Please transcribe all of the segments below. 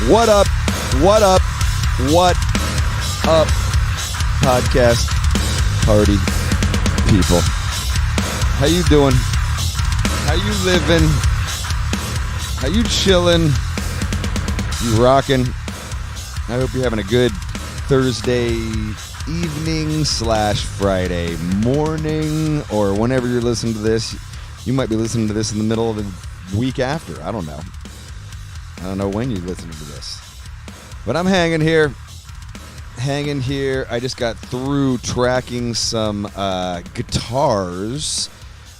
What up? What up? What up? Podcast party people. How you doing? How you living? How you chilling? You rocking? I hope you're having a good Thursday evening / Friday morning, or whenever you're listening to this. You might be listening to this in the middle of the week after. I don't know. I don't know when you're listening to this. But I'm hanging here. I just got through tracking some guitars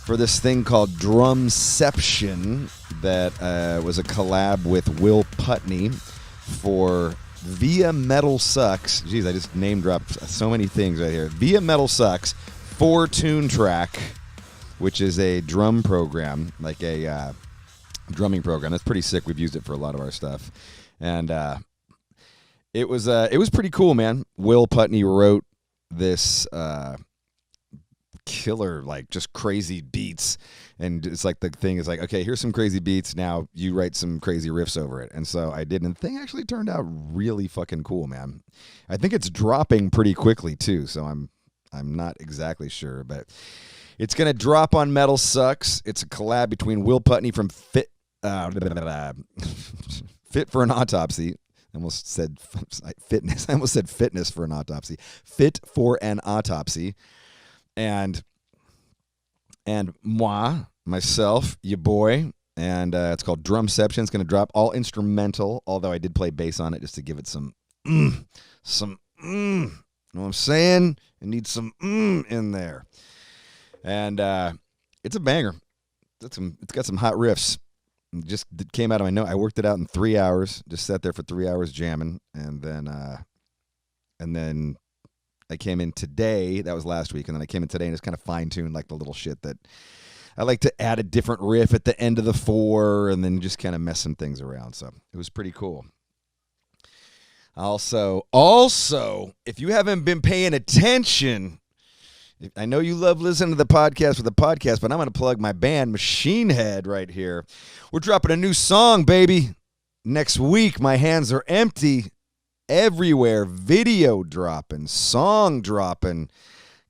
for this thing called Drumception that was a collab with Will Putney for Via Metal Sucks. Jeez, I just name dropped so many things right here. Via Metal Sucks 4-tune track, which is a drum program, like a drumming program. That's pretty sick. We've used it for a lot of our stuff. And it was pretty cool, man. Will Putney wrote this killer, like, just crazy beats, and it's like the thing is like, okay, here's some crazy beats, now you write some crazy riffs over it. And so I did, and the thing actually turned out really fucking cool, man. I think it's dropping pretty quickly too, so I'm not exactly sure, but it's gonna drop on Metal Sucks. It's a collab between Will Putney from Fit for an Autopsy. I almost said fitness. I almost said fitness for an autopsy. Fit for an Autopsy. And myself, your boy, and it's called Drumception. It's going to drop all instrumental, although I did play bass on it just to give it some you know what I'm saying? It needs some in there. And it's a banger. It's got some hot riffs. It just came out of my note. I worked it out in 3 hours. Just sat there for 3 hours jamming, and then I came in today. That was last week, and then I came in today and just kind of fine-tuned like the little shit that I like to add a different riff at the end of the 4, and then just kind of mess some things around. So it was pretty cool. Also, if you haven't been paying attention, I know you love listening to the podcast for the podcast, but I'm going to plug my band, Machine Head, right here. We're dropping a new song, baby. Next week, My Hands Are Empty. Everywhere, video dropping, song dropping.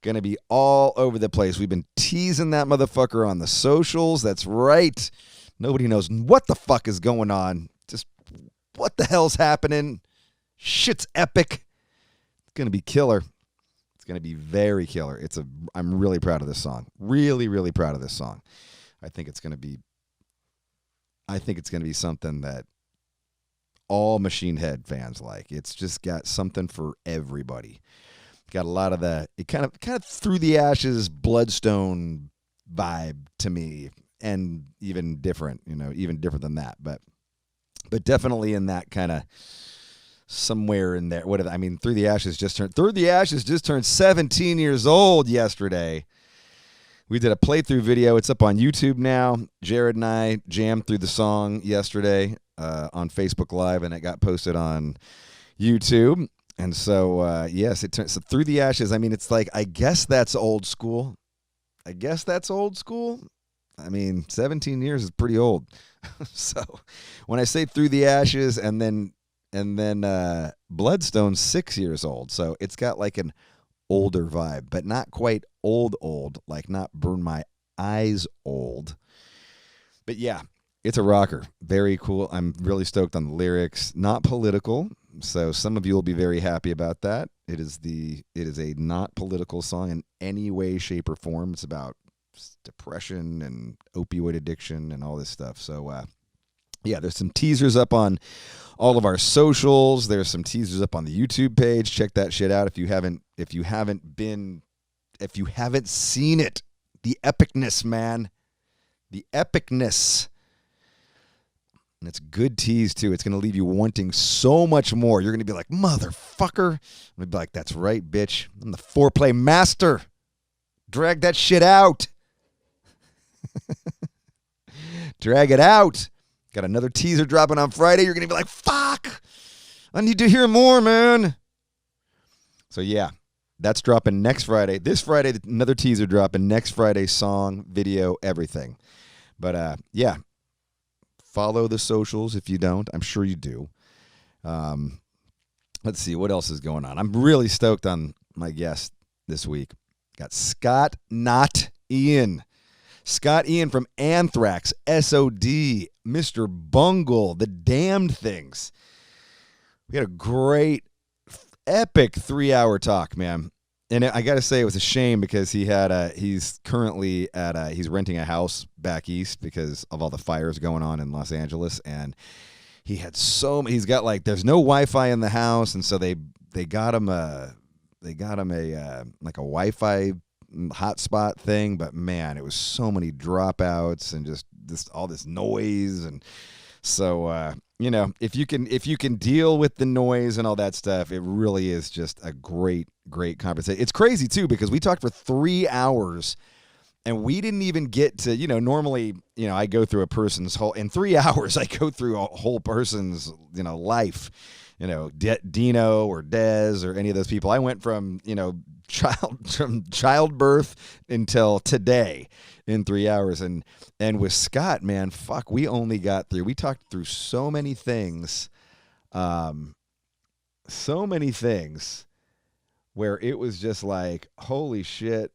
Going to be all over the place. We've been teasing that motherfucker on the socials. That's right. Nobody knows what the fuck is going on. Just what the hell's happening. Shit's epic. It's going to be killer. It's going to be very killer. I'm really proud of this song. Really, really proud of this song. I think it's going to be something that all Machine Head fans like. It's just got something for everybody. Got a lot of it kind of Through the Ashes, Bloodstone vibe to me, and even different than that, but definitely in that kind of somewhere in there. Through the Ashes just turned 17 years old yesterday. We did a playthrough video. It's up on YouTube now. Jared and I jammed through the song yesterday on Facebook Live, and it got posted on YouTube. And so, yes, it turns. So Through the Ashes, it's like, I guess that's old school. 17 years is pretty old. So when I say Through the Ashes and then Bloodstone's 6 years old. So it's got like an older vibe, but not quite old, like not Burn My Eyes old. But yeah, it's a rocker. Very cool. I'm really stoked on the lyrics. Not political, so some of you will be very happy about that. It is a not political song in any way, shape, or form. It's about depression and opioid addiction and all this stuff. So yeah, there's some teasers up on all of our socials. There's some teasers up on the YouTube page. Check that shit out if you haven't seen it. The epicness, man. The epicness. And it's good tease, too. It's going to leave you wanting so much more. You're going to be like, motherfucker. I'm going to be like, that's right, bitch. I'm the foreplay master. Drag that shit out. Drag it out. Got another teaser dropping on Friday. You're going to be like, fuck. I need to hear more, man. So, yeah. That's dropping next Friday. This Friday, another teaser dropping. Next Friday, song, video, everything. But, yeah. Follow the socials if you don't. I'm sure you do. Let's see what else is going on. I'm really stoked on my guest this week. Got Scott Not Ian. Scott Ian from Anthrax, S.O.D, Mr. Bungle, The Damned Things. We had a great, epic 3-hour talk, man. And I got to say, it was a shame because he's currently he's renting a house back east because of all the fires going on in Los Angeles. And he's got like, there's no Wi-Fi in the house. And so they got him a like a Wi-Fi hotspot thing. But man, it was so many dropouts and just all this noise. And so, if you can deal with the noise and all that stuff, it really is just a great conversation. It's crazy too, because we talked for 3 hours and we didn't even get to, normally, I go through a person's in 3 hours, I go through a whole person's, life, Dino or Dez or any of those people. I went from, childbirth until today in 3 hours. And with Scott, man, fuck, we talked through so many things, where it was just like, holy shit.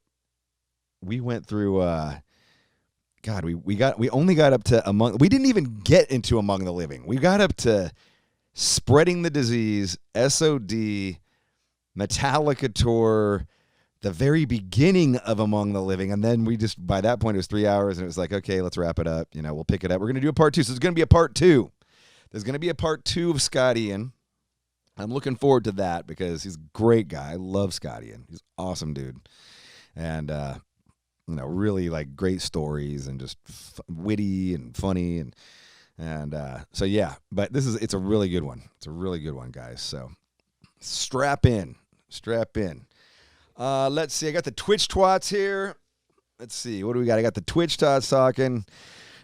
We went through, we only got up to we didn't even get into Among the Living. We got up to Spreading the Disease, S.O.D, Metallica tour, the very beginning of Among the Living. And then by that point, it was 3 hours and it was like, okay, let's wrap it up. We'll pick it up. We're going to do a part 2. So it's going to be a part 2. There's going to be a part 2 of Scott Ian. I'm looking forward to that because he's a great guy. I love Scott Ian. He's an awesome dude. And, really like great stories and just witty and funny. And so, yeah, but it's a really good one. It's a really good one, guys. So strap in. Let's see. I got the Twitch twats here. Let's see. What do we got? I got the Twitch tots talking,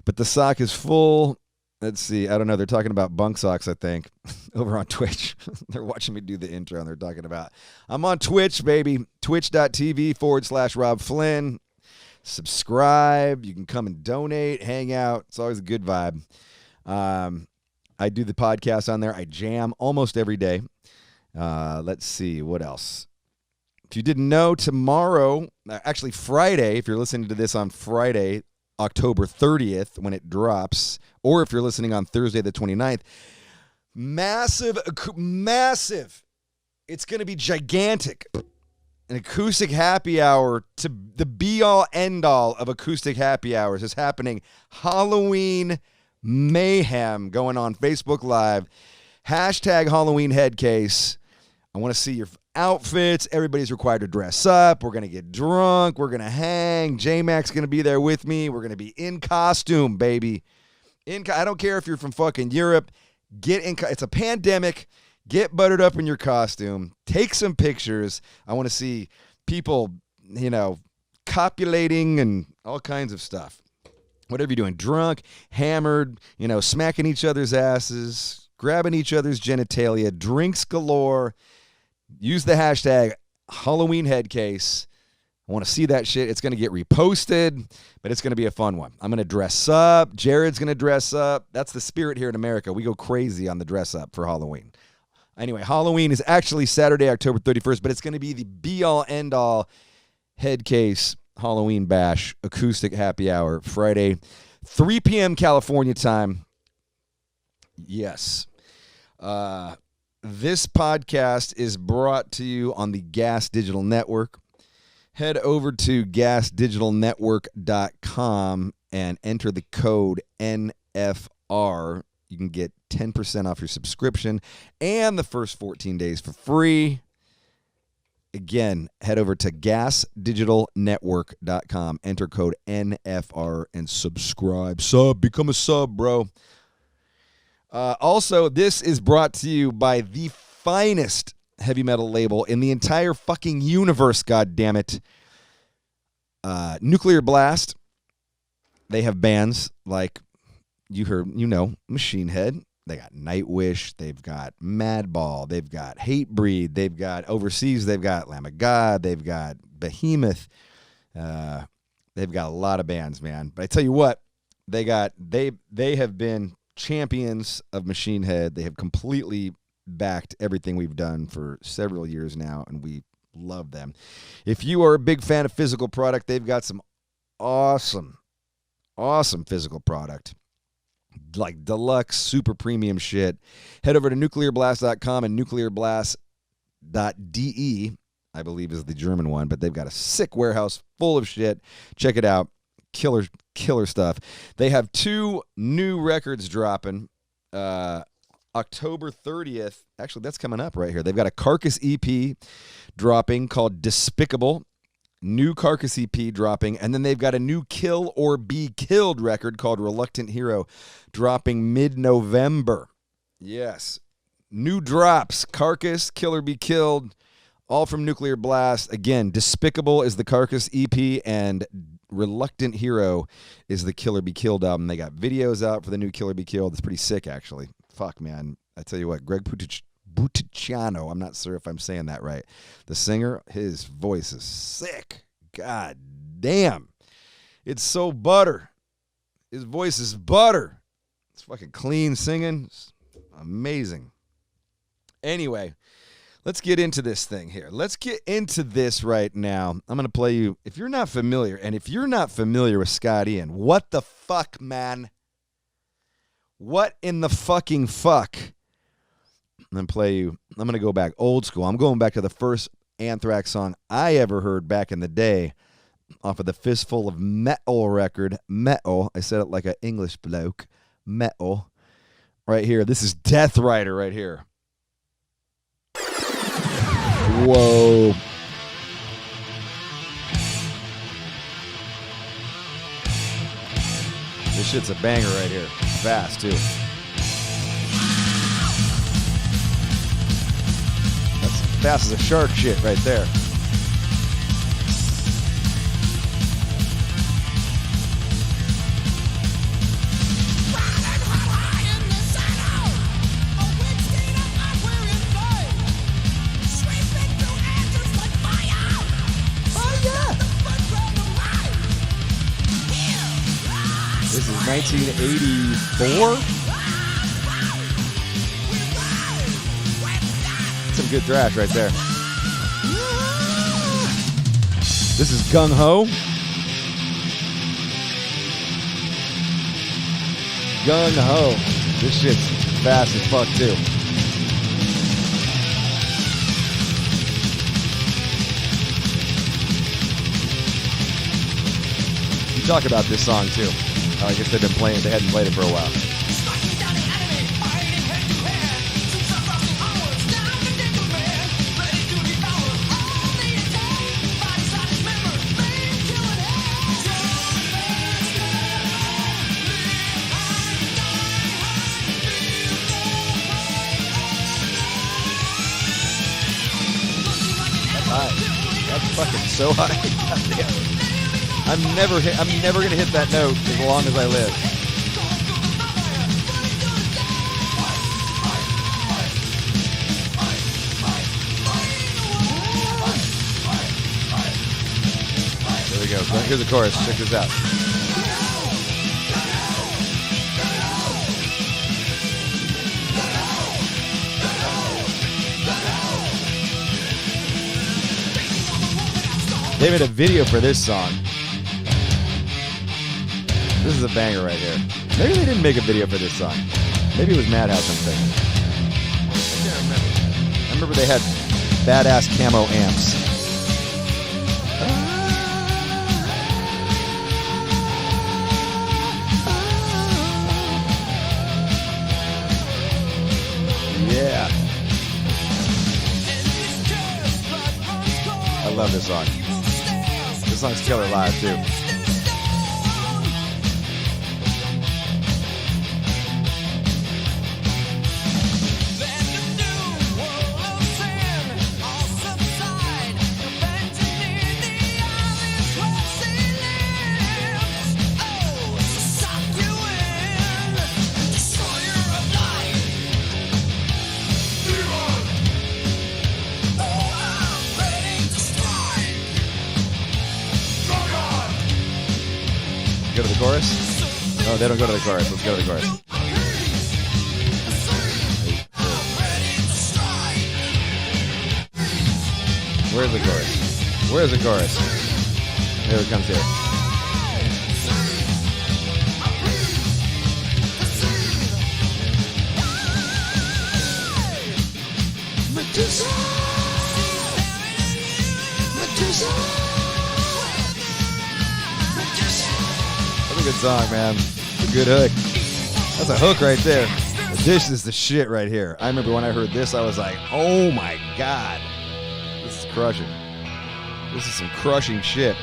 but the sock is full. Let's see. I don't know. They're talking about bunk socks, I think, over on Twitch. They're watching me do the intro, and they're talking about, I'm on Twitch, baby. Twitch.tv/Robb Flynn. Subscribe. You can come and donate, hang out. It's always a good vibe. I do the podcast on there. I jam almost every day. Let's see. What else? If you didn't know, tomorrow, actually Friday, if you're listening to this on Friday, October 30th, when it drops, or if you're listening on Thursday the 29th, massive, it's going to be gigantic. An acoustic happy hour, to the be-all, end-all of acoustic happy hours, is happening. Halloween mayhem going on Facebook Live. Hashtag Halloween Headcase. I want to see your outfits. Everybody's required to dress up. We're going to get drunk. We're going to hang. J-Mac's going to be there with me. We're going to be in costume, baby. I don't care if you're from fucking Europe. It's a pandemic. Get buttered up in your costume. Take some pictures. I want to see people, copulating and all kinds of stuff. Whatever you're doing, drunk, hammered, smacking each other's asses, grabbing each other's genitalia, drinks galore. Use the hashtag Halloween Headcase. I want to see that shit. It's going to get reposted, but it's going to be a fun one. I'm going to dress up. Jared's going to dress up. That's the spirit here in America. We go crazy on the dress up for Halloween. Anyway, Halloween is actually Saturday, October 31st, but it's going to be the be-all, end-all Headcase Halloween Bash acoustic happy hour Friday, 3 p.m. California time. Yes. This podcast is brought to you on the Gas Digital Network. Head over to gasdigitalnetwork.com and enter the code NFR. You can get 10% off your subscription and the first 14 days for free. Again, head over to gasdigitalnetwork.com, enter code NFR, and subscribe. Become a sub, bro. Also, this is brought to you by the finest heavy metal label in the entire fucking universe, goddammit. Nuclear Blast. They have bands like, you heard, Machine Head. They got Nightwish. They've got Madball. They've got Hatebreed. They've got overseas. They've got Lamb of God. They've got Behemoth. They've got a lot of bands, man. But I tell you what, they have been champions of Machine Head. They have completely backed everything we've done for several years now, and we love them. If you are a big fan of physical product, they've got some awesome physical product, like deluxe, super premium shit. Head over to nuclearblast.com and nuclearblast.de, I believe is the German one, but they've got a sick warehouse full of shit. Check it out. Killer stuff. They have 2 new records dropping October 30th. Actually, that's coming up right here. They've got a Carcass EP dropping called Despicable. New Carcass EP dropping. And then they've got a new Kill or Be Killed record called Reluctant Hero dropping mid-November. Yes. New drops. Carcass, Kill or Be Killed, all from Nuclear Blast. Again, Despicable is the Carcass EP, and Reluctant Hero is the Kill or Be Killed album. They got videos out for the new Kill or Be Killed. It's pretty sick, actually. Fuck, man. I tell you what, Greg Buticiano, I'm not sure if I'm saying that right. The singer, his voice is sick. God damn. It's so butter. His voice is butter. It's fucking clean singing. It's amazing. Anyway, let's get into this thing here. Let's get into this right now. I'm going to play you, if you're not familiar with Scott Ian, what the fuck, man? What in the fucking fuck? I'm going to play you, I'm going to go back old school. I'm going back to the first Anthrax song I ever heard back in the day off of the Fistful of Metal record. Metal. I said it like an English bloke. Metal. Right here. This is Death Rider right here. Whoa. This shit's a banger right here. Fast, too. That's fast as a shark shit right there. This is 1984. Some good thrash right there. This is Gung Ho. Gung Ho. This shit's fast as fuck too. You talk about this song too. I guess they've been playing. They hadn't played it for a while. That's high. That's fucking so high. Goddamn. I'm never gonna hit that note as long as I live. There we go. Here's the chorus. Check this out. They made a video for this song. This is a banger right here. Maybe they didn't make a video for this song. Maybe it was Madhouse, I'm thinking. I can't remember. I remember they had badass camo amps. Yeah. I love this song. This song's killer live, too. Go to the chorus? No, they don't go to the chorus. Let's go to the chorus. Where's the chorus? Where's the chorus? Here it comes here. That's a good song, man. It's a good hook. That's a hook right there. This is the shit right here. I remember when I heard this, I was like, oh my God. This is crushing. This is some crushing shit.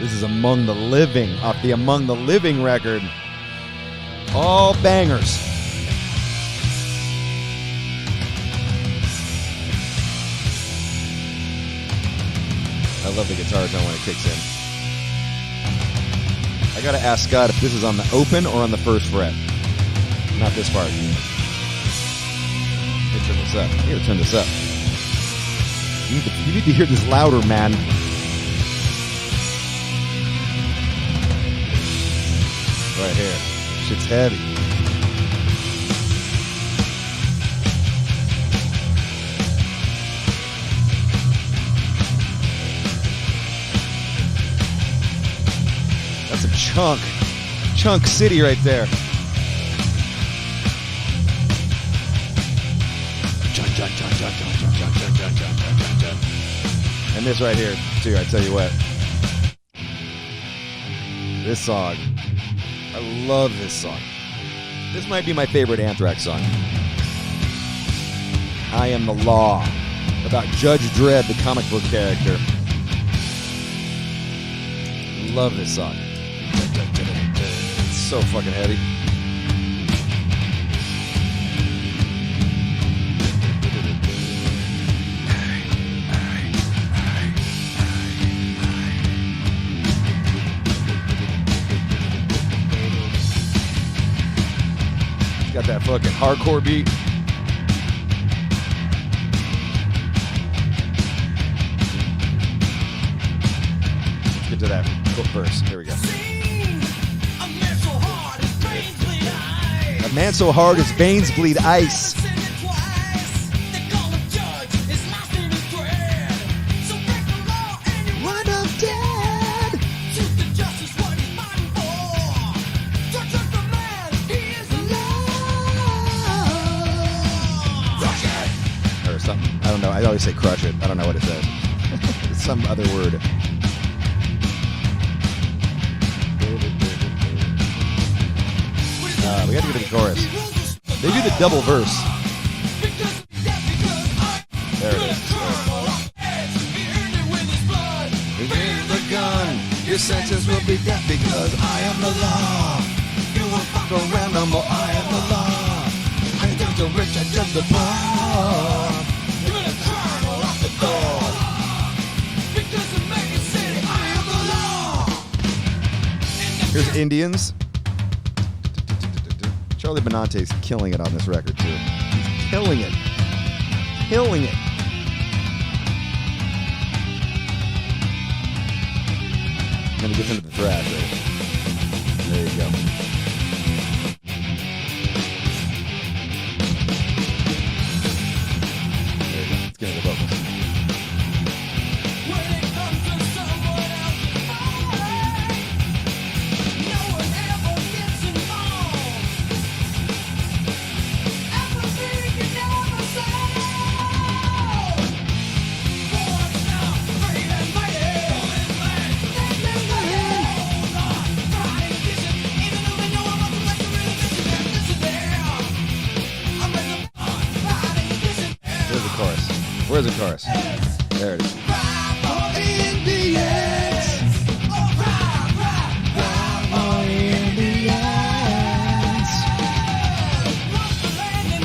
This is Among the Living, off the Among the Living record. All bangers. I love the guitar tone when it kicks in. I gotta ask Scott if this is on the open or on the first fret. Not this part. Let me turn this up. I gotta turn this up. You need to hear this louder, man. Right here. Shit's heavy. That's a chunk city right there. And this right here too, I tell you what. This song, I love this song. This might be my favorite Anthrax song. I Am the Law, about Judge Dredd, the comic book character. Love this song. It's so fucking heavy. Got that fucking hardcore beat. Let's get to that verse. Here we go. A man so hard his veins bleed ice. I don't know. I always say crush it. I don't know what it says. It's some other word. We got to get to the chorus. They do the double verse. There it is. Begin the gun. Your sentence will be death because I am the law. You will fuck around no more. I am the law. I am the rich. I judge the poor. Here's Indians. Charlie Benante's killing it on this record too. He's killing it. Killing it. And then he gets into the thrash. Right? There you go. There you go. Let's get into the vocals. Where's the chorus? There it is.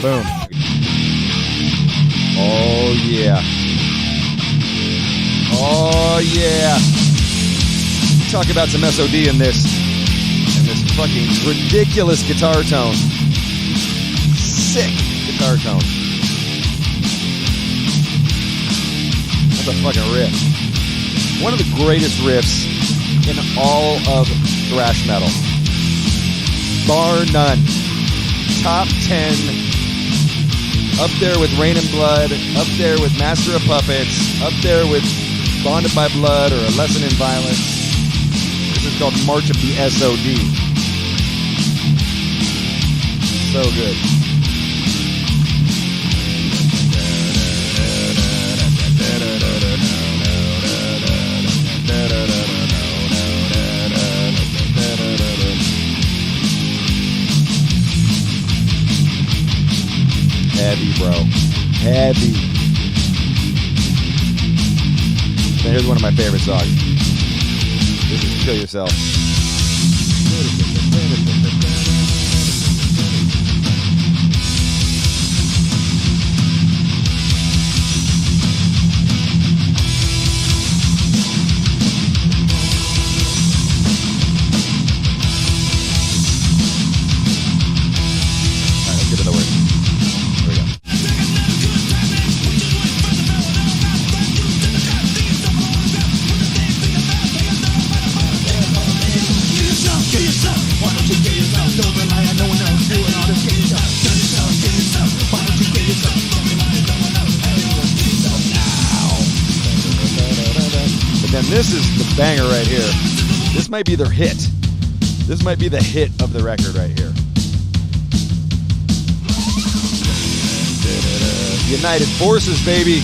Boom. Oh yeah. Oh yeah. Talk about some S.O.D. in this fucking ridiculous guitar tone. Sick guitar tone. The fucking riff. One of the greatest riffs in all of thrash metal. Bar none. Top 10 Up there with Rain and Blood, up there with Master of Puppets, up there with Bonded by Blood or A Lesson in Violence. This is called March of the S.O.D. So good. Heavy, bro. Heavy. Now here's one of my favorite songs. This is Kill Yourself. All right, let's get to the words. Here we go. But then this is the banger right here. This might be their hit. This might be the hit of the record right here. United Forces, baby.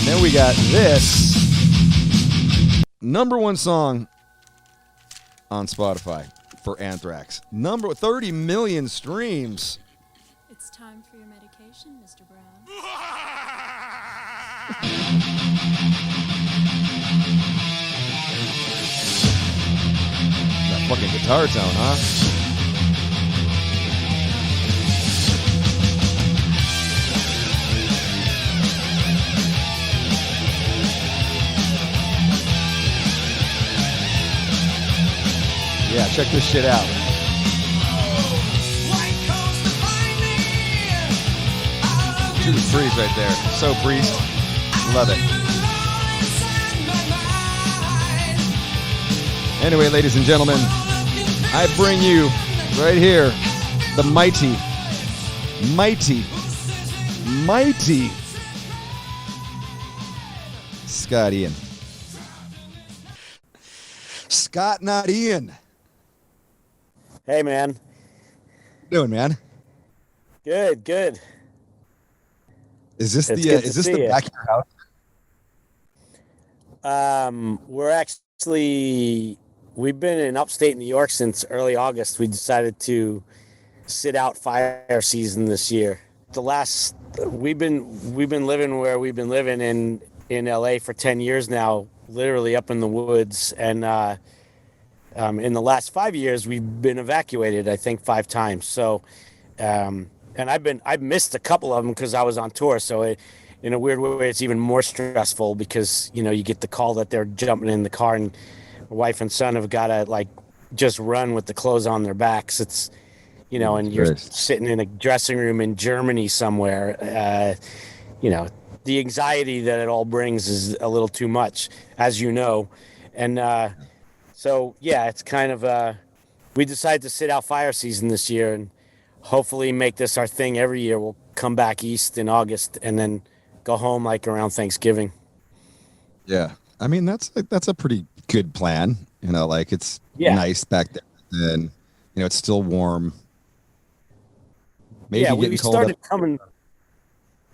Then we got this #1 song on Spotify for Anthrax. 30 million streams. It's time for your medication, Mr. Brown. That fucking guitar tone, huh? Yeah, check this shit out. Judas Priest right there. So Priest. Love it. Anyway, ladies and gentlemen, I bring you right here the mighty Scott Ian. Scott, not Ian. Hey, man. What you doing, man? Good. Is this the back of your house? We've been in upstate New York since early August. We decided to sit out fire season this year. We've been living where we've been living in LA for 10 years now, literally up in the woods, and in the last 5 years, we've been evacuated, I think, 5 times. So, and I've missed a couple of them because I was on tour. So, in a weird way, it's even more stressful because, you get the call that they're jumping in the car and my wife and son have got to just run with the clothes on their backs. It's, and you're sitting in a dressing room in Germany somewhere. The anxiety that it all brings is a little too much, as you know. And, so, yeah, it's kind of, we decided to sit out fire season this year and hopefully make this our thing every year. We'll come back east in August and then go home around Thanksgiving. Yeah. I mean, that's a pretty good plan. It's nice back there. And, it's still warm. Maybe we started coming,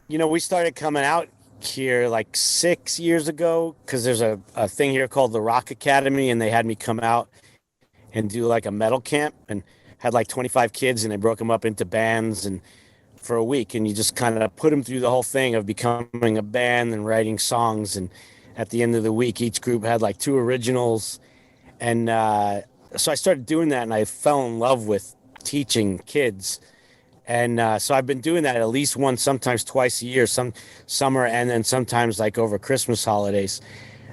we started coming out here 6 years ago because there's a thing here called the Rock Academy, and they had me come out and do a metal camp and had 25 kids, and they broke them up into bands and for a week, and you just kind of put them through the whole thing of becoming a band and writing songs. And at the end of the week, each group had 2 originals, and so I started doing that, and I fell in love with teaching kids. And so I've been doing that at least once, sometimes twice a year, some summer, and then sometimes like over Christmas holidays.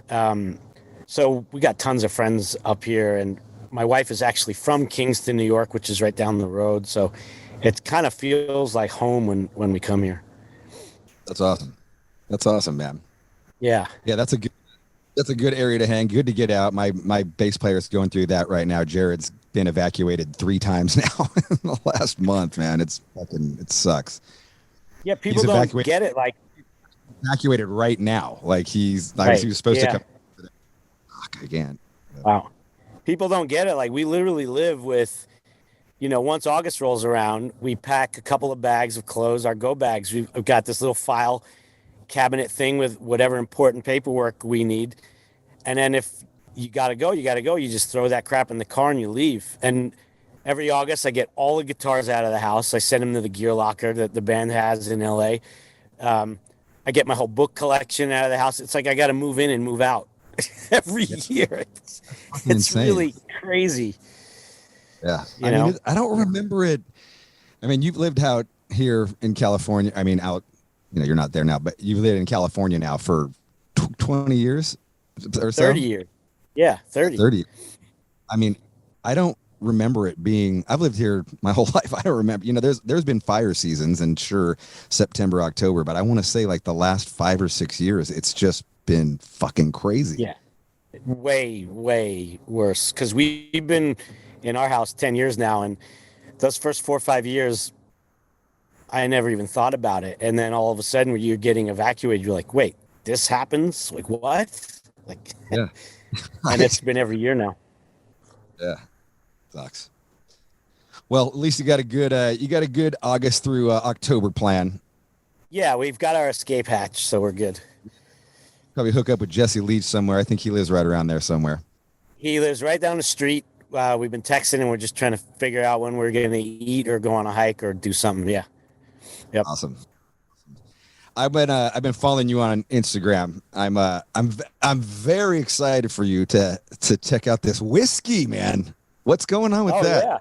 So we got tons of friends up here, and my wife is actually from Kingston, New York, which is right down the road. So it kind of feels like home when we come here. That's awesome. That's awesome, man. Yeah. Yeah, that's a good area to hang. Good to get out. My bass player is going through that right now. Jared's been evacuated 3 times now in the last month, man. It sucks. Yeah, people don't get it. Like evacuated right now. Like he was supposed to come. Fuck again. Wow. People don't get it. Like we literally live with, once August rolls around, we pack a couple of bags of clothes, our go bags. We've got this little file cabinet thing with whatever important paperwork we need. And then if you got to go, you got to go. You just throw that crap in the car and you leave. And every August, I get all the guitars out of the house. I send them to the gear locker that the band has in LA. I get my whole book collection out of the house. It's like I got to move in and move out every year. It's really crazy. Yeah. I don't remember it. I mean, you've lived out here in California. I mean, you're not there now, but you've lived in California now for 20 years or so? 30 years. Yeah, 30. 30. I mean, I don't remember it being, I've lived here my whole life. I don't remember, there's been fire seasons and sure, September, October, but I want to say like the last 5 or 6 years, it's just been fucking crazy. Yeah. Way, way worse. Because we've been in our house 10 years now, and those first 4 or 5 years, I never even thought about it. And then all of a sudden, when you're getting evacuated, you're like, wait, this happens? Like, what? Like, yeah. And it's been every year now. Yeah. Sucks. Well, at least you got a good August through October plan. Yeah, we've got our escape hatch, so we're good. Probably hook up with Jesse Leach somewhere. I think he lives right around there somewhere. He lives right down the street. We've been texting, and we're just trying to figure out when we're going to eat or go on a hike or do something. Yeah. Yep. Awesome. I've been following you on Instagram. I'm very excited for you to check out this whiskey, man. What's going on with that? Yeah.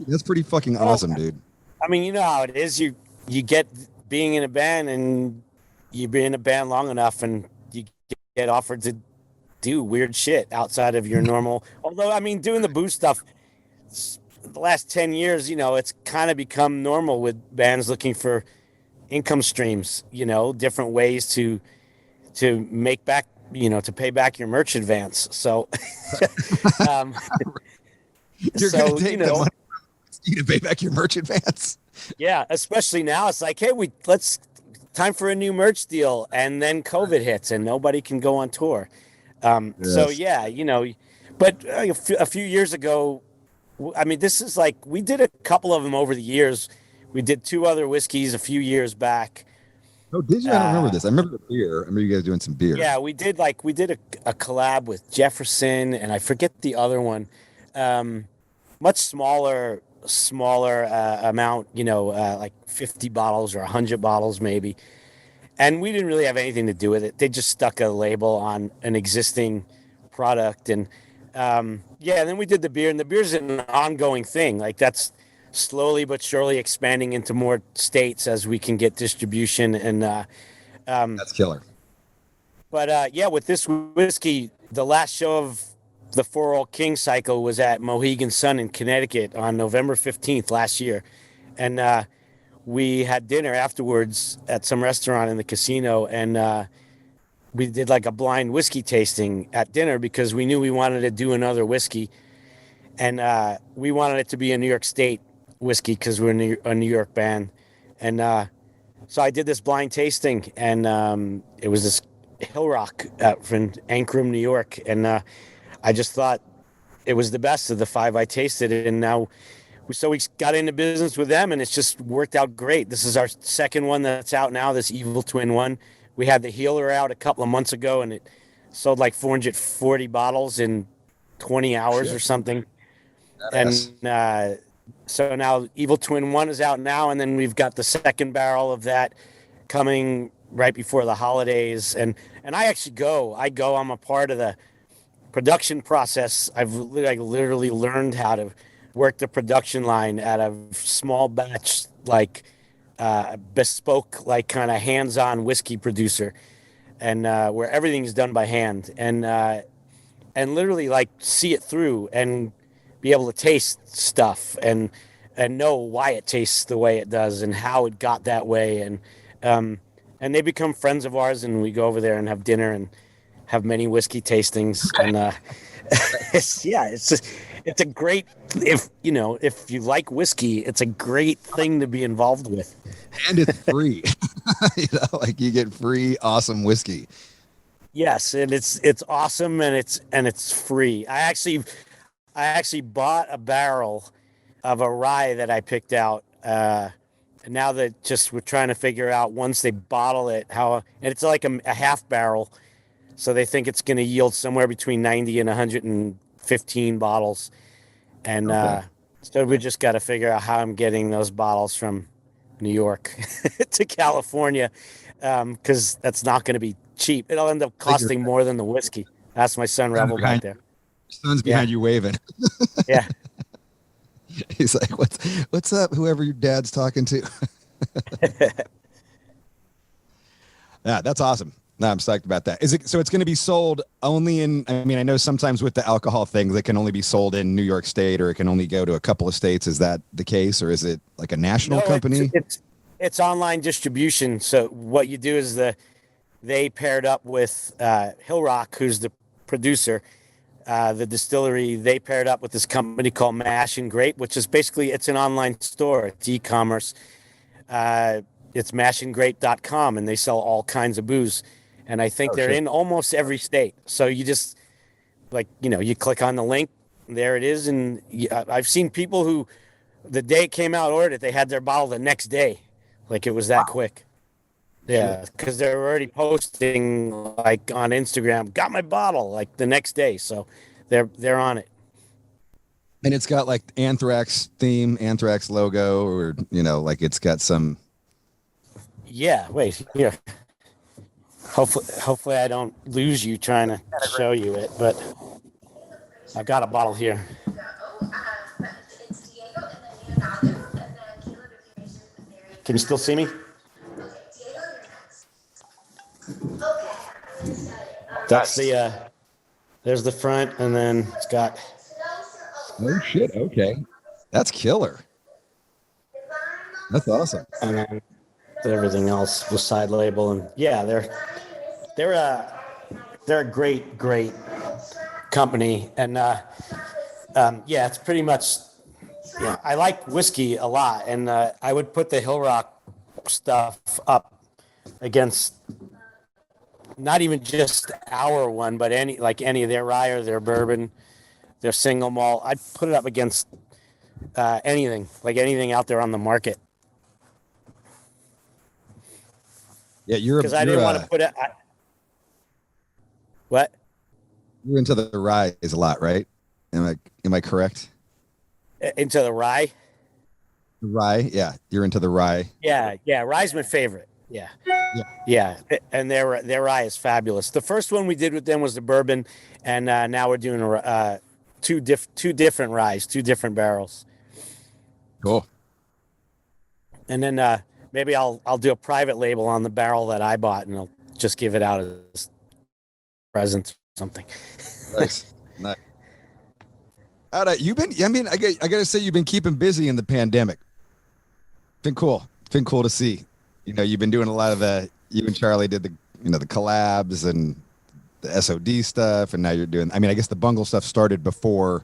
That's pretty fucking awesome, dude. I mean, you know how it is. You get being in a band, and you've been in a band long enough, and you get offered to do weird shit outside of your normal. Although, I mean, doing the booze stuff, the last 10 years, it's kind of become normal with bands looking for income streams, different ways to make back, to pay back your merch advance. So, you're going to take that money to pay back your merch advance. Yeah, especially now. It's like, hey, time for a new merch deal, and then COVID hits, and nobody can go on tour. Yes. So yeah, but a few years ago, I mean, this is like we did a couple of them over the years. We did 2 other whiskeys a few years back. Oh, did you? I don't remember this. I remember the beer. I remember you guys doing some beer. Yeah, we did a collab with Jefferson, and I forget the other one. Much smaller amount, like 50 bottles or 100 bottles maybe. And we didn't really have anything to do with it. They just stuck a label on an existing product. And and then we did the beer, and the beer's an ongoing thing. Like that's slowly but surely expanding into more states as we can get distribution. And that's killer. But with this whiskey, the last show of the 4 Old King cycle was at Mohegan Sun in Connecticut on November 15th last year. And we had dinner afterwards at some restaurant in the casino, and we did like a blind whiskey tasting at dinner because we knew we wanted to do another whiskey, and we wanted it to be a New York State whiskey because we're a New York band. And so I did this blind tasting, and it was this Hill Rock from Ankrum, New York, and I just thought it was the best of the 5 I tasted, and now we got into business with them, and it's just worked out great. This is our second one that's out now, this Evil Twin one. We had the Healer out a couple of months ago, and it sold like 440 bottles in 20 hours or something. And so now Evil Twin 1 is out now, and then we've got the second barrel of that coming right before the holidays. And I actually I'm a part of the production process. I've like literally learned how to work the production line at a small batch, like bespoke, like kind of hands-on whiskey producer, and where everything's done by hand, and literally like see it through and be able to taste stuff and know why it tastes the way it does and how it got that way, um, and they become friends of ours, and we go over there and have dinner and have many whiskey tastings, and it's a great, if you know, if you like whiskey, it's a great thing to be involved with. And it's free. Like you get free, awesome whiskey. Yes, and it's awesome, and it's free. I actually bought a barrel of a rye that I picked out. And now that just we're trying to figure out once they bottle it, how, and it's like a half barrel. So they think it's going to yield somewhere between 90 and 115 bottles. And so we just got to figure out how I'm getting those bottles from New York to California, because that's not going to be cheap. It'll end up costing more than the whiskey. That's my son Rebel back there. Son's behind you waving. Yeah. He's like, what's up, whoever your dad's talking to? Yeah, that's awesome. No, I'm psyched about that. So it's going to be sold only in, I mean, I know sometimes with the alcohol thing, they can only be sold in New York State, or it can only go to a couple of states. Is that the case, or is it like a national company? It's online distribution. So what you do is they paired up with Hill Rock, who's the producer, the distillery. They paired up with this company called Mash and Grape, which is basically, it's an online store. It's e-commerce. It's mashandgrape.com, and they sell all kinds of booze. And I think they're in almost every state. So you just, like, you know, you click on the link, there it is. And I've seen people who, the day it came out, ordered it, they had their bottle the next day. Like, it was that quick. Yeah, because they're already posting, like, on Instagram, got my bottle, like, the next day. So they're on it. And it's got, like, Anthrax theme, Anthrax logo, or, you know, like, it's got some... Yeah, wait, here. Hopefully I don't lose you trying to show you it, but I've got a bottle here. Can you still see me? That's there's the front, and then it's got... Oh, shit, okay. That's killer. That's awesome. And then everything else, the side label, and yeah, they're a great company, and yeah, it's pretty much, yeah, I like whiskey a lot, and I would put the Hill Rock stuff up against not even just our one, but any of their rye or their bourbon, their single malt. I'd put it up against anything out there on the market. Yeah, because I didn't want to put it. What? You're into the rye a lot, right? Am I correct? Into the rye? The rye, yeah. You're into the rye. Yeah. Rye's my favorite. Yeah. And their rye is fabulous. The first one we did with them was the bourbon, and now we're doing two different ryes, two different barrels. Cool. And then maybe I'll do a private label on the barrel that I bought, and I'll just give it out as present or something. Nice. You've been, I mean, I gotta say, you've been keeping busy in the pandemic. Been cool. It's been cool to see. You know, you've been doing a lot of you and Charlie did the collabs and the SOD stuff, and now you're doing, I mean, I guess the Bungle stuff started before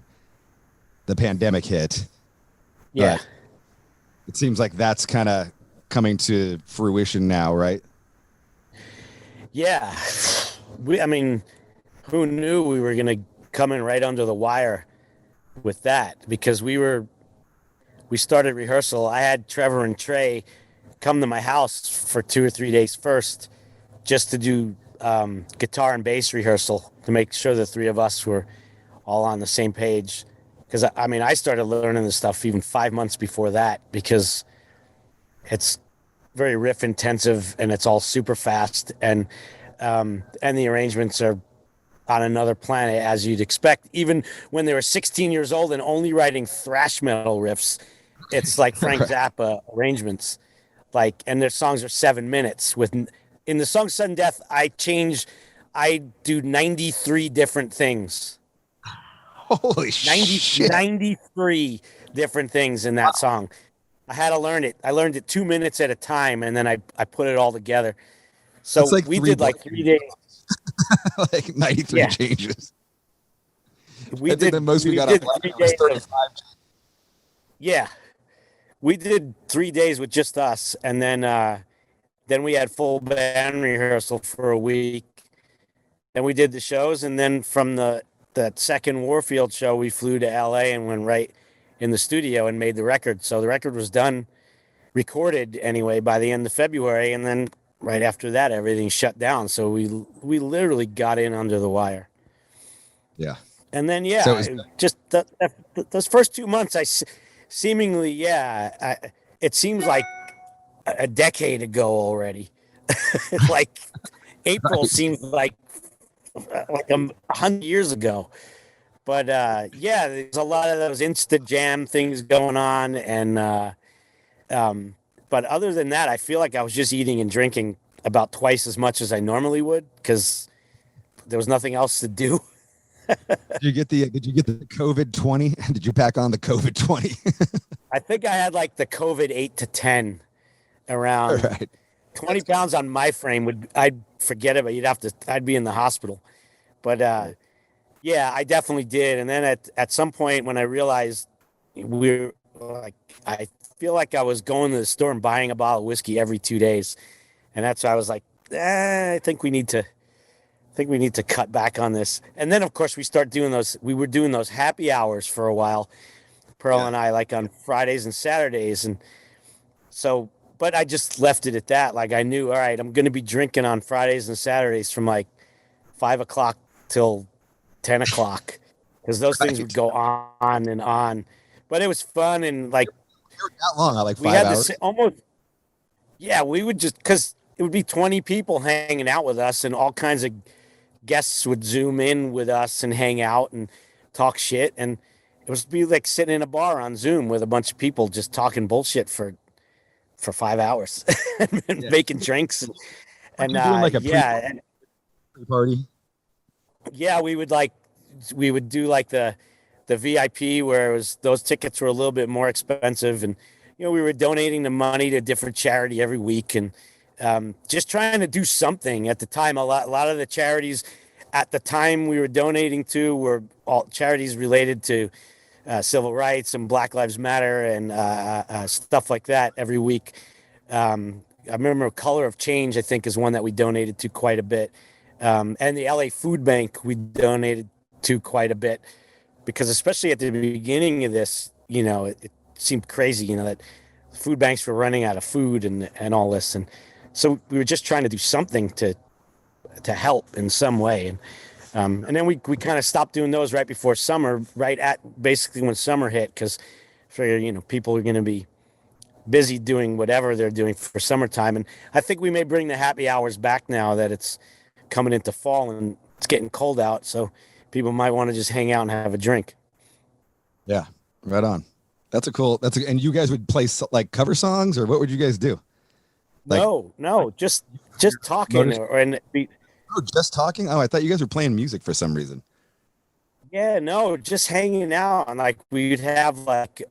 the pandemic hit. Yeah. It seems like that's kind of coming to fruition now, right? Yeah. I mean, who knew we were going to come in right under the wire with that? Because we started rehearsal. I had Trevor and Trey come to my house for 2 or 3 days first, just to do guitar and bass rehearsal, to make sure the three of us were all on the same page. Because, I mean, I started learning this stuff even 5 months before that, because it's very riff intensive and it's all super fast, and the arrangements are, on another planet, as you'd expect. Even when they were 16 years old and only writing thrash metal riffs, it's like Frank Zappa arrangements. Like, and their songs are 7 minutes. In the song "Sudden Death," I do 93 different things. Holy 90, shit! 93 different things in that song. I had to learn it. I learned it 2 minutes at a time, and then I put it all together. So That's like we did like 3 days. like 93 Yeah. changes. We I think did the most we got did on 3 was days 35. yeah. We did 3 days with just us, and then we had full band rehearsal for a week. Then we did the shows, and then from that second Warfield show, we flew to LA and went right in the studio and made the record. So the record was done, recorded anyway, by the end of February, and then right after that, everything shut down. So we literally got in under the wire. Yeah. And then So it was, just those first 2 months, seemingly it seems like a decade ago already. Like April seems like 100 years ago. But there's a lot of those Insta Jam things going on, and but other than that, I feel like I was just eating and drinking about twice as much as I normally would because there was nothing else to do. did you get the COVID 20? Did you pack on the COVID 20? I think I had like the COVID 8 to 10 around. Right. 20 pounds on my frame I'd forget it, but I'd be in the hospital. But I definitely did. And then at some point when I realized I feel like I was going to the store and buying a bottle of whiskey every 2 days. And that's why I was like, I think we need to cut back on this. And then of course we were doing those happy hours for a while, Pearl and I, like on Fridays and Saturdays. And so, but I just left it at that. Like I knew, all right, I'm going to be drinking on Fridays and Saturdays from like 5 o'clock till 10 o'clock because those things would go on and on. But it was fun, and like That long, like 5 we had hours. this almost. Yeah, we would just because it would be 20 people hanging out with us, and all kinds of guests would zoom in with us and hang out and talk shit, and it was be like sitting in a bar on Zoom with a bunch of people just talking bullshit for 5 hours and making drinks and doing like a party. Yeah, we would do like the VIP where those tickets were a little bit more expensive, and we were donating the money to a different charity every week, and just trying to do something at the time. A lot of the charities at the time we were donating to were all charities related to civil rights and Black Lives Matter and stuff like that every week. I remember Color of Change, I think, is one that we donated to quite a bit. And the LA Food Bank we donated to quite a bit because especially at the beginning of this, it seemed crazy, that food banks were running out of food and all this. And so we were just trying to do something to help in some way. And then we kind of stopped doing those right before summer, right at basically when summer hit, because figured, people are going to be busy doing whatever they're doing for summertime. And I think we may bring the happy hours back now that it's coming into fall and it's getting cold out. So people might want to just hang out and have a drink. Yeah, right on. And you guys would play like cover songs, or what would you guys do? Like, no, just talking just talking. Oh, I thought you guys were playing music for some reason. Yeah, no, just hanging out, and like we'd have like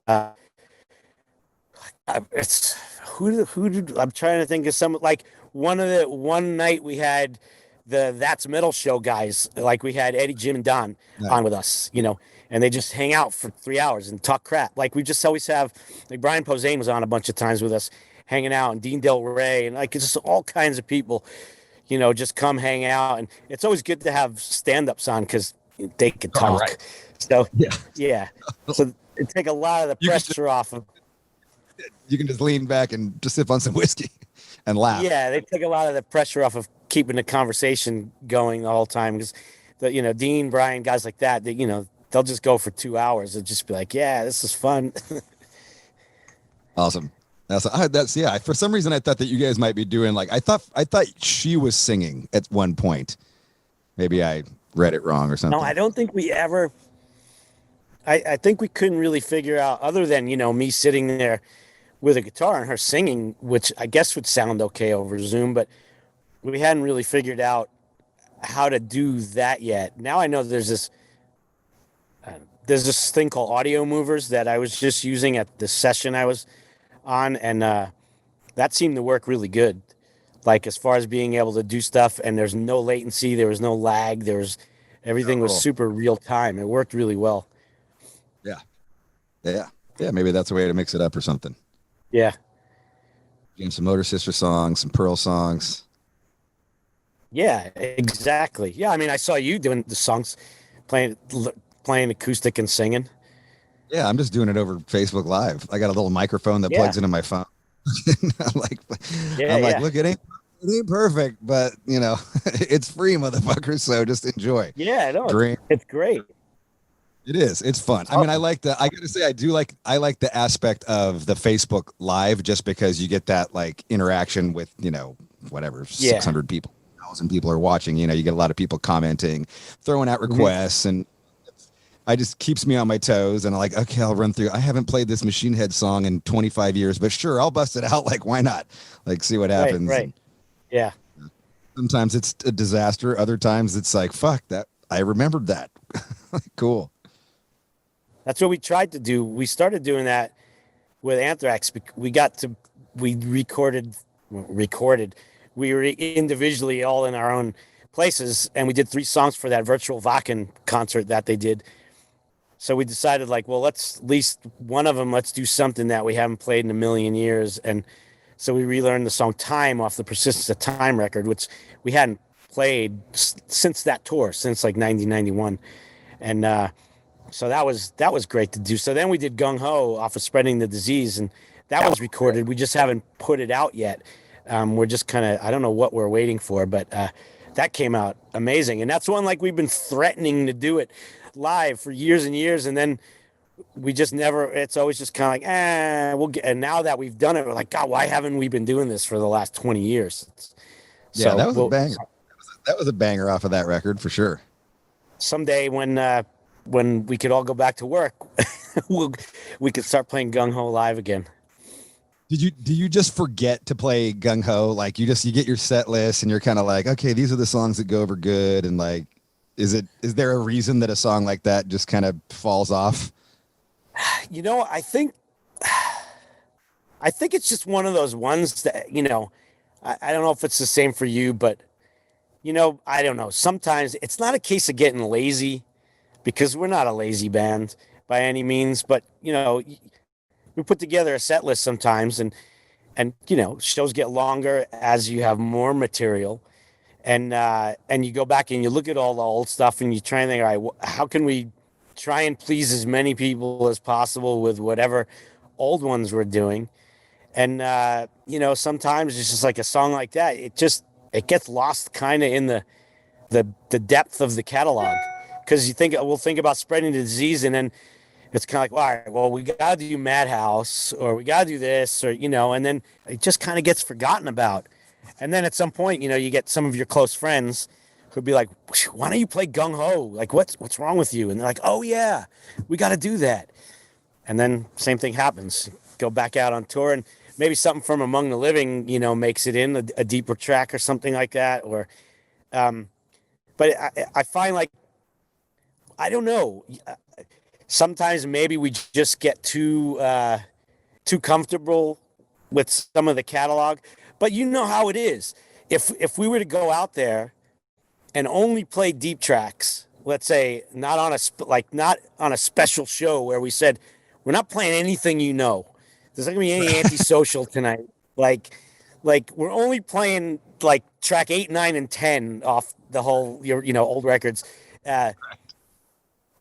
it's who did I'm trying to think of some, like one night we had the That's Metal show guys, like we had Eddie, Jim, and Don on with us, and they just hang out for 3 hours and talk crap. Like we just always have, like Brian Posehn was on a bunch of times with us hanging out, and Dean Del Rey, and like it's just all kinds of people, just come hang out. And it's always good to have stand-ups on because they could talk. Right. So yeah. So it take a lot of the pressure off of. You can just lean back and just sip on some whiskey and laugh. Yeah, they take a lot of the pressure off of keeping the conversation going the whole time because Dean, Brian, guys like that, they'll just go for 2 hours and just be like, yeah, this is fun. Awesome. For some reason I thought that you guys might be doing, like, I thought she was singing at one point. Maybe I read it wrong or No, something. I don't think we ever. I think we couldn't really figure out, other than me sitting there with a guitar and her singing, which I guess would sound okay over Zoom, but we hadn't really figured out how to do that yet. Now I know there's this thing called audio movers that I was just using at the session I was on, and that seemed to work really good. Like as far as being able to do stuff, and there's no latency, there was no lag, Oh, everything was cool. super real time. It worked really well. Yeah. Yeah. Yeah. Maybe that's a way to mix it up or something. Yeah, Jam some Motor Sister songs, some Pearl songs. yeah, exactly. Yeah, I mean, I saw you doing the songs, playing playing acoustic and singing. Yeah, I'm just doing it over Facebook Live. I got a little microphone that Yeah, plugs into my phone. I'm like, yeah, I'm like, yeah, look, it ain't perfect, but it's free, motherfuckers. So just enjoy, yeah. No, drink. it's great. It is. It's fun. It's I mean, awesome. I gotta say, I like the aspect of the Facebook Live just because you get that like interaction with, whatever, Yeah. 600 people, 1,000 people are watching. You get a lot of people commenting, throwing out Hmm. requests, and I just keeps me on my toes. And I'm like, okay, I'll run through. I haven't played this Machine Head song in 25 years, but sure, I'll bust it out. Like, why not? Like, see what Right, happens. right. And Yeah. sometimes it's a disaster. Other times it's like, fuck that. I remembered that. Cool. That's what we tried to do. We started doing that with Anthrax. We recorded, recorded. We were individually all in our own places, and we did 3 songs for that virtual Vakken concert that they did. So we decided, like, well, let's at least one of them, let's do something that we haven't played in a million years. And so we relearned the song Time off the Persistence of Time record, which we hadn't played since that tour, since like 1991. And so that was great to do. So then we did Gung Ho off of Spreading the Disease, and that one's recorded. We just haven't put it out yet. We're just kind of, I don't know what we're waiting for, but that came out amazing. And that's one, like, we've been threatening to do it live for years and years, and then we just never. It's always just kind of like, we'll get. And now that we've done it, we're like, God, why haven't we been doing this for the last 20 years? Yeah, So that was a we'll banger. That was a banger off of that record for sure. someday when we could all go back to work, we'll, we could start playing Gung Ho live again. Do you just forget to play Gung Ho? Like you get your set list and you're kind of like, okay, these are the songs that go over good. And like, is there a reason that a song like that just kind of falls off? I think it's just one of those ones that I don't know if it's the same for you, but I don't know. Sometimes it's not a case of getting lazy because we're not a lazy band by any means, but we put together a set list sometimes, and shows get longer as you have more material, and you go back and you look at all the old stuff and you try and think, all right, how can we try and please as many people as possible with whatever old ones we're doing. And sometimes it's just like a song like that, it gets lost kind of in the depth of the catalog, because we'll think about Spreading the Disease, and then it's kind of like, all right, well, we got to do Madhouse, or we got to do this, or and then it just kind of gets forgotten about. And then at some point, you get some of your close friends who'd be like, why don't you play Gung Ho? Like, what's wrong with you? And they're like, oh yeah, we got to do that. And then same thing happens. Go back out on tour, and maybe something from Among the Living, makes it in a deeper track or something like that. Or, but I find, like, I don't know. Sometimes maybe we just get too comfortable with some of the catalog. But you know how it is. If we were to go out there and only play deep tracks, let's say not on a special show where we said we're not playing anything, there's not gonna be any antisocial tonight. Like we're only playing like track 8, 9, and 10 off the whole your old records. Uh,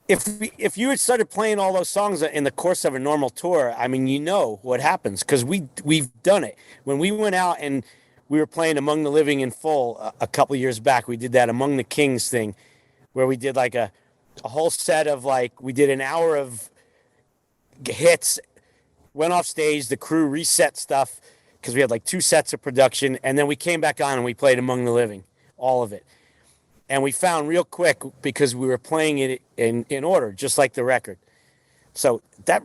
if you had started playing all those songs in the course of a normal tour, I mean, what happens, because we've done it. When we went out and we were playing Among the Living in full a couple years back, we did that Among the Kings thing, where we did like a whole set of, like, we did an hour of hits, went off stage, the crew reset stuff because we had like 2 sets of production, and then we came back on and we played Among the Living, all of it. And we found real quick, because we were playing it in order, just like the record. So that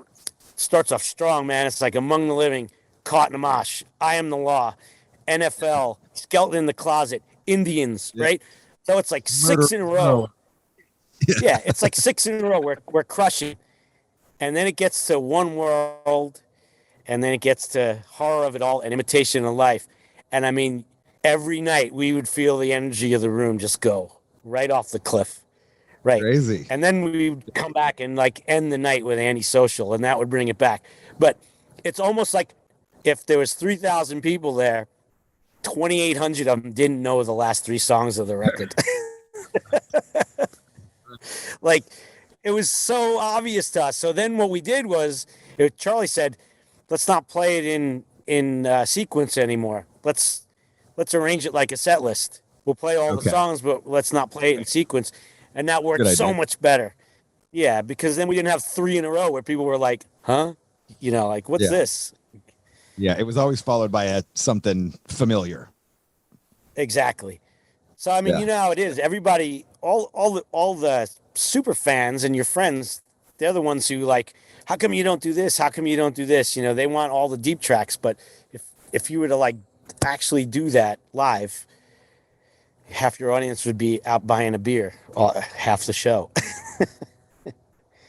starts off strong, man. It's like Among the Living, Caught in a Mosh, I Am the Law, NFL, Skeleton in the Closet, Indians, Yeah. right? So it's like Murder 6 in a row. Yeah, it's like 6 in a row. We're crushing. And then it gets to One World, and then it gets to Horror of It All and Imitation of Life. And I mean, every night we would feel the energy of the room just go right off the cliff. Right. Crazy. And then we would come back and like end the night with Antisocial, and that would bring it back. But it's almost like if there was 3,000 people there, 2,800 of them didn't know the last 3 songs of the record. Like, it was so obvious to us. So then what we did was, Charlie said, let's not play it in sequence anymore. Let's arrange it like a set list. We'll play all the Okay. songs, but let's not play it in sequence. And that worked Good so idea. much better. Yeah, because then we didn't have 3 in a row where people were like, huh? You know, like, what's Yeah. this? Yeah, it was always followed by something familiar. Exactly. So I mean, Yeah. you know how it is. Everybody, all the super fans and your friends, they're the ones who like, how come you don't do this? How come you don't do this? You know, they want all the deep tracks, but if you were to like actually do that live, half your audience would be out buying a beer, half the show.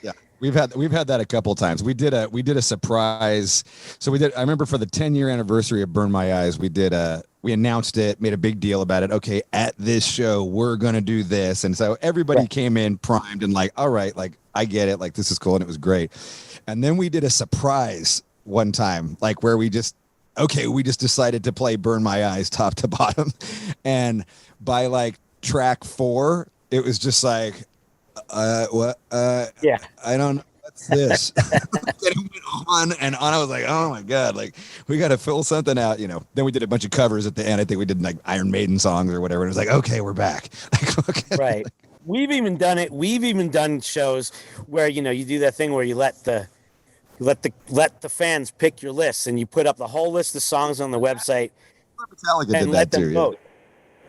Yeah, we've had that a couple of times. We did a surprise. So I remember for the 10-year anniversary of Burn My Eyes, we announced it, made a big deal about it. Okay, at this show we're gonna do this, and so everybody Right. came in primed and like, all right, like I get it, like this is cool, and it was great. And then we did a surprise one time, like where we just decided to play Burn My Eyes top to bottom, and by like track 4, it was just like, what? Yeah. I don't know. What's this? It went on and on. I was like, oh my God, like we got to fill something out, you know. Then we did a bunch of covers at the end. I think we did like Iron Maiden songs or whatever. And it was like, okay, we're back. Like, okay. Right. We've even done it. We've even done shows where, you know, you do that thing where you let the fans pick your lists, and you put up the whole list of songs on the website Metallica and did let that them too. vote.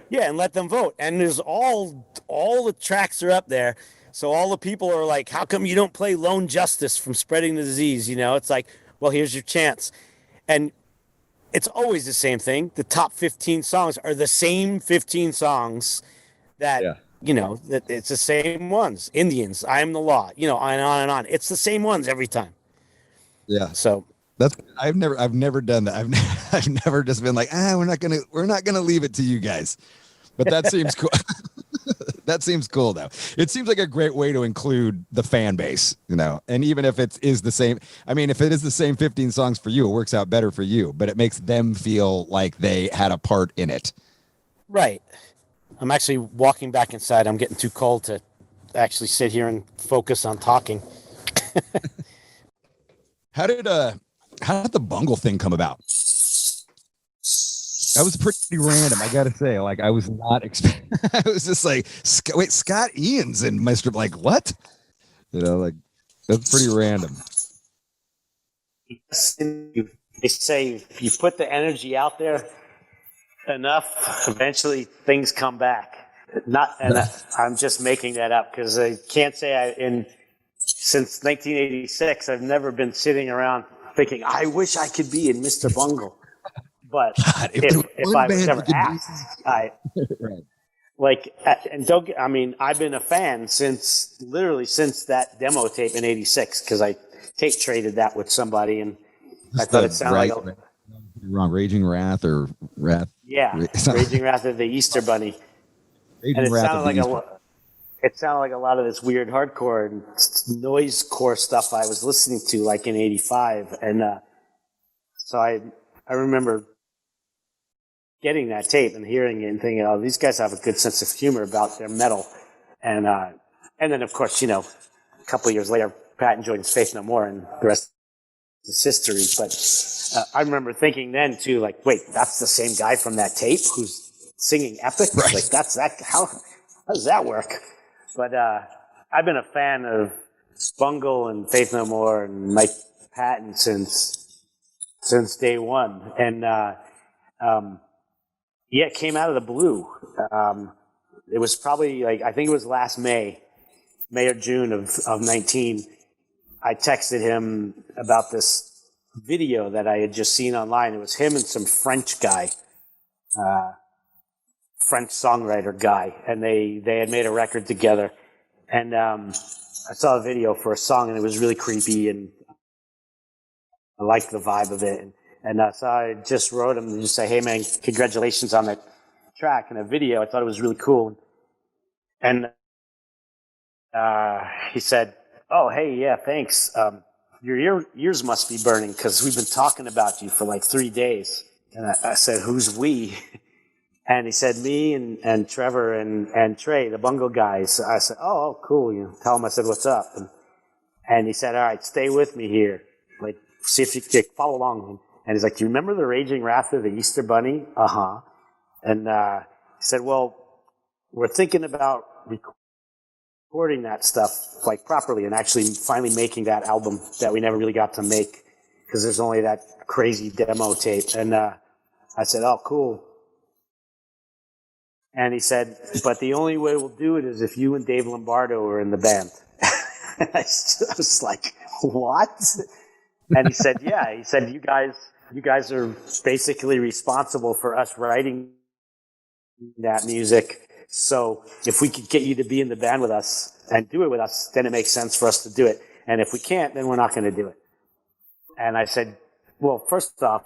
Yeah, and let them vote. And there's all the tracks are up there. So all the people are like, how come you don't play Lone Justice from Spreading the Disease? You know, it's like, well, here's your chance. And it's always the same thing. The top 15 songs are the same 15 songs that, Yeah. you know, that it's the same ones. Indians, I Am the Law, you know, and on and on. It's the same ones every time. Yeah. So I've never done that. I've never just been like, we're not gonna leave it to you guys. But that seems cool. That seems cool though. It seems like a great way to include the fan base, you know. And even if it is the same, I mean, if it is the same 15 songs for you, it works out better for you, but it makes them feel like they had a part in it. right. I'm actually walking back inside. I'm getting too cold to actually sit here and focus on talking. How did the Bungle thing come about? That was pretty random, I gotta say. Like, I was not expecting. I was just like, wait, Scott Ian's in Mr. Like, what? You know, like that's pretty random. They say if you put the energy out there enough, eventually things come back. I'm just making that up because I can't say since 1986 I've never been sitting around thinking I wish I could be in Mr. Bungle. But God, if I was ever asked, right. I mean, I've been a fan since that demo tape in '86 because I tape traded that with somebody, and I thought it sounded like wrong, Raging Wrath or Wrath. Yeah, Raging Wrath of the Easter Bunny, Raging and it Wrath sounded of like the it sounded like a lot of this weird hardcore and noise core stuff I was listening to, like in '85, and so I remember getting that tape and hearing it and thinking, oh, these guys have a good sense of humor about their metal. And then, of course, you know, a couple of years later, Patton joined Faith No More, and the rest is history. But I remember thinking then, too, like, wait, that's the same guy from that tape who's singing Epic? Right. Like, how does that work? But I've been a fan of Bungle and Faith No More and Mike Patton since day one. And, yeah, it came out of the blue. it was probably like, I think it was last May or June of 19. I texted him about this video that I had just seen online. It was him and some French guy, French songwriter guy, and they had made a record together. And I saw a video for a song, and it was really creepy, and I liked the vibe of it. And so I just wrote him and just say, hey, man, congratulations on that track and that video. I thought it was really cool. And he said, oh, hey, yeah, thanks. Your ears must be burning because we've been talking about you for like 3 days. And I said, who's we? And he said, me and Trevor and Trey, the Bungle guys. I said, oh, cool. Tell him I said, what's up? And he said, all right, stay with me here. Like, see if you can follow along. And he's like, do you remember the Raging Wrath of the Easter Bunny? Uh-huh. And he said, well, we're thinking about recording that stuff like properly and actually finally making that album that we never really got to make because there's only that crazy demo tape. And I said, oh, cool. And he said, but the only way we'll do it is if you and Dave Lombardo are in the band. I was like, what? And he said, yeah. He said, you guys are basically responsible for us writing that music. So if we could get you to be in the band with us and do it with us, then it makes sense for us to do it. And if we can't, then we're not going to do it. And I said, well, first off,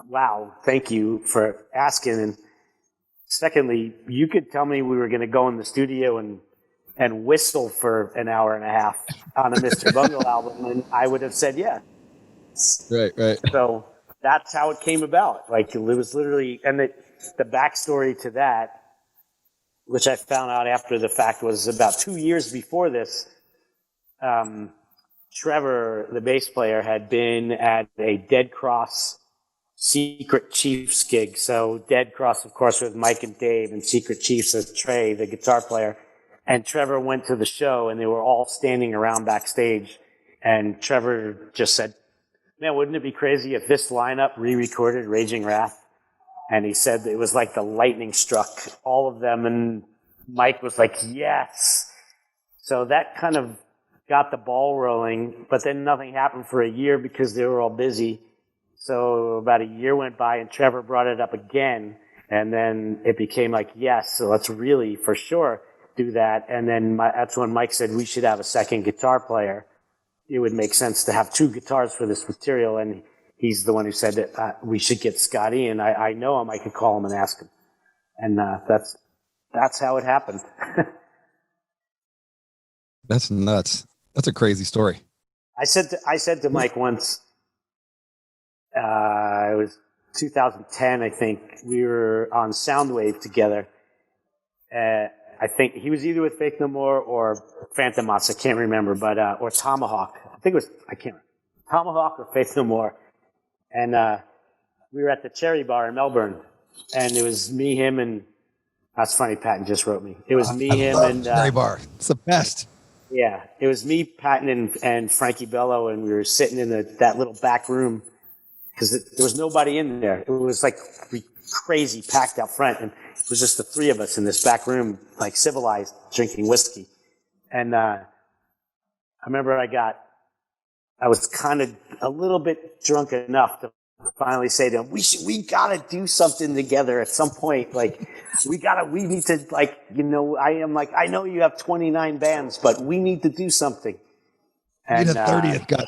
wow, thank you for asking. And secondly, you could tell me we were going to go in the studio and whistle for an hour and a half on a Mr. Bungle album, and I would have said yeah. Right. So that's how it came about. Like, it was literally, and the backstory to that, which I found out after the fact, was about 2 years before this. Trevor, the bass player, had been at a Dead Cross Secret Chiefs gig. So Dead Cross, of course, with Mike and Dave, and Secret Chiefs as Trey, the guitar player. And Trevor went to the show, and they were all standing around backstage. And Trevor just said, man, wouldn't it be crazy if this lineup re-recorded Raging Wrath? And he said it was like the lightning struck all of them. And Mike was like, yes. So that kind of got the ball rolling. But then nothing happened for a year because they were all busy. So about a year went by, and Trevor brought it up again. And then it became like, yes, so let's really, for sure, do that. And then that's when Mike said we should have a second guitar player. It would make sense to have two guitars for this material. And he's the one who said that we should get Scotty. And I know him. I could call him and ask him. And that's how it happened. That's nuts. That's a crazy story. I said to Mike once, it was 2010, I think. We were on Soundwave together. I think he was either with Faith No More or Phantom Moths. I can't remember, but or Tomahawk. I think it was, I can't remember. Tomahawk or Faith No More. And we were at the Cherry Bar in Melbourne. And it was me, him, and that's funny, Patton just wrote me. It was me, him, and Cherry Bar. It's the best. Yeah, it was me, Patton, and Frankie Bello, and we were sitting in that little back room because there was nobody in there. It was like crazy packed out front, and it was just the three of us in this back room, like civilized, drinking whiskey. And I remember I was kind of a little bit drunk enough to finally say to him, we gotta do something together at some point. Like, we need to, like, I know you have 29 bands, but we need to do something. And the 30th guy.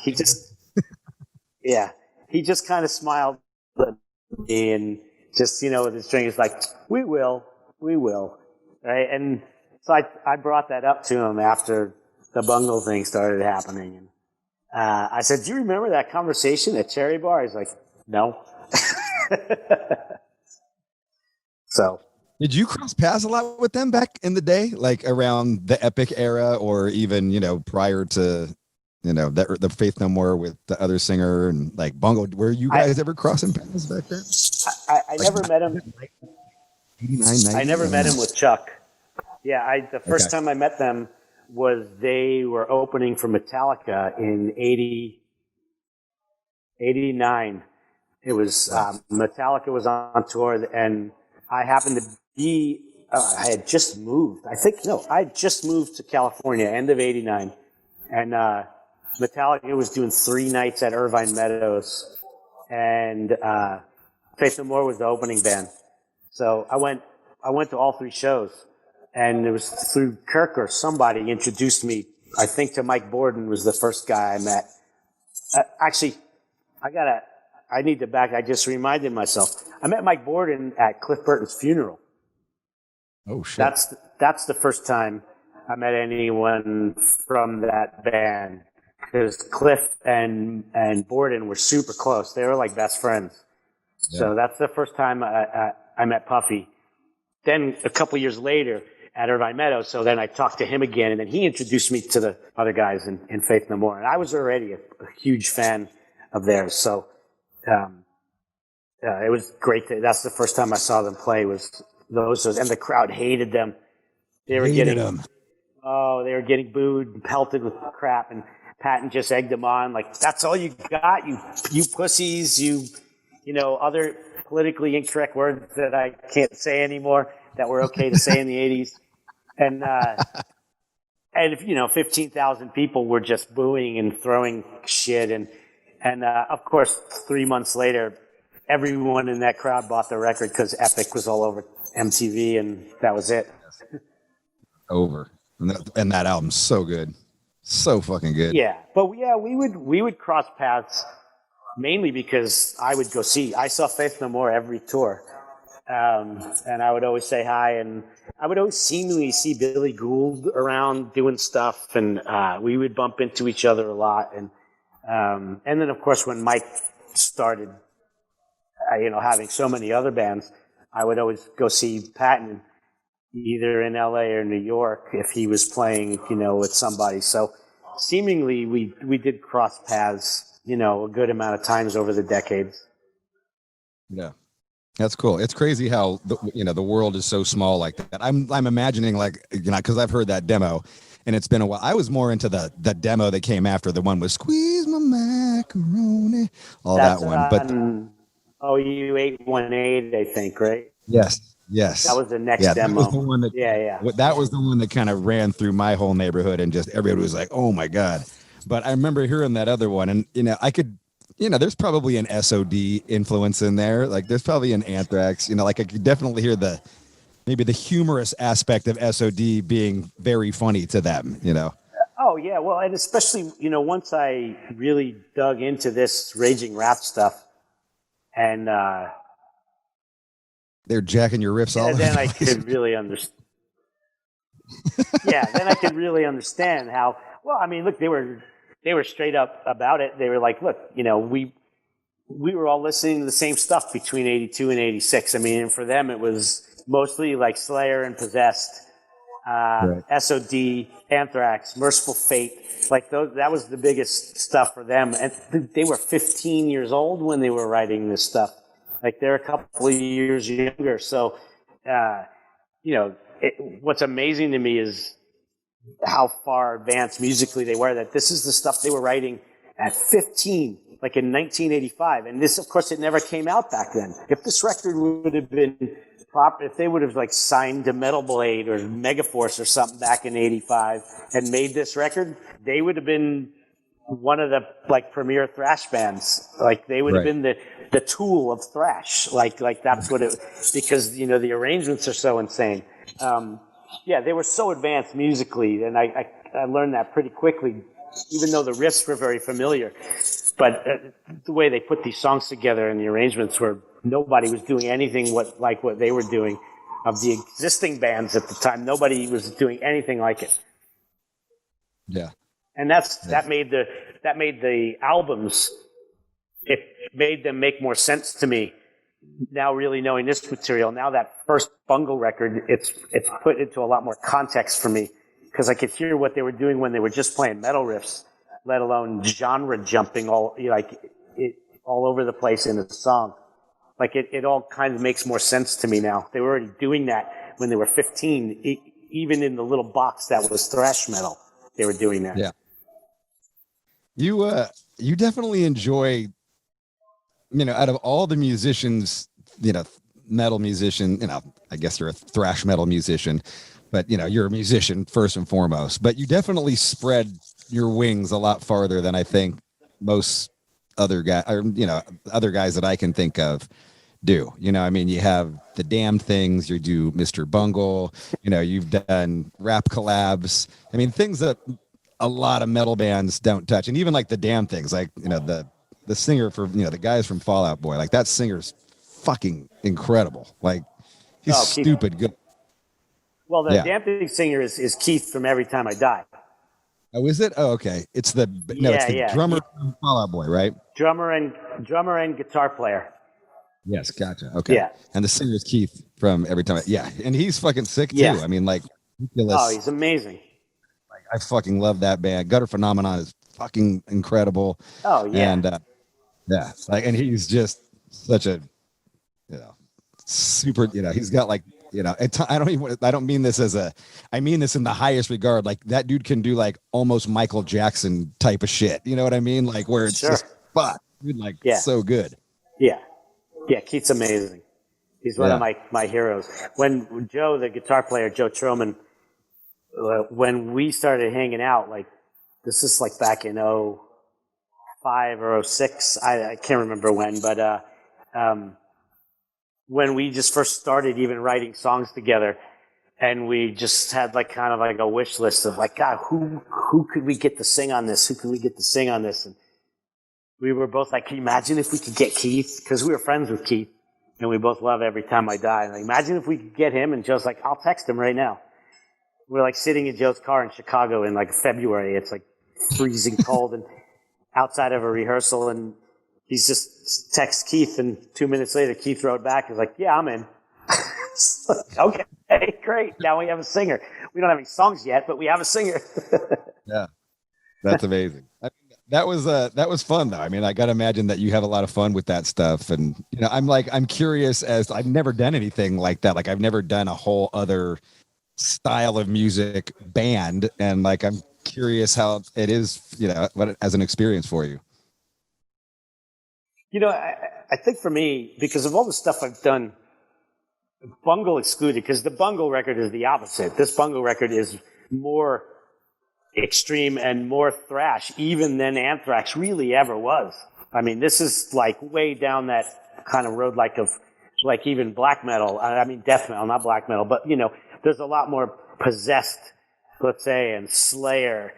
He just kind of smiled at me and just, with his drink, he's like, we will. Right. And so I brought that up to him after the Bungle thing started happening. And I said, do you remember that conversation at Cherry Bar? He's like, no. So. Did you cross paths a lot with them back in the day, like around the Epic era, or even, prior to, the Faith No More with the other singer and like Bungle? Were you guys ever crossing paths back then? I never met him. 89, 90? I never met him with Chuck. Yeah, the first time I met them was they were opening for Metallica in 89. It was Metallica was on tour, and I happened to be I had just moved. I had just moved to California, end of '89, and Metallica was doing 3 nights at Irvine Meadows, and Faith No More was the opening band. So I went to all 3 shows, and it was through Kirk or somebody introduced me. I think to Mike Borden was the first guy I met. Actually, I need to back. I just reminded myself. I met Mike Borden at Cliff Burton's funeral. Oh shit! That's the first time I met anyone from that band, because Cliff and Borden were super close. They were like best friends. Yeah. So that's the first time I met Puffy. Then a couple years later at Irvine Meadows, so then I talked to him again, and then he introduced me to the other guys in Faith No More. And I was already a huge fan of theirs. So it was great. That's the first time I saw them play was those, and the crowd hated them. They were getting booed and pelted with crap, and Patton just egged them on. Like, that's all you got, you pussies, you know, other politically incorrect words that I can't say anymore that were okay to say in the 80s. And, if, 15,000 people were just booing and throwing shit. And of course, 3 months later, everyone in that crowd bought the record because Epic was all over MTV, and that was it. Over. And that album's so good. So fucking good. Yeah. But we would cross paths mainly because I saw Faith No More every tour. And I would always say hi, and I would always seemingly see Billy Gould around doing stuff, and we would bump into each other a lot. And then of course when Mike started, having so many other bands, I would always go see Patton either in LA or New York if he was playing, with somebody. So seemingly we did cross paths, a good amount of times over the decades. Yeah. That's cool. It's crazy how the world is so small like that. I'm imagining, like, because I've heard that demo, and it's been a while. I was more into the demo that came after, the one with "Squeeze My Macaroni," that one. But OU 818, I think, right? Yes. That was the next demo. That was the one that, That was the one that kind of ran through my whole neighborhood, and just everybody was like, "Oh my god!" But I remember hearing that other one, and I could. There's probably an S.O.D. influence in there. Like, there's probably an Anthrax. I could definitely hear maybe the humorous aspect of S.O.D. being very funny to them, Oh, yeah. Well, and especially, once I really dug into this raging rap stuff, and they're jacking your riffs all. Then I could really understand. Yeah, then I could really understand how. Well, I mean, look, they were straight up about it. They were like, look, we were all listening to the same stuff between 82 and 86. I mean, and for them, it was mostly like Slayer and Possessed, right. S.O.D., Anthrax, Merciful Fate. Like that was the biggest stuff for them. And they were 15 years old when they were writing this stuff. Like, they're a couple of years younger. So, what's amazing to me is how far advanced musically they were, that this is the stuff they were writing at 15, like in 1985. And this, of course, it never came out back then. If this record would have been proper, if they would have signed to Metal Blade or Megaforce or something back in 85 and made this record, they would have been one of the premier thrash bands. Like, they would have been the Tool of thrash. Like that's what it, because the arrangements are so insane. Yeah, they were so advanced musically, and I learned that pretty quickly, even though the riffs were very familiar. But the way they put these songs together and the arrangements were, nobody was doing anything like what they were doing. Of the existing bands at the time, nobody was doing anything like it. Yeah. And that made the albums, it made them make more sense to me. Now, really knowing this material, now that first Bungle record, it's put into a lot more context for me, because I could hear what they were doing when they were just playing metal riffs, let alone genre jumping all over the place in a song. Like, it all kind of makes more sense to me now. They were already doing that when they were 15, even in the little box that was thrash metal. They were doing that. Yeah. You definitely enjoy, out of all the musicians, metal musician, I guess you're a thrash metal musician, but you're a musician first and foremost, but you definitely spread your wings a lot farther than I think most other other guys that I can think of do. I mean, you have the Damned things, you do Mr. Bungle, you've done rap collabs. I mean, things that a lot of metal bands don't touch. And even like the Damned things, like, the singer for, the guys from Fall Out Boy, like that singer's fucking incredible. Like he's stupid good. Well, the Damn Thing singer is Keith from Every Time I Die. Oh, is it? Oh, okay. It's the drummer from Fall Out Boy, right? Drummer and guitar player. Yes, gotcha. Okay. Yeah. And the singer is Keith from Every Time. Yeah, and he's fucking sick too. I mean, like, ridiculous. Oh, he's amazing. Like, I fucking love that band. Gutter Phenomenon is fucking incredible. Oh yeah. And and he's just such a, super. He's got like, I don't mean this I mean this in the highest regard. Like that dude can do like almost Michael Jackson type of shit. You know what I mean? Like where it's just fuck, dude, like so good. Yeah. Yeah, Keith's amazing. He's one of my heroes. When Joe, the guitar player, Joe Troman, when we started hanging out, like this is like back in 05 or 06, I can't remember when, but when we just first started even writing songs together, and we just had like kind of like a wish list of like, God, who could we get to sing on this? Who could we get to sing on this? And we were both like, can you imagine if we could get Keith? Because we were friends with Keith, and we both love Every Time I Die. And like, imagine if we could get him. And Joe's like, I'll text him right now. We're like sitting in Joe's car in Chicago in like February. It's like freezing cold and outside of a rehearsal. And he's just texts Keith. And 2 minutes later, Keith wrote back. He's like, yeah, I'm in. Okay, great. Now we have a singer. We don't have any songs yet, but we have a singer. Yeah, that's amazing. That was fun though. I mean, I got to imagine that you have a lot of fun with that stuff. And, I'm curious I've never done anything like that. Like I've never done a whole other style of music band. And like, I'm curious how it is, as an experience for you. I think for me, because of all the stuff I've done, Bungle excluded, because the Bungle record is the opposite. This Bungle record is more extreme and more thrash even than Anthrax really ever was. I mean, this is like way down that kind of road like even black metal. I mean, death metal, not black metal, but there's a lot more Possessed, let's say, and Slayer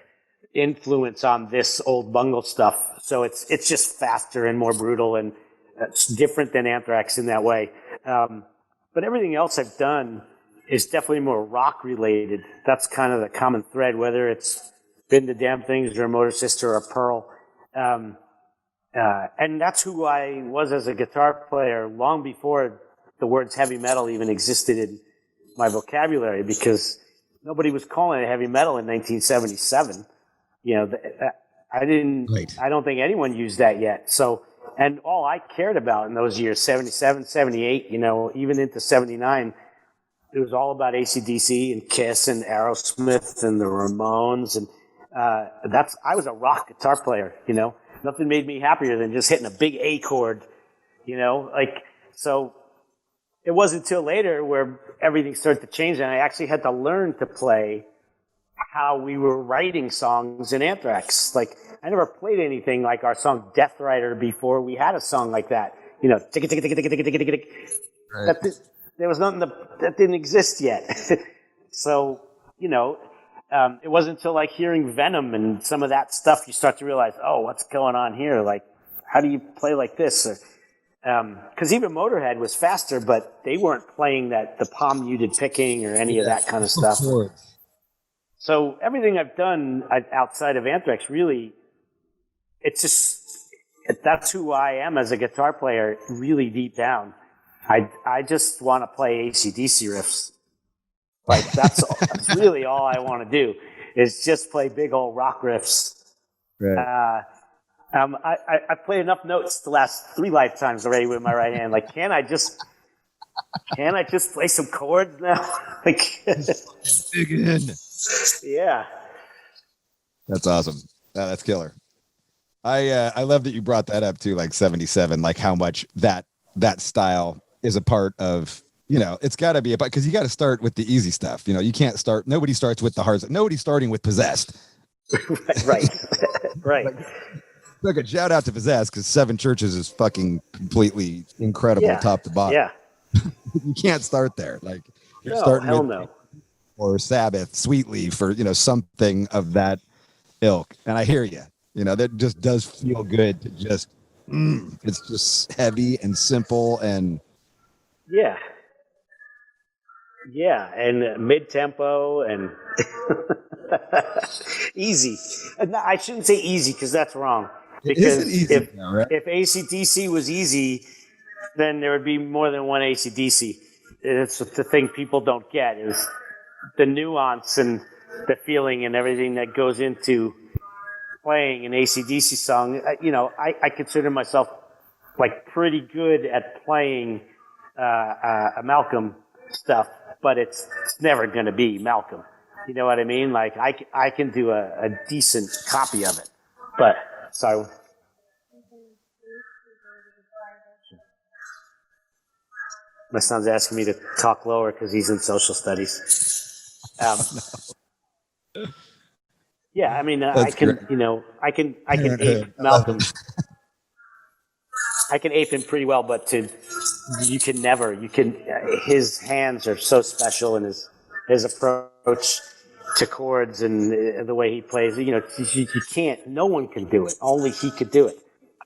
influence on this old Bungle stuff. So it's just faster and more brutal, and it's different than Anthrax in that way. But everything else I've done is definitely more rock related. That's kind of the common thread, whether it's been the Damn Things or a Motor Sister or Pearl. And that's who I was as a guitar player long before the words heavy metal even existed in my vocabulary, because nobody was calling it heavy metal in 1977. I don't think anyone used that yet. So, and all I cared about in those years, 77, 78, even into 79, it was all about AC/DC and Kiss and Aerosmith and the Ramones. And I was a rock guitar player, Nothing made me happier than just hitting a big A chord, so it wasn't until later where everything started to change, and I actually had to learn to play how we were writing songs in Anthrax. Like, I never played anything like our song Death Rider before we had a song like that. Tick, tick, tick, tick, tick, tick, tick, tick, tick. Right. There was nothing that didn't exist yet. So, it wasn't until like hearing Venom and some of that stuff you start to realize, oh, what's going on here? Like, how do you play like this? Because even Motorhead was faster, but they weren't playing the palm muted picking or any of that kind of stuff. So everything I've done outside of Anthrax, really, that's who I am as a guitar player, really deep down. I just want to play AC/DC riffs. Like, that's really all I want to do, is just play big old rock riffs. Right. I played enough notes to last 3 lifetimes already with my right hand. Like, can I just play some chords now? Like, dig in. Yeah. That's awesome. That's killer. I love that you brought that up too, like 77, like how much that style is a part of, it's got to be about, because you got to start with the easy stuff. You can't nobody starts with the hard stuff. Nobody's starting with Possessed. Right. Right. Like a shout out to Possessed, because Seven Churches is fucking completely incredible Yeah. top to bottom. Yeah. You can't start there. Like you're No, starting hell with no. or Sabbath, Sweetleaf, or something of that ilk. And I hear you. That just does feel good to just. It's just heavy and simple and. Yeah. Yeah, and mid-tempo and easy. No, I shouldn't say easy because that's wrong. Because easy now, right? if AC/DC was easy, then there would be more than one AC/DC. It's the thing people don't get is the nuance and the feeling and everything that goes into playing an AC/DC song. I consider myself like pretty good at playing a Malcolm stuff, but it's never going to be Malcolm. You know what I mean? Like I can do a decent copy of it, but sorry. My son's asking me to talk lower because he's in social studies. Yeah, I mean, I can, great. I can ape Malcolm. I can ape him pretty well, but his hands are so special, and his approach to chords and the way he plays, you can't, no one can do it. Only he could do it.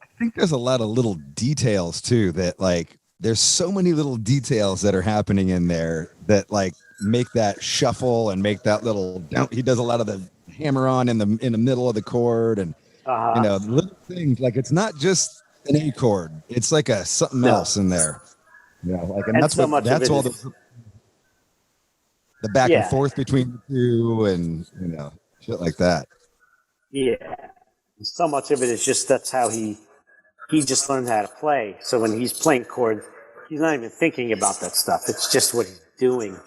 I think there's a lot of little details too that like, there's so many little details that are happening in there that like make that shuffle and make that little, he does a lot of the hammer on in the middle of the chord and, little things like it's not just an A chord. It's like a something else in there. And that's so what, that's all the back and forth between the two and, shit like that. Yeah. So much of it is just, that's how he just learned how to play. So when he's playing chords, he's not even thinking about that stuff. It's just what he's doing,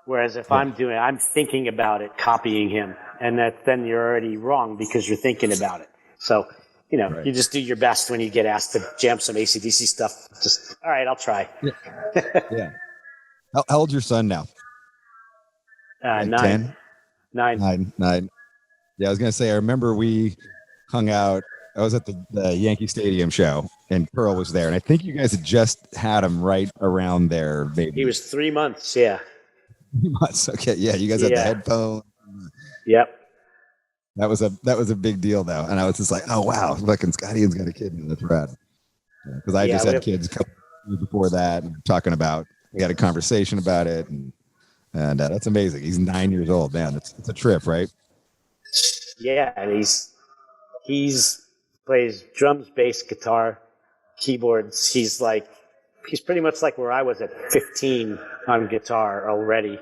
Whereas if I'm thinking about it, copying him, and then you're already wrong because you're thinking about it. So, you just do your best when you get asked to jam some AC/DC stuff. Just, all right, I'll try. Yeah. How old's your son now? 9. 10? 9. 9. Yeah, I was going to say, I remember we hung out. I was at the Yankee Stadium show, and Pearl was there. And I think you guys had just had him right around there, maybe. He was 3 months, yeah. 3 months, okay. Yeah, you guys had the headphone. Yep. That was a big deal, though. And I was just like, oh, wow, fucking Scott Ian's got a kid. That's rad. Because I just had kids a couple years before that, and talking about, we had a conversation about it. And that's amazing. He's 9 years old, man. It's a trip, right? Yeah, and he's plays drums, bass, guitar, keyboards. He's pretty much like where I was at 15 on guitar already.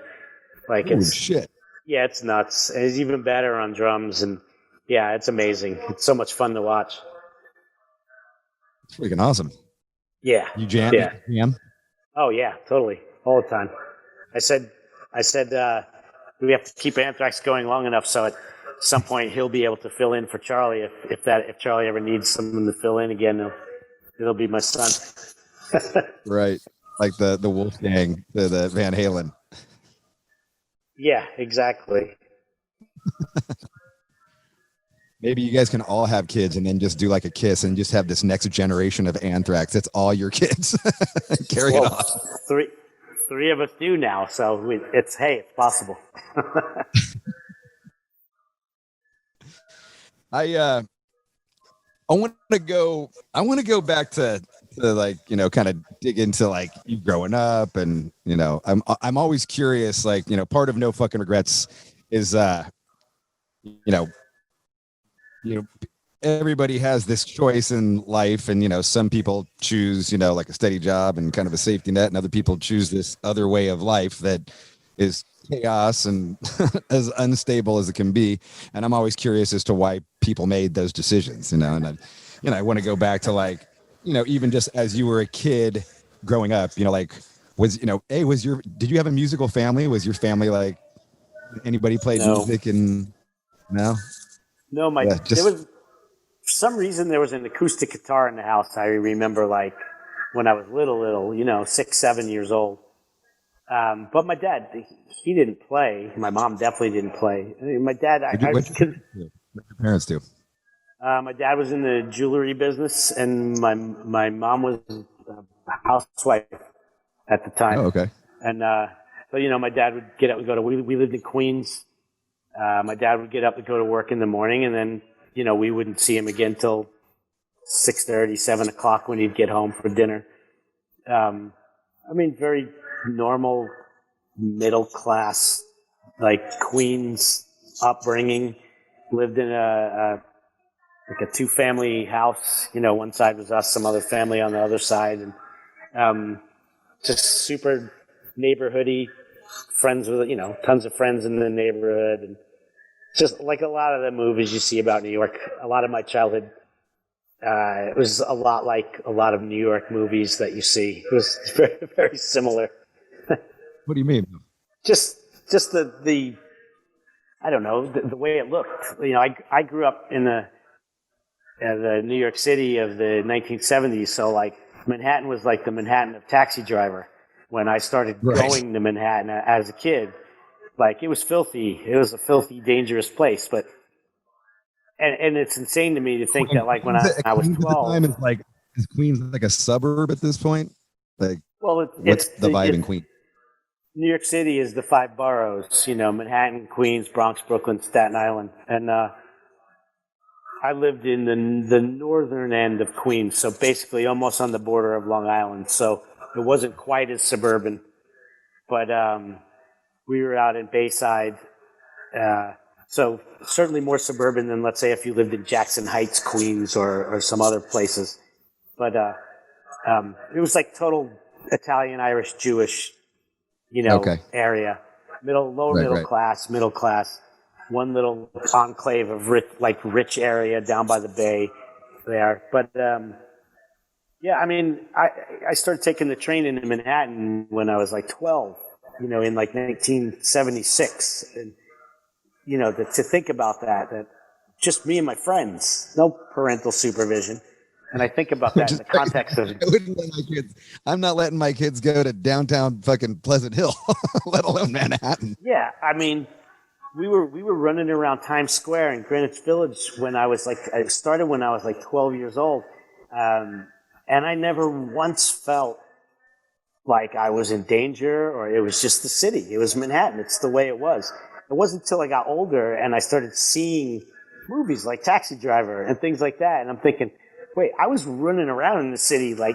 Like holy shit. Yeah, it's nuts. And he's even better on drums, and yeah, it's amazing. It's so much fun to watch. It's freaking awesome. Yeah. You jam? Yeah. Jam? Oh yeah, totally, all the time. I said, we have to keep Anthrax going long enough so at some point he'll be able to fill in for Charlie if Charlie ever needs someone to fill in again. It'll be my son. Right, like the Wolfgang, the Van Halen. Yeah, exactly. Maybe you guys can all have kids and then just do like a Kiss and just have this next generation of Anthrax. That's all your kids. Carry it on. Three of us do now, so it's possible. I want to go back to like, kind of dig into like you growing up, and I'm always curious, like, part of No Fucking Regrets is everybody has this choice in life, and some people choose like a steady job and kind of a safety net, and other people choose this other way of life that is chaos and as unstable as it can be. And I'm always curious as to why people made those decisions, and I want to go back to like, even just as you were a kid growing up, like did you have a musical family? Was your family like, anybody played music? And no, there was, for some reason, there was an acoustic guitar in the house. I remember like when I was little, 6, 7 years old. But my dad, he didn't play. My mom definitely didn't play. I mean, my dad, What did your parents do? my dad was in the jewelry business, and my mom was a housewife at the time. Oh, okay. And so my dad would get up and go to. We lived in Queens. My dad would get up and go to work in the morning, and then we wouldn't see him again till 6:30, 7 o'clock when he'd get home for dinner. Very normal, middle class, like Queens upbringing. Lived in a 2-family house. One side was us, some other family on the other side, and just super neighborhoody. Friends with tons of friends in the neighborhood, and just like a lot of the movies you see about New York. A lot of my childhood. It was a lot like a lot of New York movies that you see. It was very, very similar. What do you mean? Just the I don't know, the way it looked. I grew up in the New York City of the 1970s, so like Manhattan was like the Manhattan of Taxi Driver when I started going to Manhattan as a kid. Like, it was filthy. It was a filthy, dangerous place, but And it's insane to me to think that, like, when I was 12, is Queens like a suburb at this point? Like, well, what's the vibe in Queens? New York City is the 5 boroughs, Manhattan, Queens, Bronx, Brooklyn, Staten Island, and I lived in the northern end of Queens, so basically almost on the border of Long Island. So it wasn't quite as suburban, but we were out in Bayside. So certainly more suburban than, let's say, if you lived in Jackson Heights, Queens, or some other places. But it was like total Italian, Irish, Jewish, area. Lower middle class. One little enclave of rich area down by the bay there. But I started taking the train into Manhattan when I was like 12. In like 1976. And to think about that just me and my friends, no parental supervision. And I think about that in the context of... I'm not letting my kids go to downtown fucking Pleasant Hill, let alone Manhattan. Yeah, we were running around Times Square in Greenwich Village when I started when I was like 12 years old. And I never once felt like I was in danger, or it was just the city. It was Manhattan. It's the way it was. It wasn't until I got older and I started seeing movies like Taxi Driver and things like that, and I'm thinking, wait, I was running around in the city how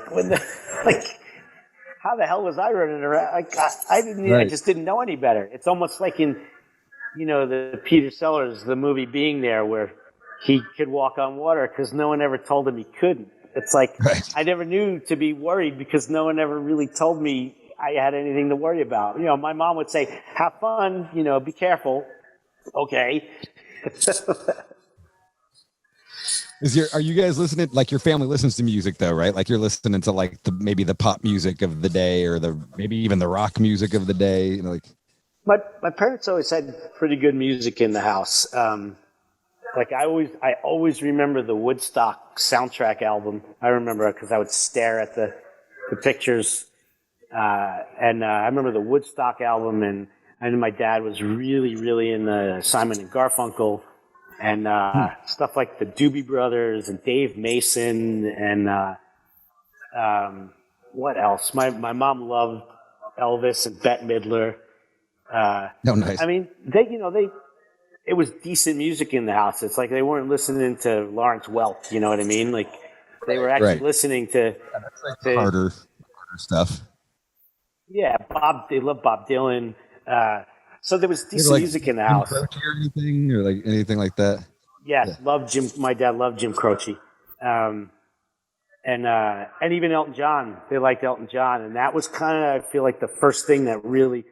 the hell was I running around? I just didn't know any better. It's almost like in the Peter Sellers, the movie Being There, where he could walk on water because no one ever told him he couldn't. It's like I never knew to be worried because no one ever really told me I had anything to worry about. My mom would say, have fun, be careful. Okay. Are you guys listening? Like, your family listens to music though, right? Like, you're listening to like maybe the pop music of the day, or maybe even the rock music of the day. My parents always had pretty good music in the house. I always remember the Woodstock soundtrack album. I remember because I would stare at the pictures. And I remember the Woodstock album, and I knew my dad was really, really into Simon and Garfunkel, and stuff like the Doobie Brothers and Dave Mason, and what else? My mom loved Elvis and Bette Midler. Nice. It was decent music in the house. It's like they weren't listening to Lawrence Welk, you know what I mean? Like, they were actually listening to harder stuff. Yeah, they love Bob Dylan. So there was decent music in the house. Croce or anything, or like anything like that? Yes, loved Jim. My dad loved Jim Croce. And even Elton John. They liked Elton John. And that was kind of, I feel like, the first thing that really,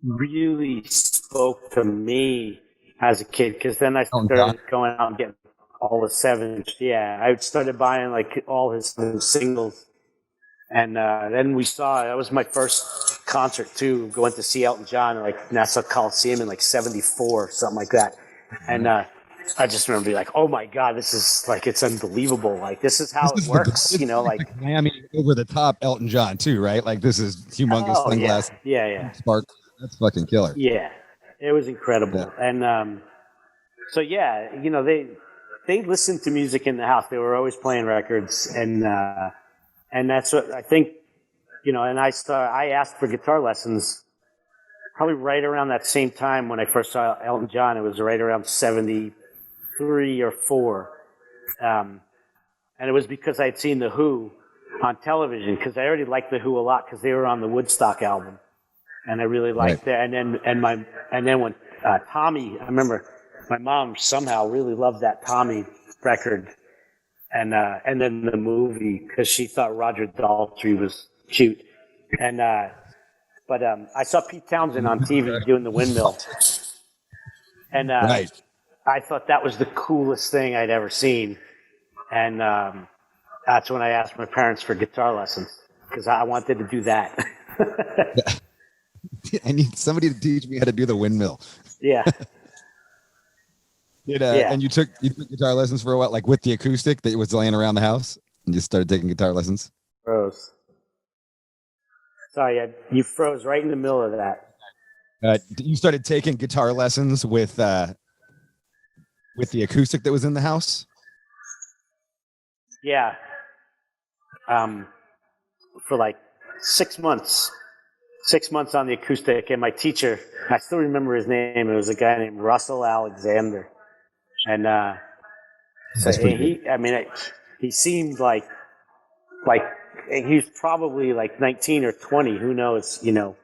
really spoke to me as a kid. Because then I started going out and getting all the 7-inch. Yeah, I started buying like all his singles. And then that was my first concert too, going to see Elton John at like Nassau Coliseum in like 74, something like that. And I just remember being like, oh my God, this is like, it's unbelievable. Like, this is how This it is works, it's you know, like like, Miami over the top Elton John too, right? Like this is humongous oh yeah, sunglass yeah. spark. That's fucking killer. Yeah. It was incredible. Yeah. And, so yeah, you know, they listened to music in the house. They were always playing records. And that's what I think, you know, and I asked for guitar lessons probably right around that same time when I first saw Elton John. It was right around 73 or 4. And it was because I'd seen The Who on television, because I already liked The Who a lot because they were on the Woodstock album. And I really liked that. And then when Tommy, I remember my mom somehow really loved that Tommy record. And then the movie, because she thought Roger Daltrey was cute. But I saw Pete Townsend on TV doing the windmill. And Right. I thought that was the coolest thing I'd ever seen. And that's when I asked my parents for guitar lessons, because I wanted to do that. I need somebody to teach me how to do the windmill. Yeah. Yeah. And you took guitar lessons for a while, like with the acoustic that was laying around the house, and just started taking guitar lessons. Froze. Sorry, you froze right in the middle of that. You started taking guitar lessons with the acoustic that was in the house. Yeah. For like 6 months. 6 months on the acoustic, and my teacher, I still remember his name. It was a guy named Russell Alexander. And he seemed like he was probably like 19 or 20. Who knows? You know,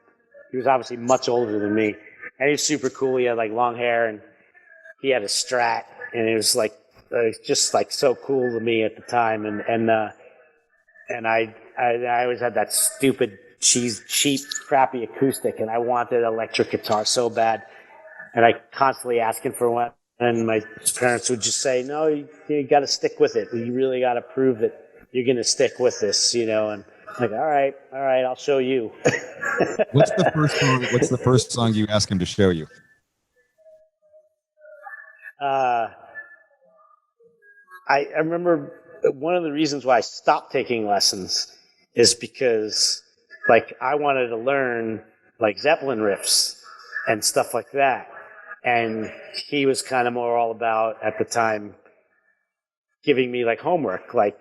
he was obviously much older than me. And he was super cool. He had like long hair, and he had a Strat, and it was like just like so cool to me at the time. And I always had that stupid, cheap, crappy acoustic, and I wanted an electric guitar so bad. And I constantly asking for one. And my parents would just say, no, you got to stick with it. You really got to prove that you're going to stick with this, you know. And I'm like, all right, I'll show you. What's the first song you asked him to show you? I remember one of the reasons why I stopped taking lessons is because, like, I wanted to learn, like, Zeppelin riffs and stuff like that. And he was kind of more all about, at the time, giving me like homework, like,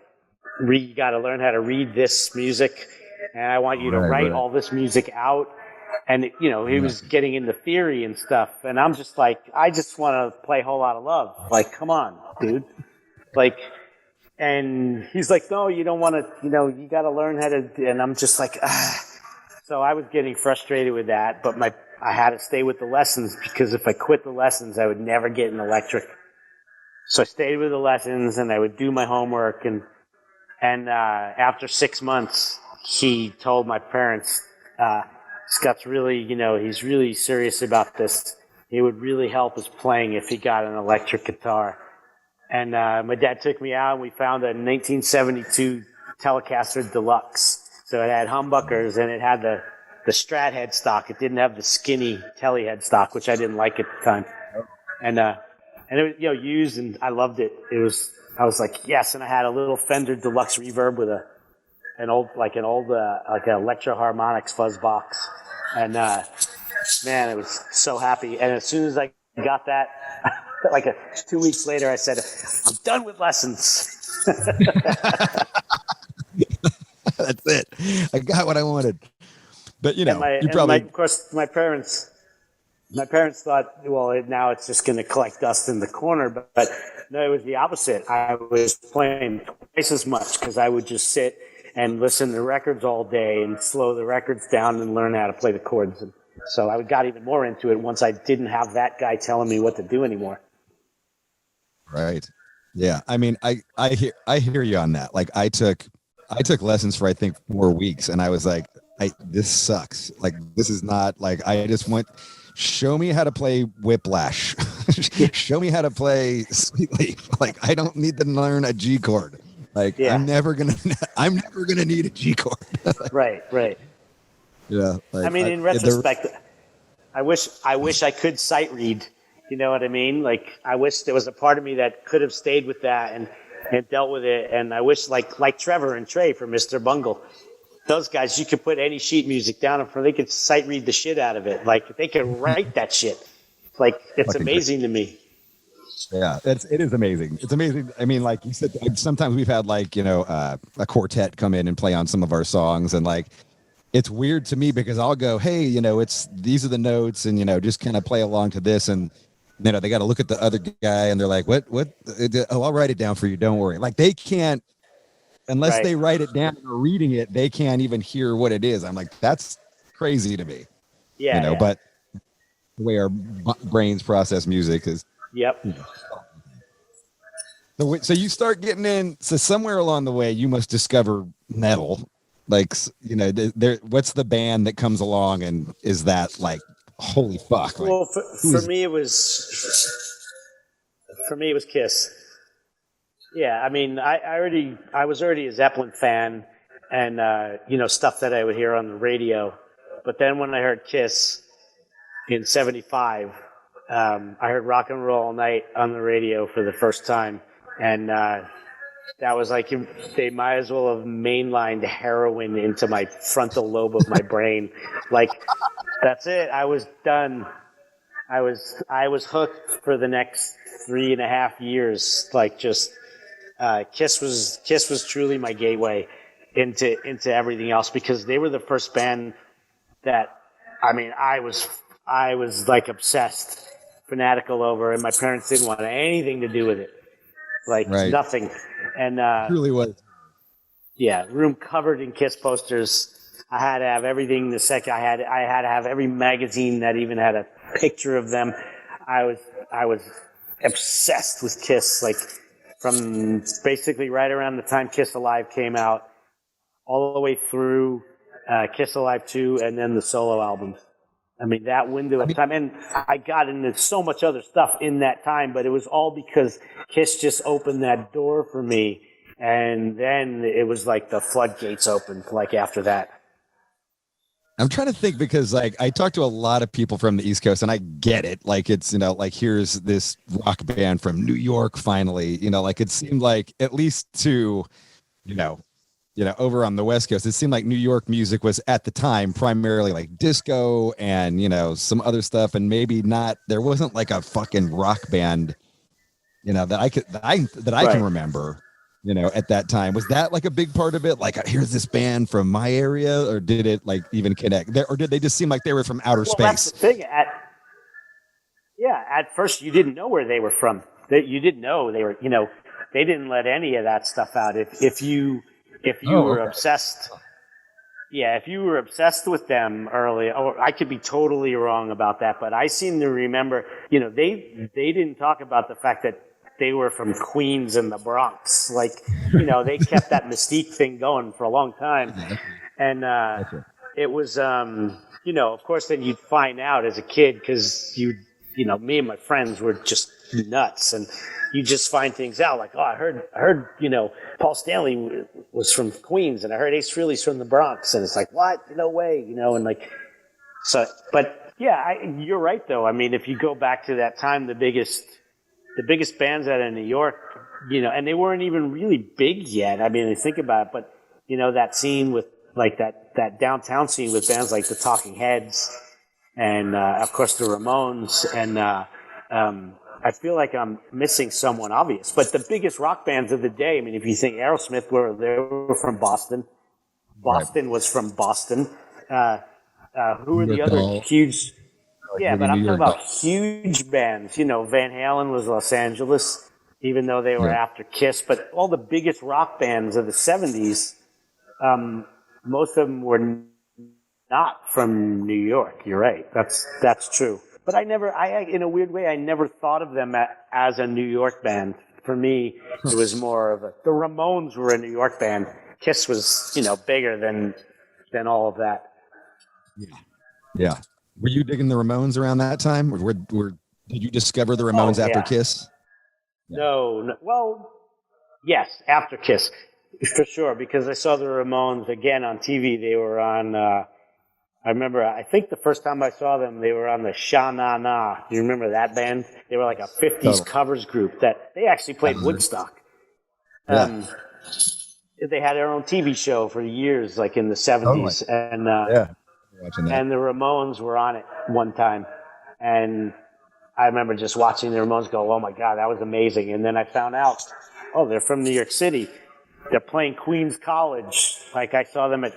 you got to learn how to read this music, and I want you to write all this music out. And, you know, he was getting into theory and stuff. And I'm just like, I just want to play Whole Lotta Love. Like, come on, dude. Like, and he's like, no, you don't want to, you know, you got to learn how to, and I'm just like, ah. So I was getting frustrated with that, but I had to stay with the lessons, because if I quit the lessons, I would never get an electric. So I stayed with the lessons, and I would do my homework. And after 6 months, he told my parents, Scott's really, you know, he's really serious about this. It would really help his playing if he got an electric guitar. And my dad took me out, and we found a 1972 Telecaster Deluxe. So it had humbuckers, and it had the Strat headstock. It didn't have the skinny Tele headstock, which I didn't like at the time. And it was, you know, used, and I loved it. I was like, yes. And I had a little Fender Deluxe reverb with an old Electro Harmonix fuzz box. And man, I was so happy. And as soon as I got that, like 2 weeks later, I said, I'm done with lessons. That's it. I got what I wanted. But, you know, of course, my parents thought, well, now it's just going to collect dust in the corner. But no, it was the opposite. I was playing twice as much, because I would just sit and listen to records all day and slow the records down and learn how to play the chords. And so I got even more into it once I didn't have that guy telling me what to do anymore. Right. Yeah. I mean, I hear you on that. Like, I took lessons for, I think, 4 weeks, and I was like, this sucks. Like, this is not, like, I just want, show me how to play Whiplash. Show me how to play Sweet Leaf. Like, I don't need to learn a G chord. Like, yeah. I'm never gonna need a G chord. Right. Yeah. Like, I mean, in retrospect, I wish I could sight read You know what I mean? Like, I wish there was a part of me that could have stayed with that and dealt with it. And I wish, like Trevor and Trey from Mr. Bungle, those guys, you could put any sheet music down in front, they could sight read the shit out of it. Like, they could write that shit. Like, it's Fucking amazing to me. Yeah, it is amazing. It's amazing. I mean, like you said, sometimes we've had like, a quartet come in and play on some of our songs, and like it's weird to me because I'll go, hey, these are the notes, and just kind of play along to this, and they got to look at the other guy and they're like, what? Oh, I'll write it down for you. Don't worry. Like they can't, unless they write it down or reading it, they can't even hear what it is. I'm like, that's crazy to me. Yeah. But the way our brains process music is. Yep. So you start getting in. So somewhere along the way, you must discover metal. Like, what's the band that comes along and is that like, holy fuck? Like, well, for me, it was Kiss. Yeah, I mean, I was already a Zeppelin fan, and stuff that I would hear on the radio. But then when I heard Kiss in '75. I heard Rock and Roll All Night on the radio for the first time, and that was like they might as well have mainlined heroin into my frontal lobe of my brain. Like, that's it. I was done. I was hooked for the next 3.5 years. Like, just Kiss was truly my gateway into everything else, because they were the first band that, I mean, I was like obsessed, fanatical over, and my parents didn't want anything to do with it, like nothing. And it really was. Yeah, room covered in Kiss posters. I had to have everything. The second I had to have every magazine that even had a picture of them. I was obsessed with Kiss, like from basically right around the time Kiss Alive came out, all the way through Kiss Alive 2, and then the solo albums. I mean, that window of time, and I got into so much other stuff in that time, but it was all because Kiss just opened that door for me, and then it was like the floodgates opened, like after that. I'm trying to think, because like I talk to a lot of people from the East Coast, and I get it. Like it's, like here's this rock band from New York finally, like it seemed like, at least to, over on the West Coast, it seemed like New York music was at the time primarily like disco and, some other stuff. And maybe not, there wasn't like a fucking rock band, that I can remember, at that time. Was that like a big part of it? Like, here's this band from my area, or did it like even connect there, or did they just seem like they were from outer space? That's the thing. At first you didn't know where they were from. You didn't know they were, they didn't let any of that stuff out. If you were obsessed, if you were obsessed with them early, or I could be totally wrong about that, but I seem to remember, they didn't talk about the fact that they were from Queens and the Bronx. Like, they kept that mystique thing going for a long time. And it was, of course, then you'd find out as a kid, because me and my friends were just nuts, and you just find things out like, oh, I heard, Paul Stanley was from Queens, and I heard Ace Frehley's from the Bronx, and it's like, what? No way, and like, so, but yeah, you're right though. I mean, if you go back to that time, the biggest bands out of New York, and they weren't even really big yet. I mean, think about it, but that scene with like that downtown scene with bands like the Talking Heads, and of course the Ramones, and I feel like I'm missing someone obvious, but the biggest rock bands of the day, I mean, if you think Aerosmith, they were from Boston. Boston was from Boston. Who were the other huge? Yeah, but I'm talking about huge bands. Van Halen was Los Angeles, even though they were after Kiss. But all the biggest rock bands of the 70s, most of them were not from New York. You're right. That's true. But I in a weird way, I never thought of them as a New York band. For me, it was more of the Ramones were a New York band. Kiss was, bigger than all of that. Yeah. Were you digging the Ramones around that time? Did you discover the Ramones after Kiss? Yeah. No. Well, yes, after Kiss, for sure, because I saw the Ramones again on TV. They were on I remember, I think the first time I saw them, they were on the Sha Na Na. Do you remember that band? They were like a 50s Totally. covers group that they actually played Woodstock. Yeah. They had their own TV show for years, like in the 70s. And, Yeah. Watching that. and the Ramones were on it one time. And I remember just watching the Ramones go, oh my God, that was amazing. And then I found out, oh, they're from New York City. They're playing Queens College. Like I saw them at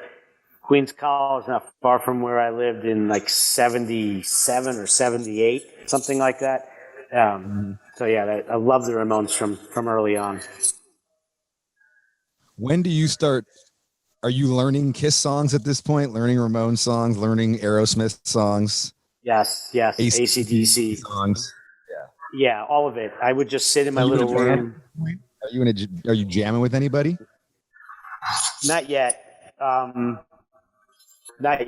Queens College, not far from where I lived in like 77 or 78, something like that. So yeah, I love the Ramones from early on. When do you start? Are you learning Kiss songs at this point? Learning Ramones songs? Learning Aerosmith songs? Yes, AC/DC songs. Yeah, all of it. I would just sit in my little room. Are you jamming with anybody? Not yet. Not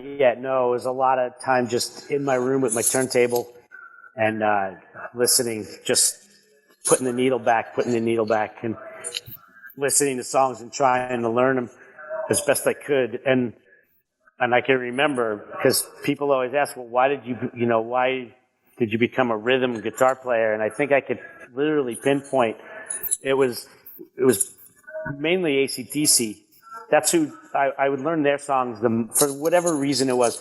yet. No, it was a lot of time just in my room with my turntable and listening, just putting the needle back, and listening to songs and trying to learn them as best I could. And I can remember, because people always ask, well, why did you become a rhythm guitar player? And I think I could literally pinpoint it was mainly AC/DC. That's who I would learn their songs. For whatever reason it was,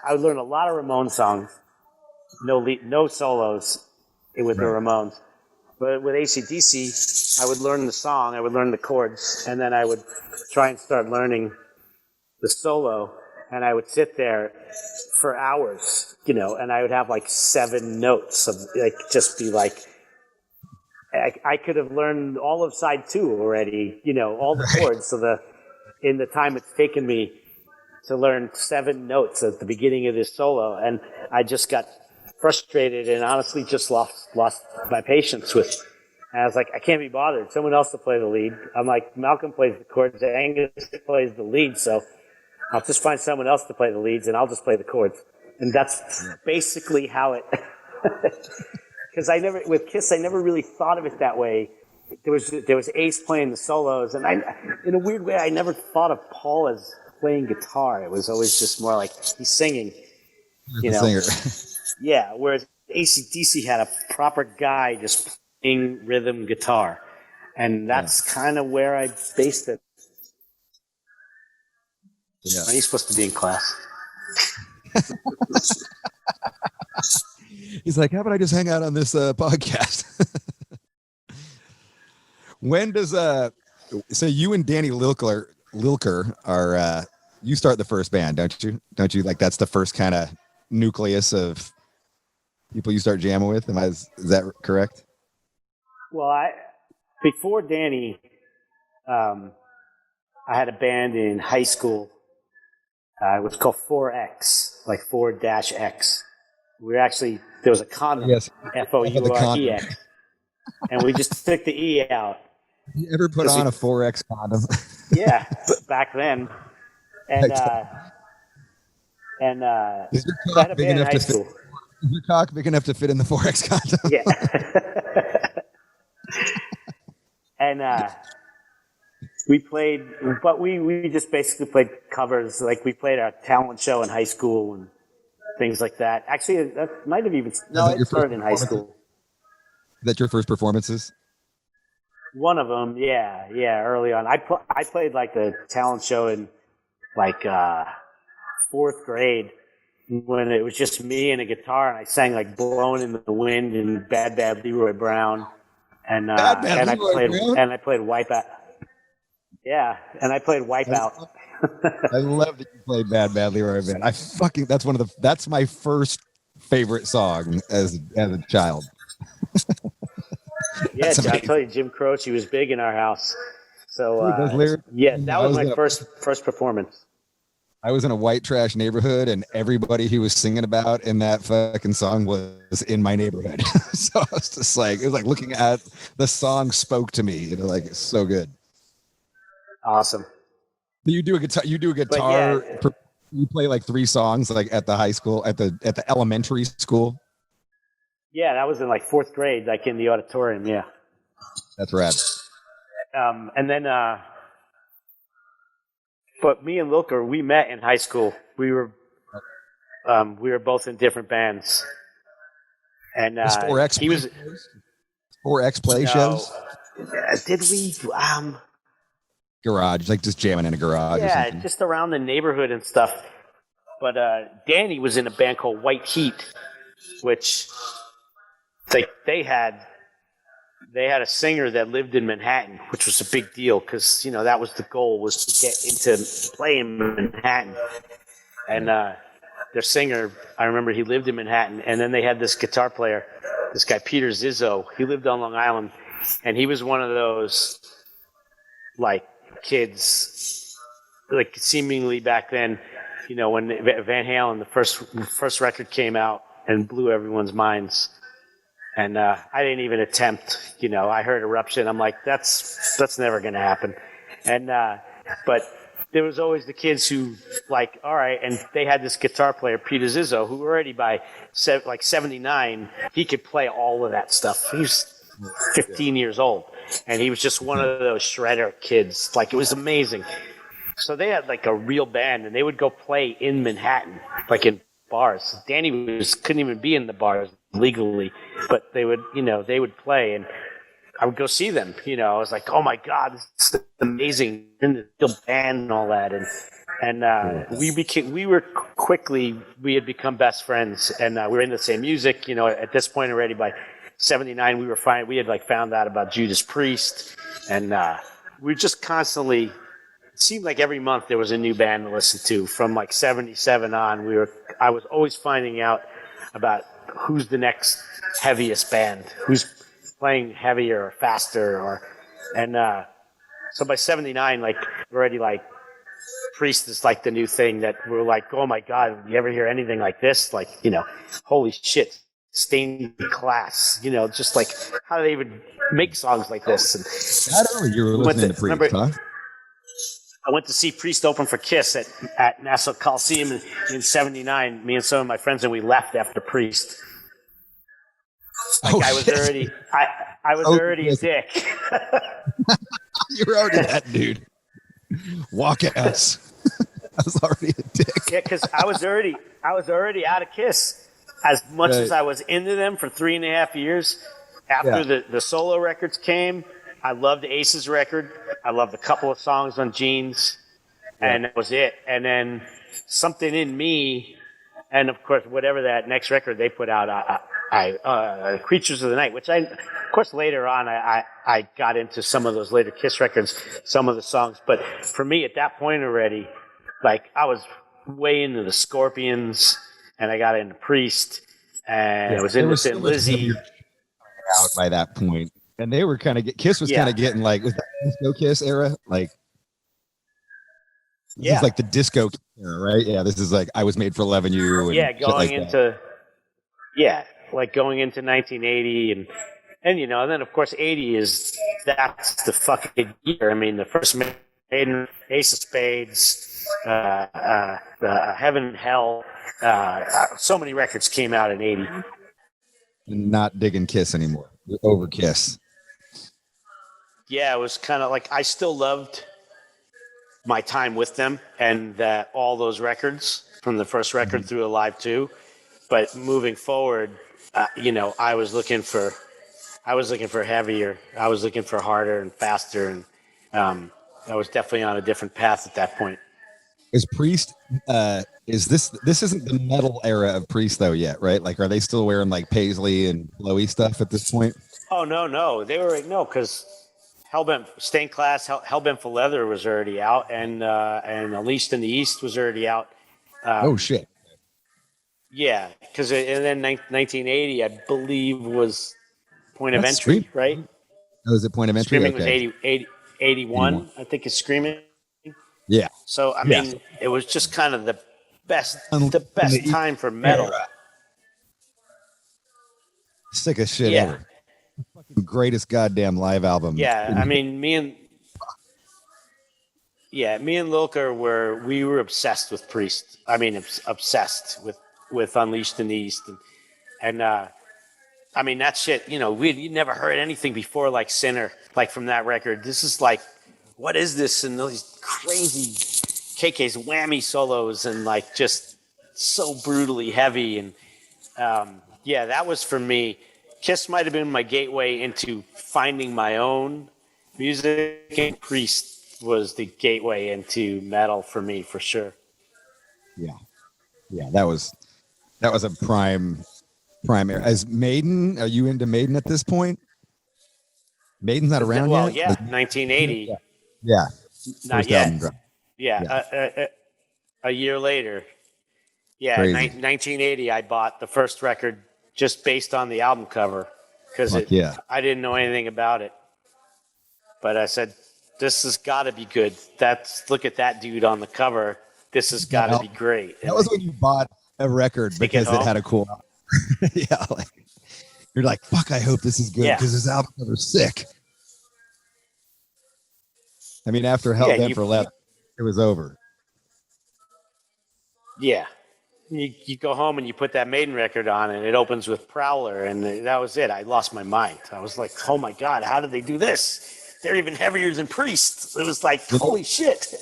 I would learn a lot of Ramones songs. No solos with the Ramones. But with AC/DC, I would learn the song, I would learn the chords, and then I would try and start learning the solo. And I would sit there for hours, and I would have like 7 notes of just be like, I could have learned all of side 2 already, all the chords. So in the time it's taken me to learn 7 notes at the beginning of this solo, and I just got frustrated and honestly just lost my patience with. And I was like, I can't be bothered. Someone else to play the lead. I'm like, Malcolm plays the chords, Angus plays the lead, so I'll just find someone else to play the leads, and I'll just play the chords. And that's basically how it. Because with Kiss, I never really thought of it that way. There was Ace playing the solos, and in a weird way, I never thought of Paul as playing guitar. It was always just more like he's singing, Singer. Yeah, whereas AC/DC had a proper guy just playing rhythm guitar, and that's kind of where I based it. Yeah. Are you supposed to be in class? He's like, how about I just hang out on this podcast? When does so you and Danny Lilker are you start the first band, don't you? Don't you, like, that's the first kind of nucleus of people you start jamming with? Is that correct? Well, before Danny, I had a band in high school. It was called 4X, like 4-X. There was a condom, Yes. FOUREX, and we just took the E out. You ever put on a 4X condom? Yeah, back then. And Is your I had cock a big band in enough high to school. fit? Is your cock big enough to fit in the 4X condom? Yeah. And we played, but we just basically played covers. Like, we played our talent show in high school and things like that. Actually, that might have even, no, it started in high school. Is that your first performances? One of them, yeah, early on. I played like the talent show in like 4th grade when it was just me and a guitar, and I sang like "Blowing in the Wind" and "Bad Bad Leroy Brown," and I played Wipeout. Yeah, and I played Wipeout. I love that you played Bad Bad Leroy Brown. That's my first favorite song as a child. Yeah, I'll tell you, Jim Croce was big in our house. So that was my first performance. I was in a white trash neighborhood, and everybody he was singing about in that fucking song was in my neighborhood. So I was just like, it was like looking at the song spoke to me. Like, it's so good. Awesome. You do a guitar. Yeah. You play like 3 songs, like at the high school, at the elementary school. Yeah, that was in like 4th grade, like in the auditorium. Yeah. That's rad. And then, but me and Lilker, we met in high school. We were We were both in different bands, and Was 4X he was 4X play no. shows? Did we? Garage, like just jamming in a garage or Yeah, something. just around the neighborhood and stuff. But Danny was in a band called White Heat, which they had a singer that lived in Manhattan, which was a big deal because that was the goal, was to get into playing in Manhattan. And their singer, I remember he lived in Manhattan, and then they had this guitar player, this guy Peter Zizzo. He lived on Long Island, and he was one of those like kids, like seemingly back then, when Van Halen, the first record came out and blew everyone's minds. And I didn't even attempt. I heard Eruption. I'm like, that's never going to happen. And but there was always the kids who like, all right. And they had this guitar player, Peter Zizzo, who already by 79, he could play all of that stuff. He was 15 years old, and he was just one of those shredder kids. Like, it was amazing. So they had like a real band, and they would go play in Manhattan, like in bars. Danny couldn't even be in the bars legally, but they would play, and I would go see them. I was like, oh my God, this is amazing, in the band and all that, and we had become best friends, and we were into the same music. At this point already by 79, we were fine. We had like found out about Judas Priest, and we just constantly. It seemed like every month there was a new band to listen to. From like 77 on, I was always finding out about who's the next heaviest band, who's playing heavier or faster, so by 79, like already like Priest is like the new thing that we're like, oh my God, you ever hear anything like this? Like, holy shit, stained glass, just like, how do they even make songs like this? And Not only you were listening to Priest, huh? I went to see Priest open for Kiss at Nassau Coliseum in 79, me and some of my friends, and we left after Priest. Like, I was already a dick. You were already that dude. Walkouts. I was already a dick. Yeah, because I was already out of Kiss. As much as I was into them for 3.5 years, after the solo records came, I loved Ace's record. I loved a couple of songs on Jeans, and that was it. And then something in me, and of course, whatever that next record they put out, Creatures of the Night, which of course, later on, I got into some of those later Kiss records, some of the songs. But for me, at that point already, like, I was way into the Scorpions, and I got into Priest, and I was into Thin Lizzy. Out by that point. And they were kind of Kiss was kind of getting like, was that disco Kiss era? Like, this is like the disco era, right? Yeah, this is like I Was Made for Loving You. And going into going into 1980, and and then of course 80 that's the fucking year. I mean, the first Maiden, Ace of Spades, Heaven and Hell, so many records came out in 80. Not digging Kiss anymore. Over Kiss. Yeah, it was kind of like, I still loved my time with them and all those records from the first record through Alive 2. But moving forward, I was looking for heavier. I was looking for harder and faster, and I was definitely on a different path at that point. Is Priest? Is this isn't the metal era of Priest though yet, right? Like, are they still wearing like paisley and flowy stuff at this point? Oh no, they were because Hellbent Stained Glass, Hellbent for Leather was already out, and Unleashed in the East was already out. Oh shit! Yeah, because and then 1980, I believe, was Point of Entry, right? Oh, was it Point of Entry? Screaming was 81. I think it's Screaming. Yeah. So I mean, it was just kind of the best time for metal. Sickest shit ever. Greatest goddamn live album. Yeah, I mean, me and Lilker we were obsessed with Priest. I mean, obsessed with Unleashed in the East, and I mean, that shit. You never heard anything before like Sinner, like from that record. This is like, what is this? And these crazy KK's whammy solos, and like just so brutally heavy. And yeah, that was for me. Kiss might have been my gateway into finding my own music, and Priest was the gateway into metal for me, for sure. Yeah, yeah, that was a prime era. As Maiden, are you into Maiden at this point? Maiden's not around Well, yet. yeah, Like, 1980. yeah, Not first album yet. drop. Yeah, Yeah. a year later. Yeah, Crazy. 1980. I bought the first record just based on the album cover because Fuck yeah. I didn't know anything about it. But I said, "This has got to be good." Look at that dude on the cover. This has got to be great. That was when you bought a record because it had a cool. Yeah, like, you're like, fuck. I hope this is good because this album cover's sick. I mean, after Hell Bent for Leather, it was over. Yeah. You go home and you put that Maiden record on and it opens with Prowler, and that was it. I lost my mind. I was like, oh my God, how did they do this? They're even heavier than Priest. It was like, holy shit.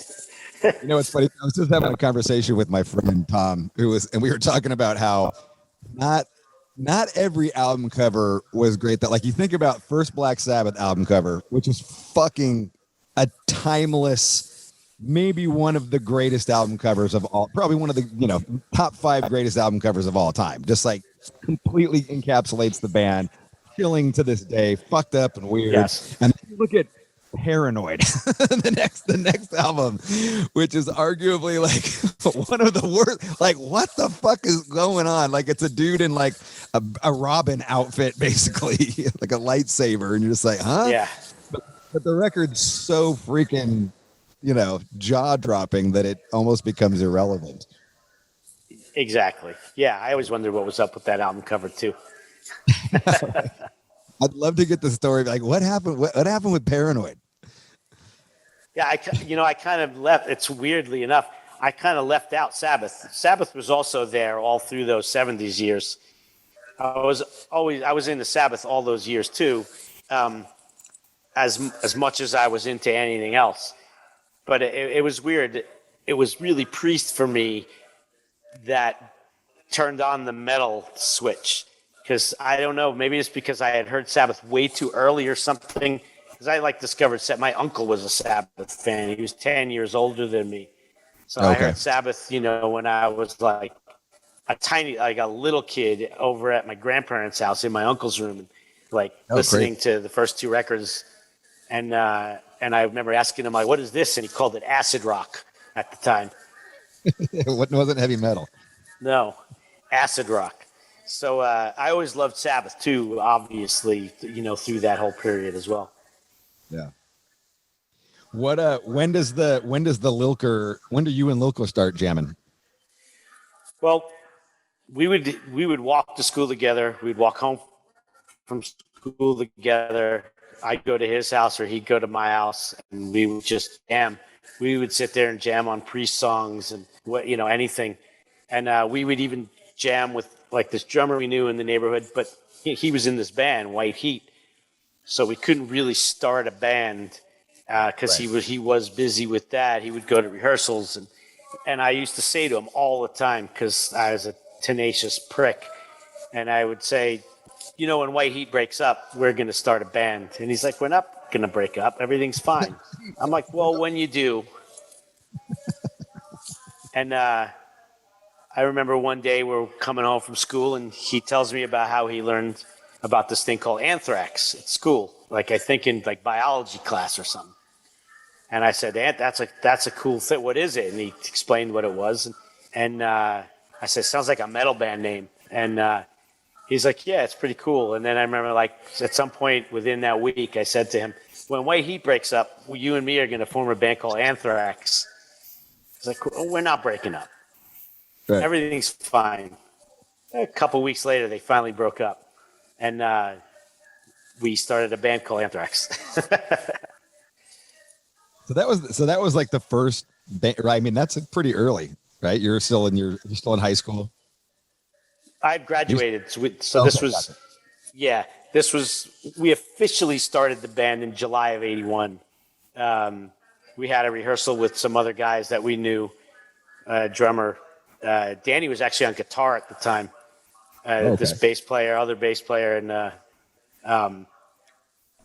You know, it's funny. I was just having a conversation with my friend Tom, and we were talking about how not every album cover was great. That, like, you think about first Black Sabbath album cover, which is fucking a timeless, maybe one of the greatest album covers of all, probably one of the, top 5 greatest album covers of all time. Just like completely encapsulates the band, chilling to this day, fucked up and weird. Yes. And you look at Paranoid, the next album, which is arguably like one of the worst. Like, what the fuck is going on? Like, it's a dude in like a Robin outfit, basically, like a lightsaber, and you're just like, huh? Yeah. But the record's so freaking, jaw dropping that it almost becomes irrelevant. Exactly. Yeah, I always wondered what was up with that album cover too. I'd love to get the story. Like, what happened? What happened with Paranoid? Yeah, I kind of left. It's weirdly enough, I kind of left out Sabbath. Sabbath was also there all through those 70s years. I was into Sabbath all those years too, as much as I was into anything else. But it was weird. It was really Priest for me that turned on the metal switch. Because I don't know, maybe it's because I had heard Sabbath way too early or something. Because I discovered my uncle was a Sabbath fan. He was 10 years older than me. So I heard Sabbath, when I was like a little kid over at my grandparents' house in my uncle's room, and listening to the first 2 records. And I remember asking him, like, what is this? And he called it acid rock at the time. It wasn't heavy metal. No, acid rock. So I always loved Sabbath too, obviously, through that whole period as well. Yeah. When do you and Lilker start jamming? Well, we would walk to school together. We'd walk home from school together. I'd go to his house or he'd go to my house, and we would just jam. We would sit there and jam on Priest songs and anything. And we would even jam with like this drummer we knew in the neighborhood, but he was in this band, White Heat. So we couldn't really start a band because he was busy with that. He would go to rehearsals, and I used to say to him all the time, because I was a tenacious prick, and I would say, when White Heat breaks up, we're going to start a band. And he's like, we're not going to break up. Everything's fine. I'm like, well, when you do. And I remember one day we're coming home from school, and he tells me about how he learned about this thing called Anthrax at school, like I think in like biology class or something. And I said, that's a cool thing. What is it? And he explained what it was. And I said, sounds like a metal band name. And he's like, yeah, it's pretty cool. And then I remember, like, at some point within that week, I said to him, when White Heat breaks up, you and me are going to form a band called Anthrax. He's like, oh, we're not breaking up. Right. Everything's fine. A couple weeks later, they finally broke up. And we started a band called Anthrax. So that was like the first band, right? I mean, that's pretty early, right? You're still in high school. I graduated, we officially started the band in July of '81. We had a rehearsal with some other guys that we knew, drummer, Danny was actually on guitar at the time. Okay. This other bass player,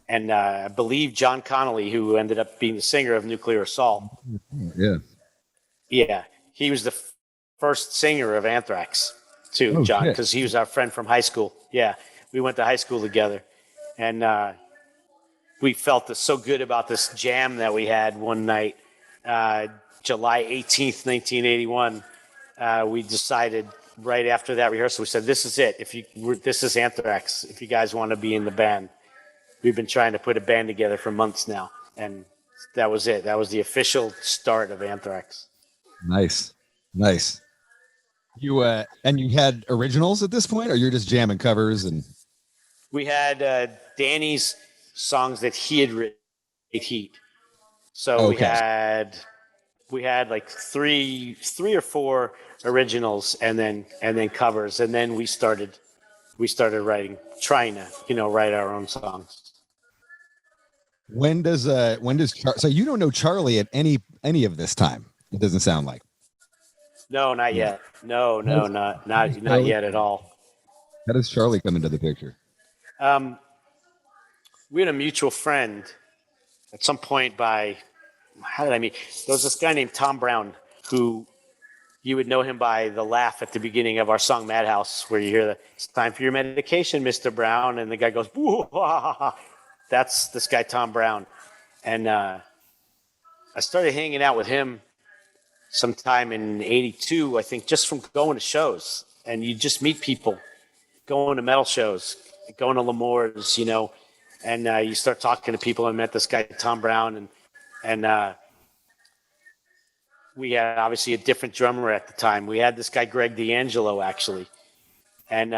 and I believe John Connolly, who ended up being the singer of Nuclear Assault. Yeah. Yeah, he was the first singer of Anthrax, too, Oh, John, shit. because he was our friend from high school. Yeah, we went to high school together, and we felt so good about this jam that we had one night, July 18th, 1981. We decided right after that rehearsal, we said, "This is it. This is Anthrax. If you guys want to be in the band." We've been trying to put a band together for months now, and that was it. That was the official start of Anthrax. Nice. You and you had originals at this point, or you're just jamming covers and? We had Danny's songs that he had written Heat. So Okay. we had like three or four originals and then covers, and then we started trying to write our own songs. When does so you don't know Charlie at any of this time? It doesn't sound like. No, not yet. No, not yet at all. How does Charlie come into the picture? We had a mutual friend at some point how did I meet? There was this guy named Tom Brown who you would know him by the laugh at the beginning of our song Madhouse, where you hear "It's time for your medication, Mr. Brown," and the guy goes, "Boo, ha, ha, ha." That's this guy, Tom Brown. And I started hanging out with him sometime in 82, I think, just from going to shows. And you just meet people, going to metal shows, going to L'Amour's, and you start talking to people. I met this guy, Tom Brown, and we had obviously a different drummer at the time. We had this guy, Greg D'Angelo, actually. And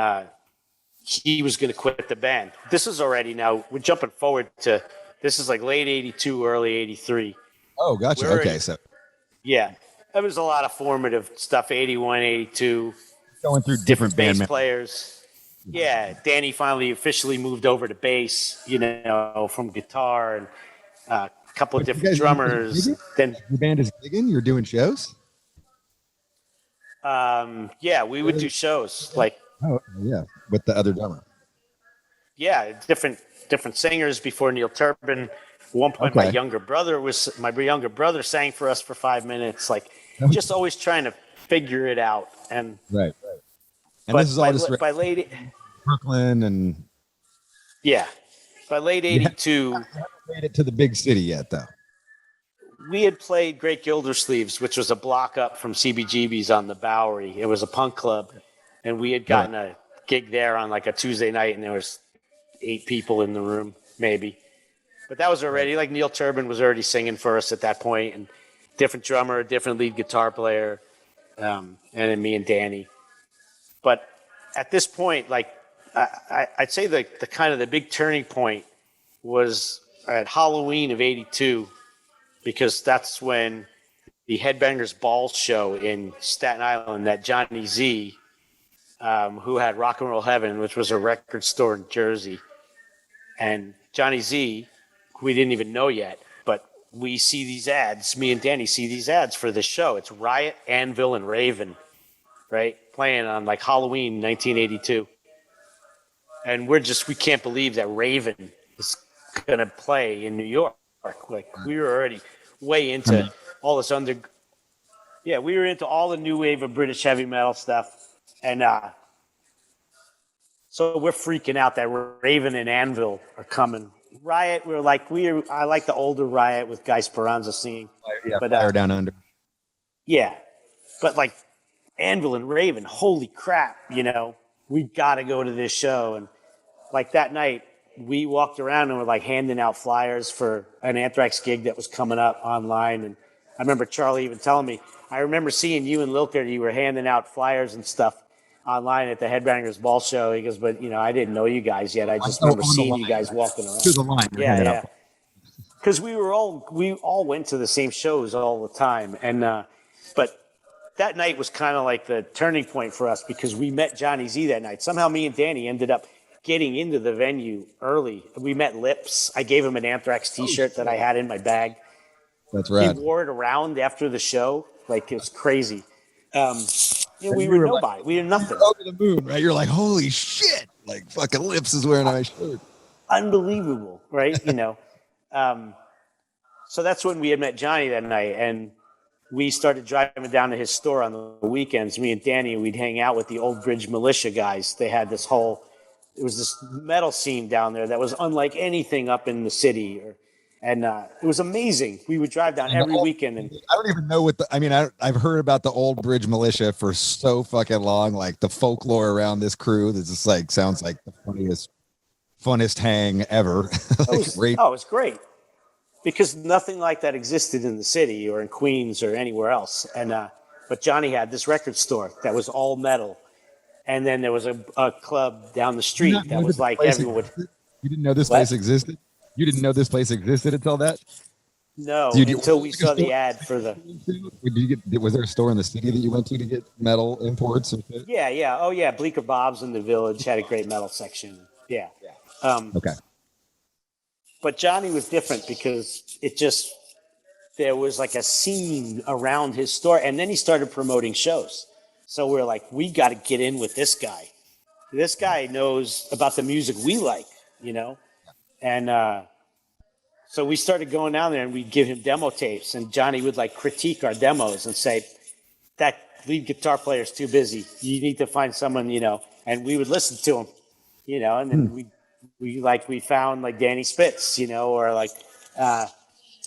he was going to quit the band. This is already now, we're jumping forward to, this is like late 82, early 83. Oh, gotcha. Okay, so. Yeah. There was a lot of formative stuff, 81, 82. Going through different bass band players. Yeah, Danny finally officially moved over to bass, from guitar, and a couple of different drummers. Then your band is gigging? You're doing shows? Yeah, we would do shows like. Oh, yeah, with the other drummer. Yeah, different singers before Neil Turbin. At one point, my younger brother sang for us for 5 minutes. Like, just always trying to figure it out. And right. And this is all by late Brooklyn and by late 82, haven't made it to the big city yet, though. We had played Great Gildersleeves, which was a block up from CBGB's on the Bowery. It was a punk club, and we had gotten a gig there on like a Tuesday night, and there was 8 people in the room, maybe. But that was already, like, Neil Turbin was already singing for us at that point, and different drummer, different lead guitar player, and then me and Danny. But at this point, like, I'd say the kind of the big turning point was at Halloween of 82, because that's when the Headbangers Ball show in Staten Island that Johnny Z, who had Rock and Roll Heaven, which was a record store in Jersey, and Johnny Z, we didn't even know yet, but we see these ads, me and Danny see these ads for this show. It's Riot, Anvil, and Raven, right? Playing on like Halloween 1982. And we can't believe that Raven is going to play in New York. Like, we were already way into all this we were into all the new wave of British heavy metal stuff. And so we're freaking out that Raven and Anvil are coming. Riot, I like the older Riot with Guy Speranza singing. Yeah, but Fire Down Under. Yeah, but like Anvil and Raven, holy crap, we got to go to this show. And like that night, we walked around and were like handing out flyers for an Anthrax gig that was coming up online. And I remember Charlie even telling me, I remember seeing you and Lilker, you were handing out flyers and stuff online at the Headbangers Ball show. He goes, but I didn't know you guys yet. I just remember seeing you guys walking around. To the line. Yeah. Because we all went to the same shows all the time. And but that night was kind of like the turning point for us, because we met Johnny Z that night. Somehow me and Danny ended up getting into the venue early. We met Lips. I gave him an Anthrax t-shirt that I had in my bag. That's right. He wore it around after the show. Like, it was crazy. You know, And we you were were like, nobody. We were nothing. over the moon, right? You're like, holy shit! Like fucking Lips is wearing my shirt. Unbelievable, right? You know. So that's when we had met Johnny that night, and we started driving down to his store on the weekends. Me and Danny, we'd hang out with the Old Bridge Militia guys. They had this whole, it was this metal scene down there that was unlike anything up in the city, and it was amazing. We would drive down every weekend, and I don't even know what the. I mean, I've heard about the Old Bridge Militia for so fucking long. Like the folklore around this crew, that's just like sounds like the funnest hang ever. Like, it was great because nothing like that existed in the city or in Queens or anywhere else. And but Johnny had this record store that was all metal, and then there was a club down the street that was like everyone would. You didn't know this place existed? You didn't know this place existed until that? No, until we saw the ad for the. Was there a store in the city that you went to get metal imports? And shit? Yeah. Oh, yeah. Bleecker Bob's in the Village had a great metal section. Yeah. Okay. But Johnny was different because there was like a scene around his store, and then he started promoting shows. So we're like, we got to get in with this guy. This guy knows about the music we like, you know? And so we started going down there, and we'd give him demo tapes, and Johnny would like critique our demos and say, that lead guitar player's too busy. You need to find someone, you know, and we would listen to him, you know, and then we found like Danny Spitz, you know, or like,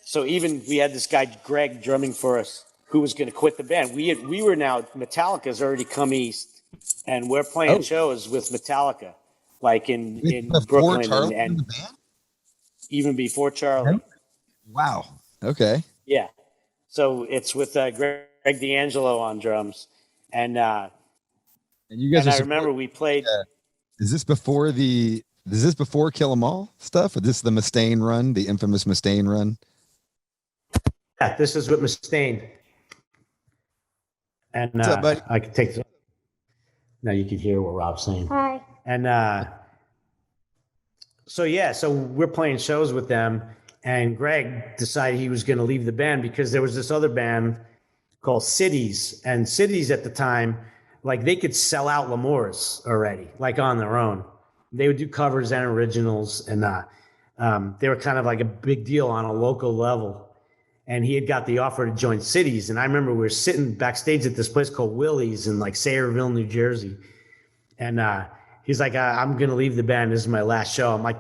so even we had this guy, Greg, drumming for us, who was going to quit the band. We were now, Metallica's already come east, and we're playing shows with Metallica, like in Brooklyn and even before Charlie. Wow. Okay. Yeah. So it's with Greg D'Angelo on drums. And you guys I remember we played. Is this before Kill 'Em All stuff? Or this is the Mustaine run, the infamous Mustaine run? Yeah, this is with Mustaine. And what's up, buddy? I can take this. Now you can hear what Robb's saying. Hi. And so we're playing shows with them, and Greg decided he was going to leave the band because there was this other band called Cities, and Cities at the time, like they could sell out L'Amour's already, like on their own. They would do covers and originals, and they were kind of like a big deal on a local level. And he had got the offer to join Cities, and I remember we were sitting backstage at this place called Willie's in like Sayreville, New Jersey, and he's like, I'm going to leave the band. This is my last show. I'm like,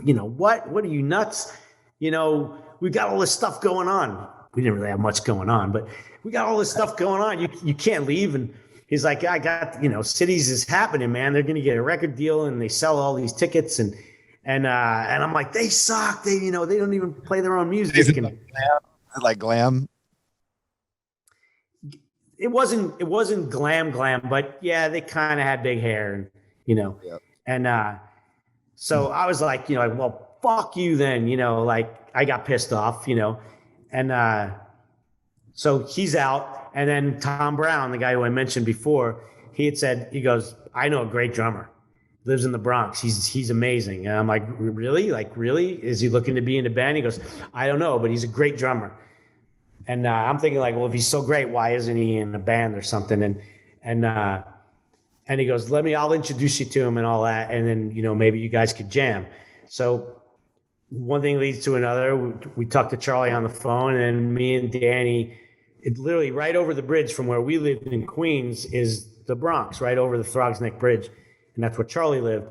you know, what? What are you, nuts? You know, we got all this stuff going on. We didn't really have much going on, but we got all this stuff going on. You can't leave. And he's like, I got, you know, Cities is happening, man. They're going to get a record deal, and they sell all these tickets. And I'm like, they suck. They don't even play their own music. Like glam? It wasn't glam, but yeah, they kind of had big hair, and you know, yep. And so I was like, you know, like, well, fuck you then, you know, like I got pissed off, you know, and so he's out, and then Tom Brown, the guy who I mentioned before, he goes, I know a great drummer, lives in the Bronx. He's amazing. And I'm like, really? Like, really? Is he looking to be in a band? He goes, I don't know, but he's a great drummer. And I'm thinking like, well, if he's so great, why isn't he in a band or something? And he goes, I'll introduce you to him and all that. And then, you know, maybe you guys could jam. So one thing leads to another. We talked to Charlie on the phone, and me and Danny, it literally right over the bridge from where we lived in Queens is the Bronx, right over the Throgs Neck Bridge. And that's where Charlie lived.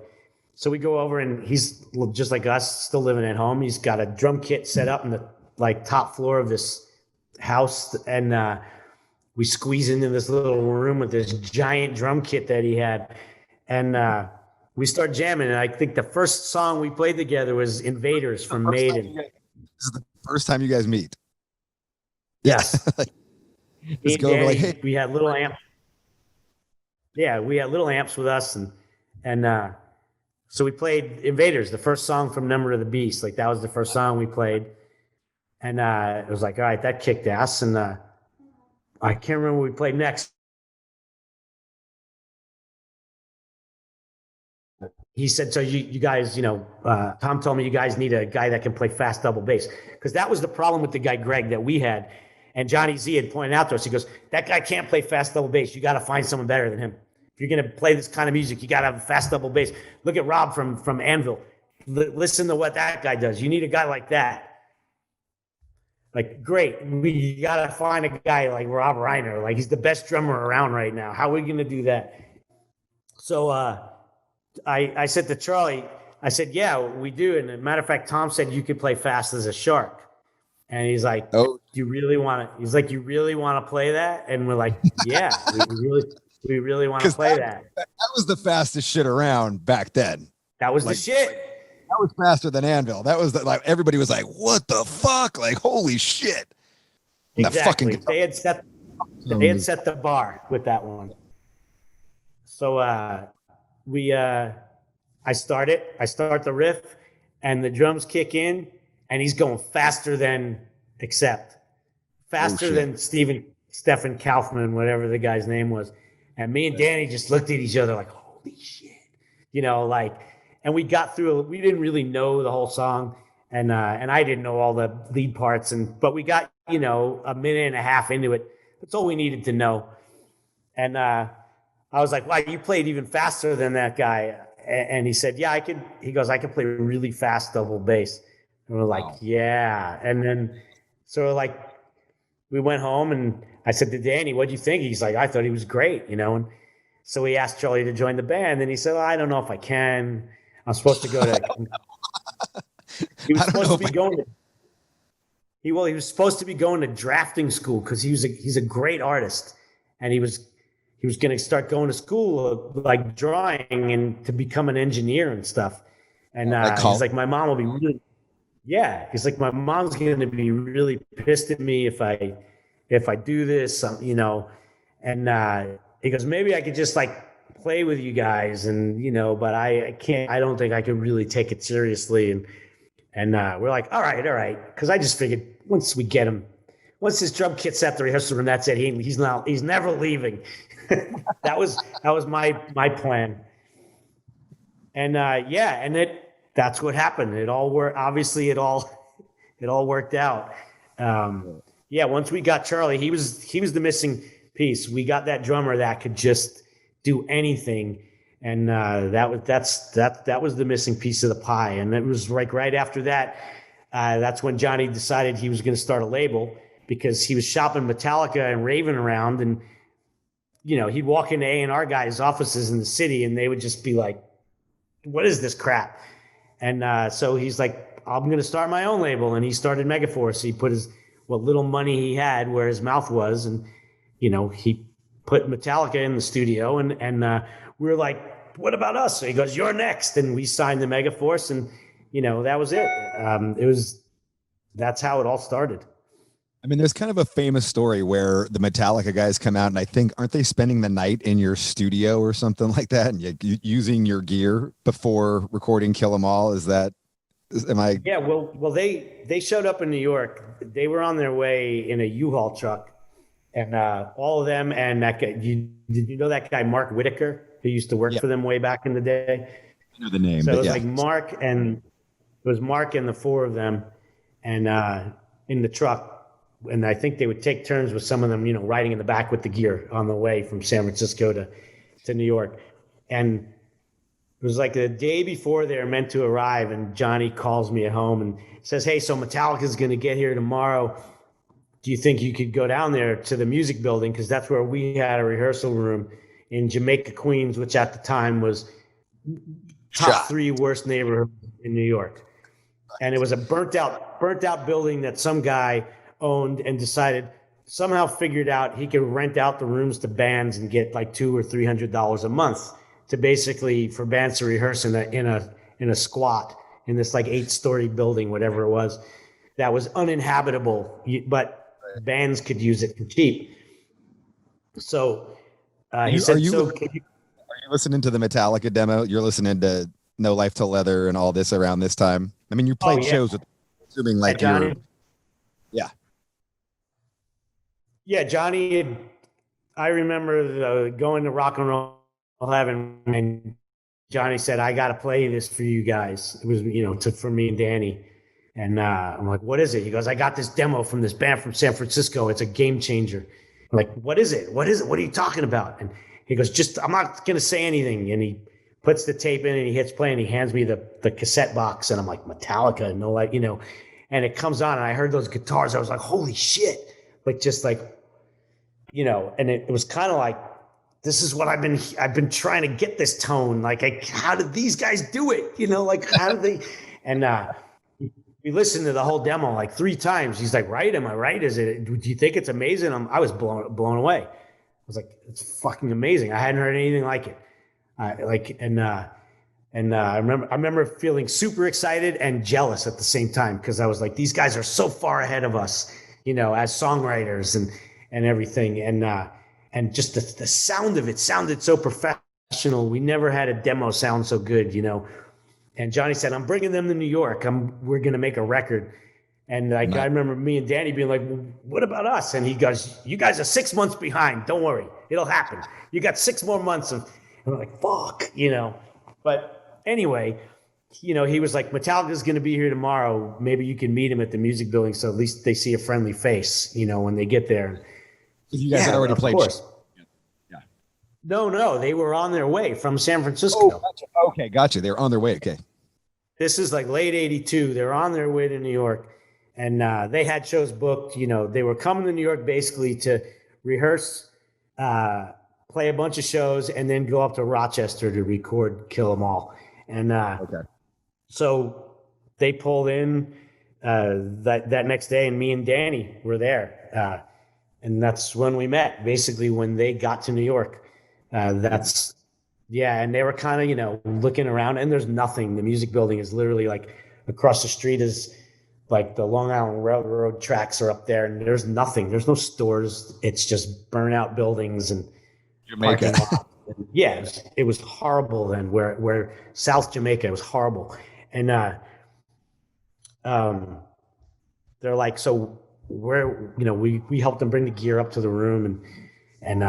So we go over, and he's just like us, still living at home. He's got a drum kit set up in the like top floor of this house, and we squeeze into this little room with this giant drum kit that he had, and we start jamming. And I think the first song we played together was Invaders from Maiden. This is the first time you guys meet. Yes. Let's go over like, hey. We had little amps. Yeah, we had little amps with us, and so we played Invaders, the first song from Number of the Beast. Like that was the first song we played. And it was like, all right, that kicked ass. And I can't remember what we played next. He said, so you guys, you know, Tom told me you guys need a guy that can play fast double bass. Because that was the problem with the guy, Greg, that we had. And Johnny Z had pointed out to us, he goes, that guy can't play fast double bass. You got to find someone better than him. If you're going to play this kind of music, you got to have a fast double bass. Look at Robb from Anvil. Listen to what that guy does. You need a guy like that. Like, great. You got to find a guy like Rob Reiner. Like, he's the best drummer around right now. How are we going to do that? So I said to Charlie, I said, yeah, we do. And as a matter of fact, Tom said you could play fast as a shark. And he's like, Oh, do you really want to? He's like, you really want to play that? And we're like, yeah, we really want to play that. That was the fastest shit around back then. That was like, the shit. That was faster than Anvil. That was like everybody was like, what the fuck? Like, holy shit. And Exactly. They had set the bar with that one. So I start the riff, and the drums kick in, and he's going faster than Stephen Kaufman, whatever the guy's name was. And me and Danny just looked at each other like, holy shit. And we got through, we didn't really know the whole song. And I didn't know all the lead parts, but we got, a minute and a half into it. That's all we needed to know. And I was like, wow, you played even faster than that guy. And he said, yeah, I could. He goes, I could play really fast double bass. And we're like, yeah. And then, so we're like, we went home, and I said to Danny, what'd you think? He's like, I thought he was great, And so we asked Charlie to join the band, and he said, well, I don't know if I can. I'm supposed to go to. He was supposed to be going to. He was supposed to be going to drafting school because he's a great artist, and he was going to start going to school like drawing and to become an engineer and stuff. And he's like, my mom will be really, yeah. He's like, my mom's going to be really pissed at me if I do this, And he goes, maybe I could just like play with you guys, and but I can't. I don't think I can really take it seriously. And we're like, all right, because I just figured once his drum kit's at the rehearsal room, that's it. He's never leaving. that was my plan. And that's what happened. It all worked. Obviously, it all worked out. Once we got Charlie, he was the missing piece. We got that drummer that could just do anything. And that was the missing piece of the pie. And it was like right after that, that's when Johnny decided he was going to start a label, because he was shopping Metallica and raving around, and he'd walk into A&R guys' offices in the city, and they would just be like, "What is this crap?" And so he's like, "I'm going to start my own label," and he started Megaforce. He put what little money he had where his mouth was, and he put Metallica in the studio, and we were like, what about us? So he goes, you're next. And we signed the Megaforce, and, that was it. That's how it all started. I mean, there's kind of a famous story where the Metallica guys come out, and I think, aren't they spending the night in your studio or something like that, and using your gear before recording Kill 'Em All? Am I? Yeah, well, they showed up in New York. They were on their way in a U-Haul truck, and all of them, and that guy, did you know that guy, Mark Whitaker, who used to work for them way back in the day? I know the name. So it was like Mark and the four of them, and in the truck. And I think they would take turns with some of them, riding in the back with the gear on the way from San Francisco to New York. And it was like the day before they were meant to arrive, and Johnny calls me at home and says, hey, so Metallica's going to get here tomorrow. Do you think you could go down there to the music building? Because that's where we had a rehearsal room in Jamaica, Queens, which at the time was top 3 worst neighborhood in New York. And it was a burnt out building that some guy owned and somehow figured out he could rent out the rooms to bands and get like $200 or $300 a month to basically for bands to rehearse in a squat in this like 8-story building, whatever it was, that was uninhabitable, but bands could use it for cheap. So he said, are you listening to the Metallica demo? You're listening to No Life Till Leather and all this around this time? I mean, you played shows with, assuming like Johnny. Yeah, Johnny, I remember going to Rock and Roll Heaven, and Johnny said, I got to play this for you guys. It was, for me and Danny. And I'm like, what is it? He goes, I got this demo from this band from San Francisco. It's a game changer. I'm like, what is it? What is it? What are you talking about? And he goes, I'm not going to say anything. And he puts the tape in and he hits play and he hands me the cassette box. And I'm like, Metallica, no, like, and it comes on and I heard those guitars. I was like, holy shit. Like, just like, and it was kind of like, this is what I've been trying to get this tone. Like, how did these guys do it? Like, how did they, and, we listened to the whole demo like 3 times. He's like, right? Am I right? Do you think it's amazing? I was blown away. I was like, it's fucking amazing. I hadn't heard anything like it. I remember feeling super excited and jealous at the same time. Cause I was like, these guys are so far ahead of us, as songwriters and everything. And just the sound of it sounded so professional. We never had a demo sound so good, And Johnny said, I'm bringing them to New York. We're going to make a record. And like, I remember me and Danny being like, well, what about us? And he goes, you guys are 6 months behind. Don't worry. It'll happen. You got 6 more months of, and we're like, fuck, But anyway, he was like, Metallica's going to be here tomorrow. Maybe you can meet him at the music building. So at least they see a friendly face, when they get there. You guys had already played. No, they were on their way from San Francisco. Oh, gotcha. Okay, gotcha. They were on their way. Okay. This is like late 82. They're on their way to New York, and they had shows booked. They were coming to New York basically to rehearse, play a bunch of shows, and then go up to Rochester to record Kill 'Em All. And so they pulled in that next day, and me and Danny were there. And that's when we met, basically when they got to New York. And they were kind of, looking around, and there's nothing. The music building is literally like across the street is like the Long Island Railroad tracks are up there, and there's nothing. There's no stores. It's just burnout buildings and Jamaica. And it was horrible then. Where South Jamaica, it was horrible. And they're like, so where we helped them bring the gear up to the room, and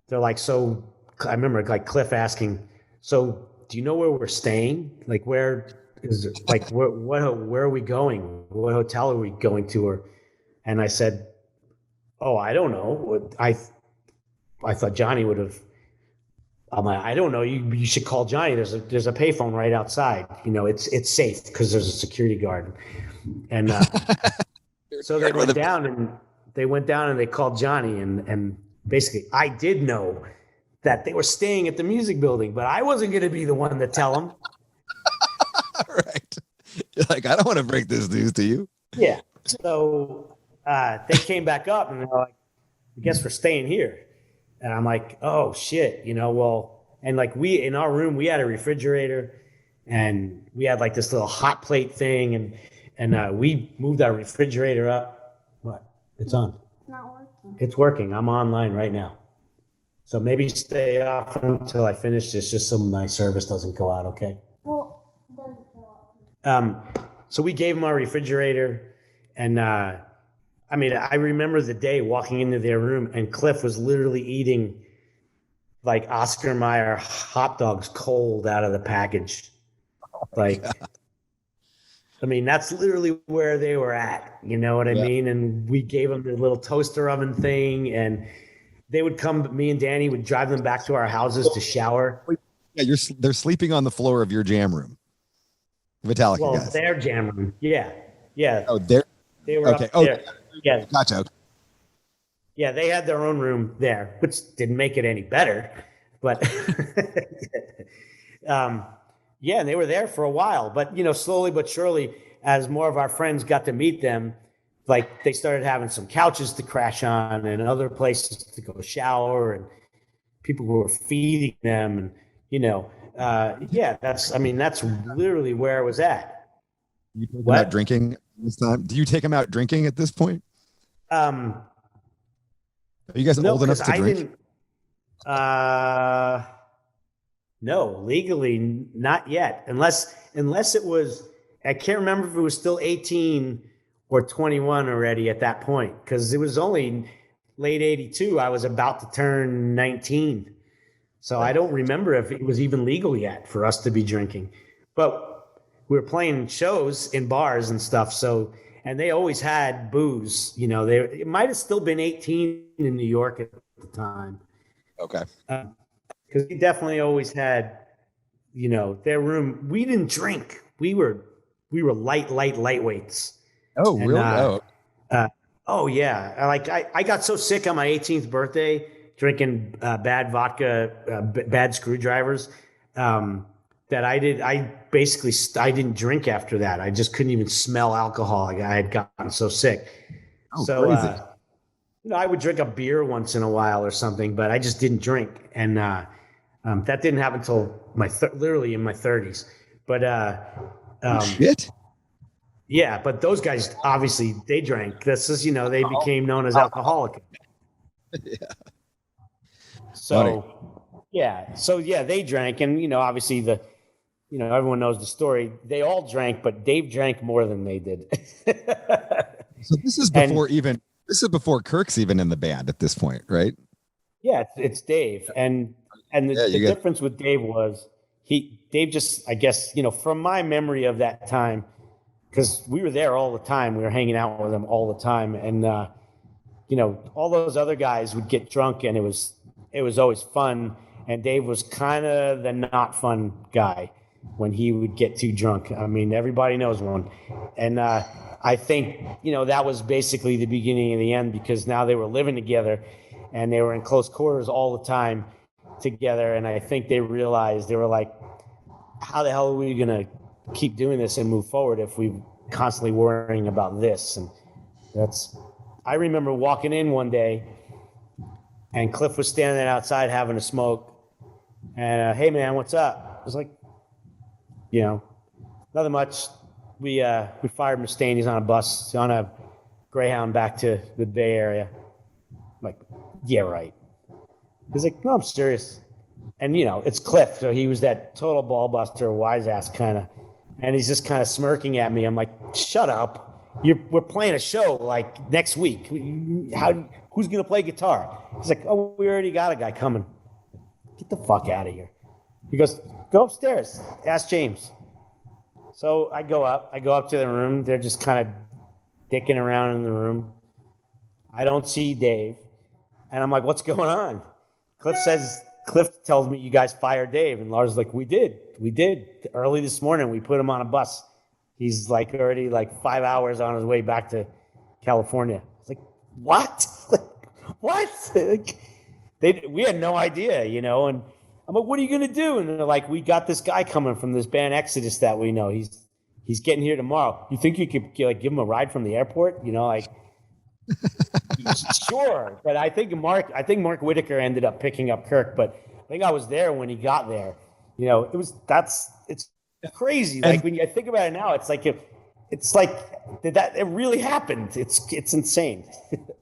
they're like, so I remember like Cliff asking, so do you know where we're staying? Like, where is it? Like, where are we going? What hotel are we going to? And I said, oh, I don't know. I thought Johnny would have. I'm like, I don't know. You should call Johnny. There's a payphone right outside. It's safe because there's a security guard. And so they went down and they called Johnny and basically I did know that they were staying at the music building, but I wasn't going to be the one to tell them. Right. You're like, I don't want to break this news to you. Yeah. So they came back up and they're like, I guess we're staying here. And I'm like, oh shit, and like in our room, we had a refrigerator and we had like this little hot plate thing. And we moved our refrigerator up. What? It's on. It's not working. It's working. I'm online right now. So maybe stay off until I finish this, just so my service doesn't go out, okay? Well, it doesn't go out. So we gave them our refrigerator, and I remember the day walking into their room, and Cliff was literally eating like Oscar Mayer hot dogs cold out of the package. Like, that's literally where they were at. You know what I mean? And we gave them the little toaster oven thing, and they would come. Me and Danny would drive them back to our houses to shower. Yeah, they're sleeping on the floor of your jam room. Metallica guys. Their jam room. Yeah. Oh, they were okay. up there. Yeah. Gotcha. Yeah, they had their own room there, which didn't make it any better. But and they were there for a while. But slowly but surely, as more of our friends got to meet them, like they started having some couches to crash on and other places to go shower, and people who were feeding them, and that's literally where it was at. You take them out drinking this time? Do you take them out drinking at this point? Are you guys old enough to drink? No, legally not yet, unless it was. I can't remember if it was still 18 or 21 already at that point, because it was only late 82. I was about to turn 19. So I don't remember if it was even legal yet for us to be drinking. But we were playing shows in bars and stuff. So, and they always had booze. You know, it might have still been 18 in New York at the time. Okay. Because we definitely always had, you know, their room. We didn't drink. We were lightweights. Oh, And, really? oh yeah. I got so sick on my 18th birthday drinking bad vodka, bad screwdrivers, that I didn't drink after that. I just couldn't even smell alcohol. I had gotten so sick. Oh, So, crazy. you know, I would drink a beer once in a while or something, but I just didn't drink. And that didn't happen until literally in my 30s. But Shit. yeah, but those guys obviously they drank. This is, you know, they became known as alcoholic. Yeah. So yeah, they drank, and you know, obviously everyone knows the story. They all drank, but Dave drank more than they did. So this is before Kirk's even in the band at this point, right? Yeah, it's Dave, and the difference with Dave was Dave just, I guess, you know, from my memory of that time, because we were there all the time, we were hanging out with him all the time, and you know, all those other guys would get drunk, and it was always fun, and Dave was kind of the not fun guy when he would get too drunk. I mean, everybody knows one, and I think, you know, that was basically the beginning and the end, because now they were living together and they were in close quarters all the time together. And I think they realized, they were like, how the hell are we going to keep doing this and move forward if we're constantly worrying about this? And I remember walking in one day and Cliff was standing outside having a smoke, and hey man, what's up? I was like, you know, nothing much. We fired Mustaine. He's on a bus, on a Greyhound back to the Bay Area. I'm like, yeah, right. He's like, no, I'm serious. And you know, it's Cliff, so he was that total ball buster, wise ass kind of, and he's just kind of smirking at me. I'm like, shut up. We're playing a show like next week. Who's gonna play guitar? He's like, oh, we already got a guy coming. Get the fuck out of here. He goes, go upstairs. Ask James. So I go up to the room. They're just kind of dicking around in the room. I don't see Dave. And I'm like, what's going on? Cliff tells me you guys fired Dave. And Lars is like, we did. Early this morning, we put him on a bus. He's like already like 5 hours on his way back to California. It's like, what? What? We had no idea, you know, and I'm like, what are you going to do? And they're like, we got this guy coming from this band Exodus that we know. He's getting here tomorrow. You think you could like give him a ride from the airport? You know, like, sure. But I think Mark Whitaker ended up picking up Kirk, but I think I was there when he got there. You know, it's crazy. Like when you think about it now, it's like that it really happened. It's insane.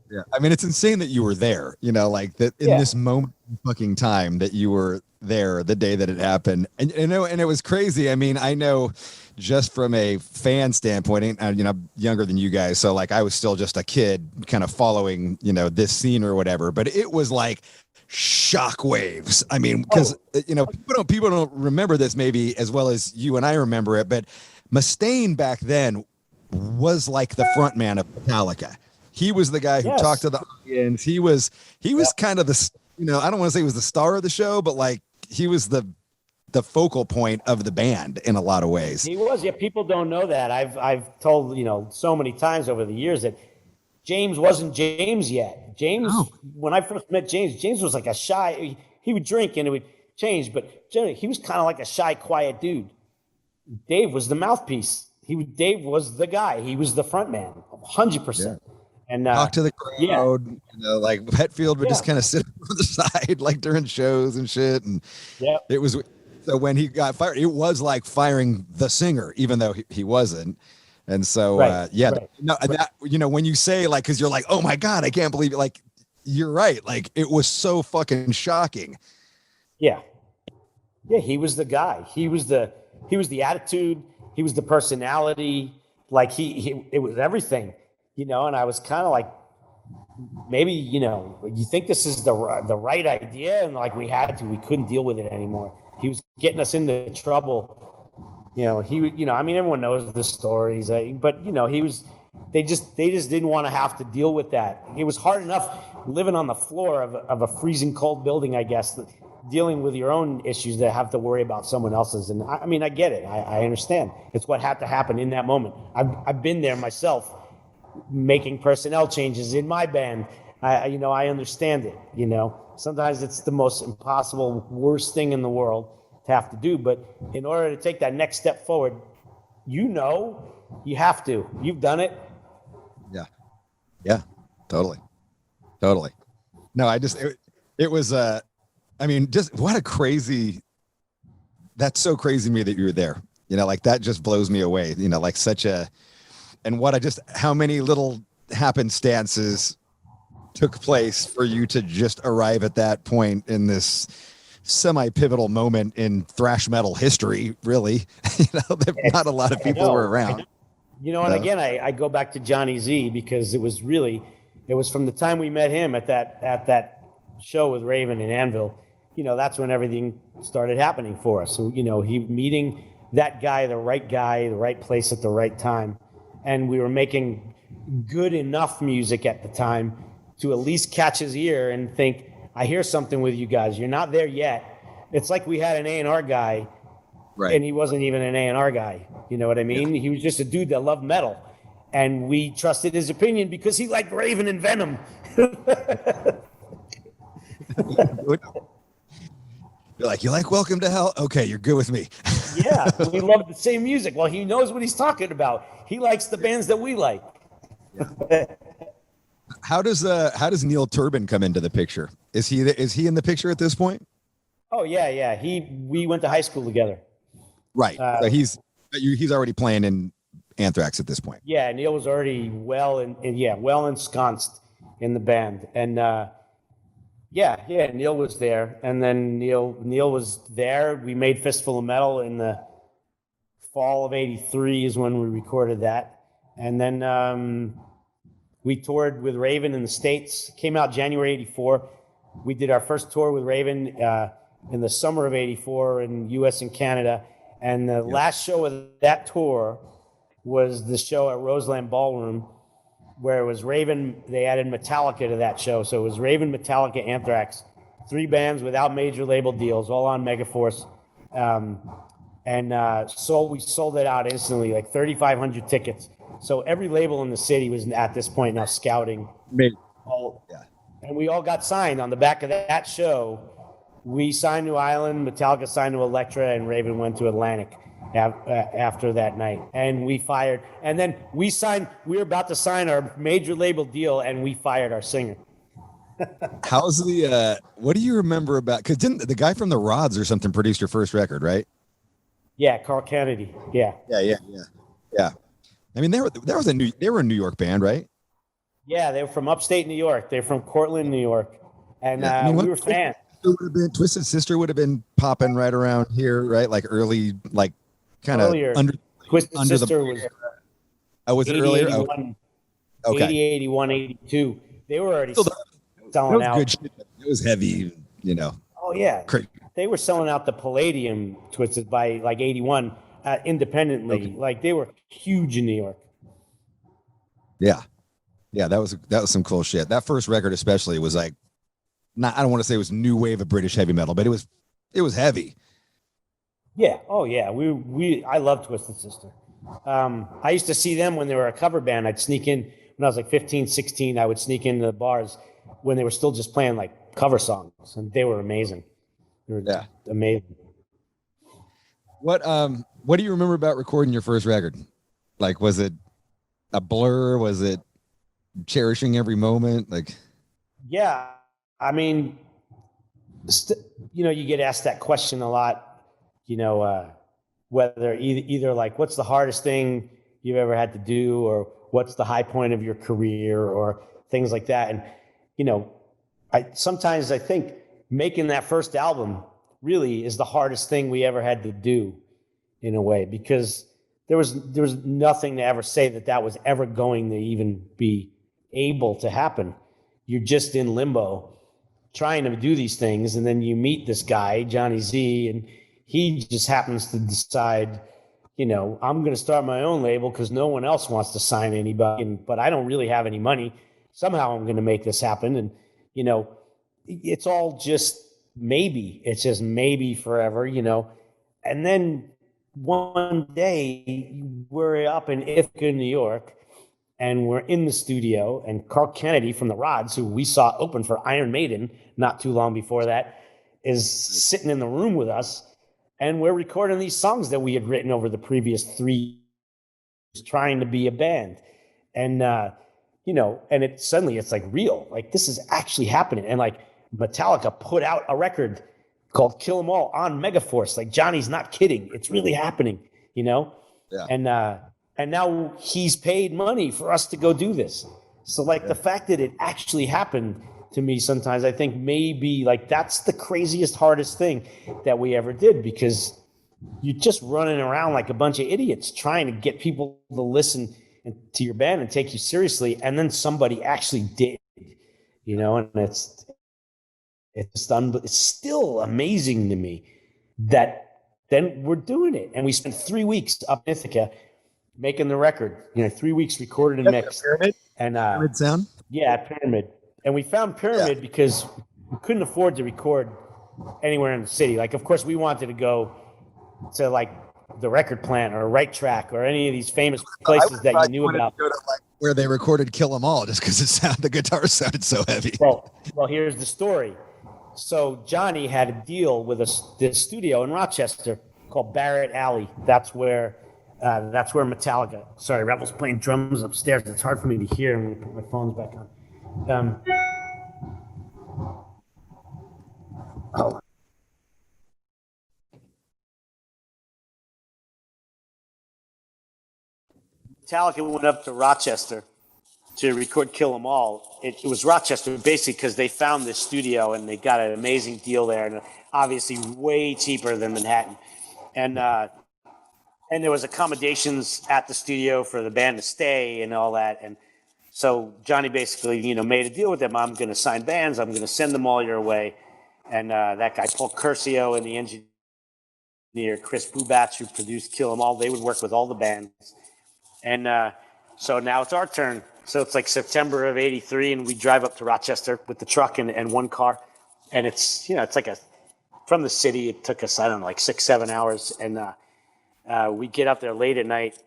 Yeah. I mean, it's insane that you were there, you know, like that in this moment in fucking time that you were there the day that it happened. And you know, and it was crazy. I mean, I know just from a fan standpoint, and you know, I'm younger than you guys. So like I was still just a kid kind of following, you know, this scene or whatever, but it was like shockwaves. I mean, because you know, people don't remember this maybe as well as you and I remember it, but Mustaine back then was like the front man of Metallica. He was the guy who talked to the audience. He was kind of the, you know, I don't want to say he was the star of the show, but like he was the focal point of the band in a lot of ways. He was. Yeah, people don't know that. I've told, you know, so many times over the years that James wasn't James yet. James, when I first met James was like a shy. He would drink and it would change, but generally he was kind of like a shy, quiet dude. Dave was the mouthpiece. Dave was the guy. He was the front man, 100%. And talk to the crowd, you know, like Hetfield would just kind of sit on the side, like during shows and shit. And it was, so when he got fired, it was like firing the singer, even though he wasn't. And so, that, you know, when you say like, cause you're like, oh my God, I can't believe it. Like, you're right. Like it was so fucking shocking. Yeah. Yeah. He was the guy. He was the attitude. He was the personality. Like it was everything. You know, and I was kind of like, maybe, you know, you think this is the right idea, and like we couldn't deal with it anymore. He was getting us into trouble I mean, everyone knows the stories, but they just didn't want to have to deal with that. It was hard enough living on the floor of a freezing cold building, I guess, dealing with your own issues that have to worry about someone else's. And I mean, I get it. I understand. It's what had to happen in that moment. I've been there myself, making personnel changes in my band. I understand it. Sometimes it's the most impossible, worst thing in the world to have to do. But in order to take that next step forward, you have to. You've done it. Yeah, totally. No, it was, I mean, just what a crazy, that's so crazy to me that you were there, like that just blows me away, like how many little happenstances took place for you to just arrive at that point in this semi-pivotal moment in thrash metal history, really. That not a lot of people were around. And again, I go back to Johnny Z, because it was from the time we met him at that show with Raven and Anvil, that's when everything started happening for us. So, he meeting that guy, the right place at the right time. And we were making good enough music at the time to at least catch his ear and think, I hear something with you guys. You're not there yet. It's like we had an A&R guy, right, and he wasn't even an A&R guy. You know what I mean? Yeah. He was just a dude that loved metal. And we trusted his opinion because he liked Raven and Venom. You're like, you like Welcome to Hell? Okay, you're good with me. Yeah, we love the same music. Well, he knows what he's talking about. He likes the bands that we like. Yeah. How does Neil Turbin come into the picture? Is he in the picture at this point? Oh yeah. We went to high school together. Right. So he's already playing in Anthrax at this point. Yeah, Neil was already well ensconced in the band, and Neil was there, and then Neil was there. We made Fistful of Metal in the fall of '83 is when we recorded that, and then we toured with Raven in the States. Came out January '84. We did our first tour with Raven in the summer of '84 in U.S. and Canada, and the last show of that tour was the show at Roseland Ballroom, where it was Raven. They added Metallica to that show. So it was Raven, Metallica, Anthrax, 3 bands without major label deals, all on Megaforce. So we sold it out instantly, like 3,500 tickets. So every label in the city was at this point now scouting. And we all got signed on the back of that show. We signed to Island, Metallica signed to Elektra, and Raven went to Atlantic after that night. And we fired. And then we were about to sign our major label deal, and we fired our singer. How's what do you remember about, because didn't the guy from the Rods or something produced your first record, right? Yeah, Carl Kennedy. Yeah. I mean, they were a New York band, right? Yeah, they were from upstate New York. They're from Cortland, New York. And we were fans. Twisted Sister would have been popping right around here, right? Like early, like kind of under Twisted under Sister the, was was it earlier? 81, okay. 80, 81, 82. They were already selling out. Good shit. It was heavy, Oh, yeah. Crazy. They were selling out the Palladium Twisted by like 81 independently. Okay. Like they were huge in New York. Yeah. That was some cool shit. That first record especially was like, I don't want to say it was new wave of British heavy metal, but it was heavy. Yeah. Oh yeah. I love Twisted Sister. I used to see them when they were a cover band. I'd sneak in when I was like 15, 16. I would sneak into the bars when they were still just playing like cover songs, and they were amazing. They were amazing. What do you remember about recording your first record? Like, was it a blur? Was it cherishing every moment? Like, yeah. I mean, you get asked that question a lot, whether either like, what's the hardest thing you've ever had to do, or what's the high point of your career, or things like that. And, sometimes I think making that first album really is the hardest thing we ever had to do in a way, because there was nothing to ever say that was ever going to even be able to happen. You're just in limbo trying to do these things, and then you meet this guy, Johnny Z, and he just happens to decide I'm going to start my own label because no one else wants to sign anybody, but I don't really have any money. Somehow I'm going to make this happen. And, it's all just maybe. It's just maybe forever, And then one day we're up in Ithaca, New York, and we're in the studio, and Carl Kennedy from the Rods, who we saw open for Iron Maiden not too long before that, is sitting in the room with us, and we're recording these songs that we had written over the previous 3 years, trying to be a band. And, and it's like real, like this is actually happening. And like Metallica put out a record called Kill 'Em All on Megaforce. Like Johnny's not kidding. It's really happening, Yeah. And now he's paid money for us to go do this. So the fact that it actually happened to me sometimes, I think maybe that's the craziest, hardest thing that we ever did, because you're just running around like a bunch of idiots trying to get people to listen to your band and take you seriously. And then somebody actually did, and it's still amazing to me that then we're doing it. And we spent 3 weeks up in Ithaca making the record, 3 weeks recorded and mixed. Pyramid? And Pyramid sound? Yeah, Pyramid. And we found Pyramid because we couldn't afford to record anywhere in the city. Of course, we wanted to go to the Record Plant or Right Track or any of these famous places that you knew about. To where they recorded Kill 'Em All, just because the guitar sounded so heavy. Well, here's the story. So Johnny had a deal with this studio in Rochester called Barrett Alley. That's where Metallica. Sorry, Rebel's playing drums upstairs. It's hard for me to hear. I'm going to put my phones back on. Metallica went up to Rochester to record Kill 'Em All. It was Rochester basically because they found this studio and they got an amazing deal there, and obviously way cheaper than Manhattan. And there was accommodations at the studio for the band to stay and all that. And so Johnny basically, made a deal with them. I'm going to sign bands. I'm going to send them all your way. And that guy, Paul Curcio, and the engineer, Chris Bubatch, who produced Kill 'Em All, they would work with all the bands. And so now it's our turn. So it's like September of '83, and we drive up to Rochester with the truck and one car. And it's, it's from the city, it took us, I don't know, 6-7 hours. And we get up there late at night,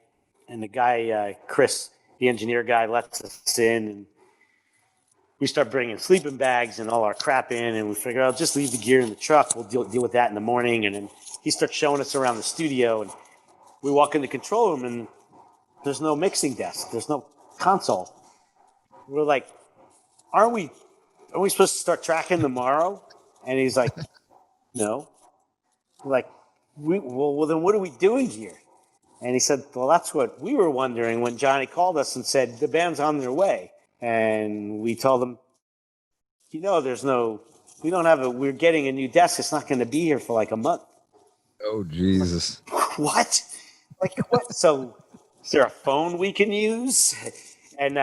and the guy, Chris, the engineer guy, lets us in, and we start bringing sleeping bags and all our crap in, and we figure out just leave the gear in the truck. We'll deal with that in the morning. And then he starts showing us around the studio, and we walk in the control room, and there's no mixing desk. There's no console. We're like, are we supposed to start tracking tomorrow? And he's like, no. We're like, well, then what are we doing here? And he said, well, that's what we were wondering when Johnny called us and said, the band's on their way. And we told him, we're getting a new desk. It's not going to be here for a month. Oh, Jesus. What? What? So is there a phone we can use? And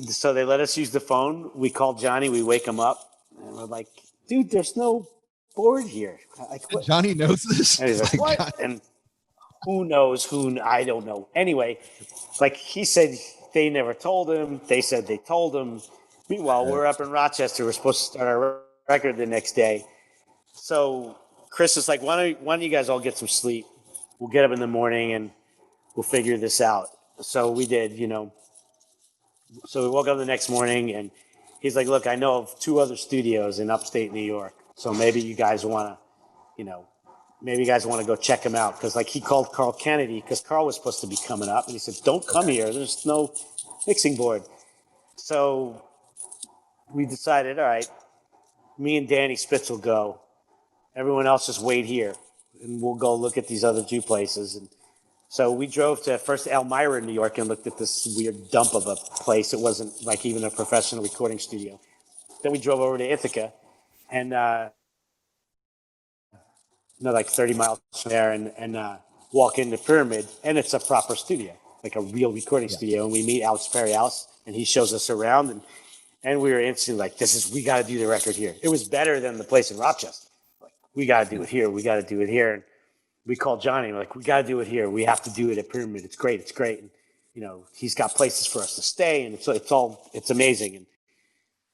so they let us use the phone. We call Johnny. We wake him up. And we're like, dude, there's no board here. Johnny knows this? And he's like, what? Johnny... And who knows who? I don't know. Anyway, he said they never told him. They said they told him. Meanwhile, we're up in Rochester. We're supposed to start our record the next day. So Chris is like, why don't you guys all get some sleep? We'll get up in the morning and we'll figure this out. So we did, So we woke up the next morning and he's like, look, I know of 2 other studios in upstate New York. So maybe you guys want to, go check them out. Because he called Carl Kennedy because Carl was supposed to be coming up. And he said, don't come here. There's no mixing board. So we decided, all right, me and Danny Spitz will go. Everyone else just wait here. And we'll go look at these other 2 places. And so we drove to first Elmira, New York, and looked at this weird dump of a place. It wasn't even a professional recording studio. Then we drove over to Ithaca, and 30 miles from there, and walk into Pyramid, and it's a proper studio, a real recording studio. And we meet Alex Perry-Alice, and he shows us around, and we were instantly we got to do the record here. It was better than the place in Rochester. We got to do it here. We got to do it here. we called Johnny. We're like, we got to do it here. We have to do it at Pyramid. It's great. It's great. And, you know, he's got places for us to stay, and it's amazing.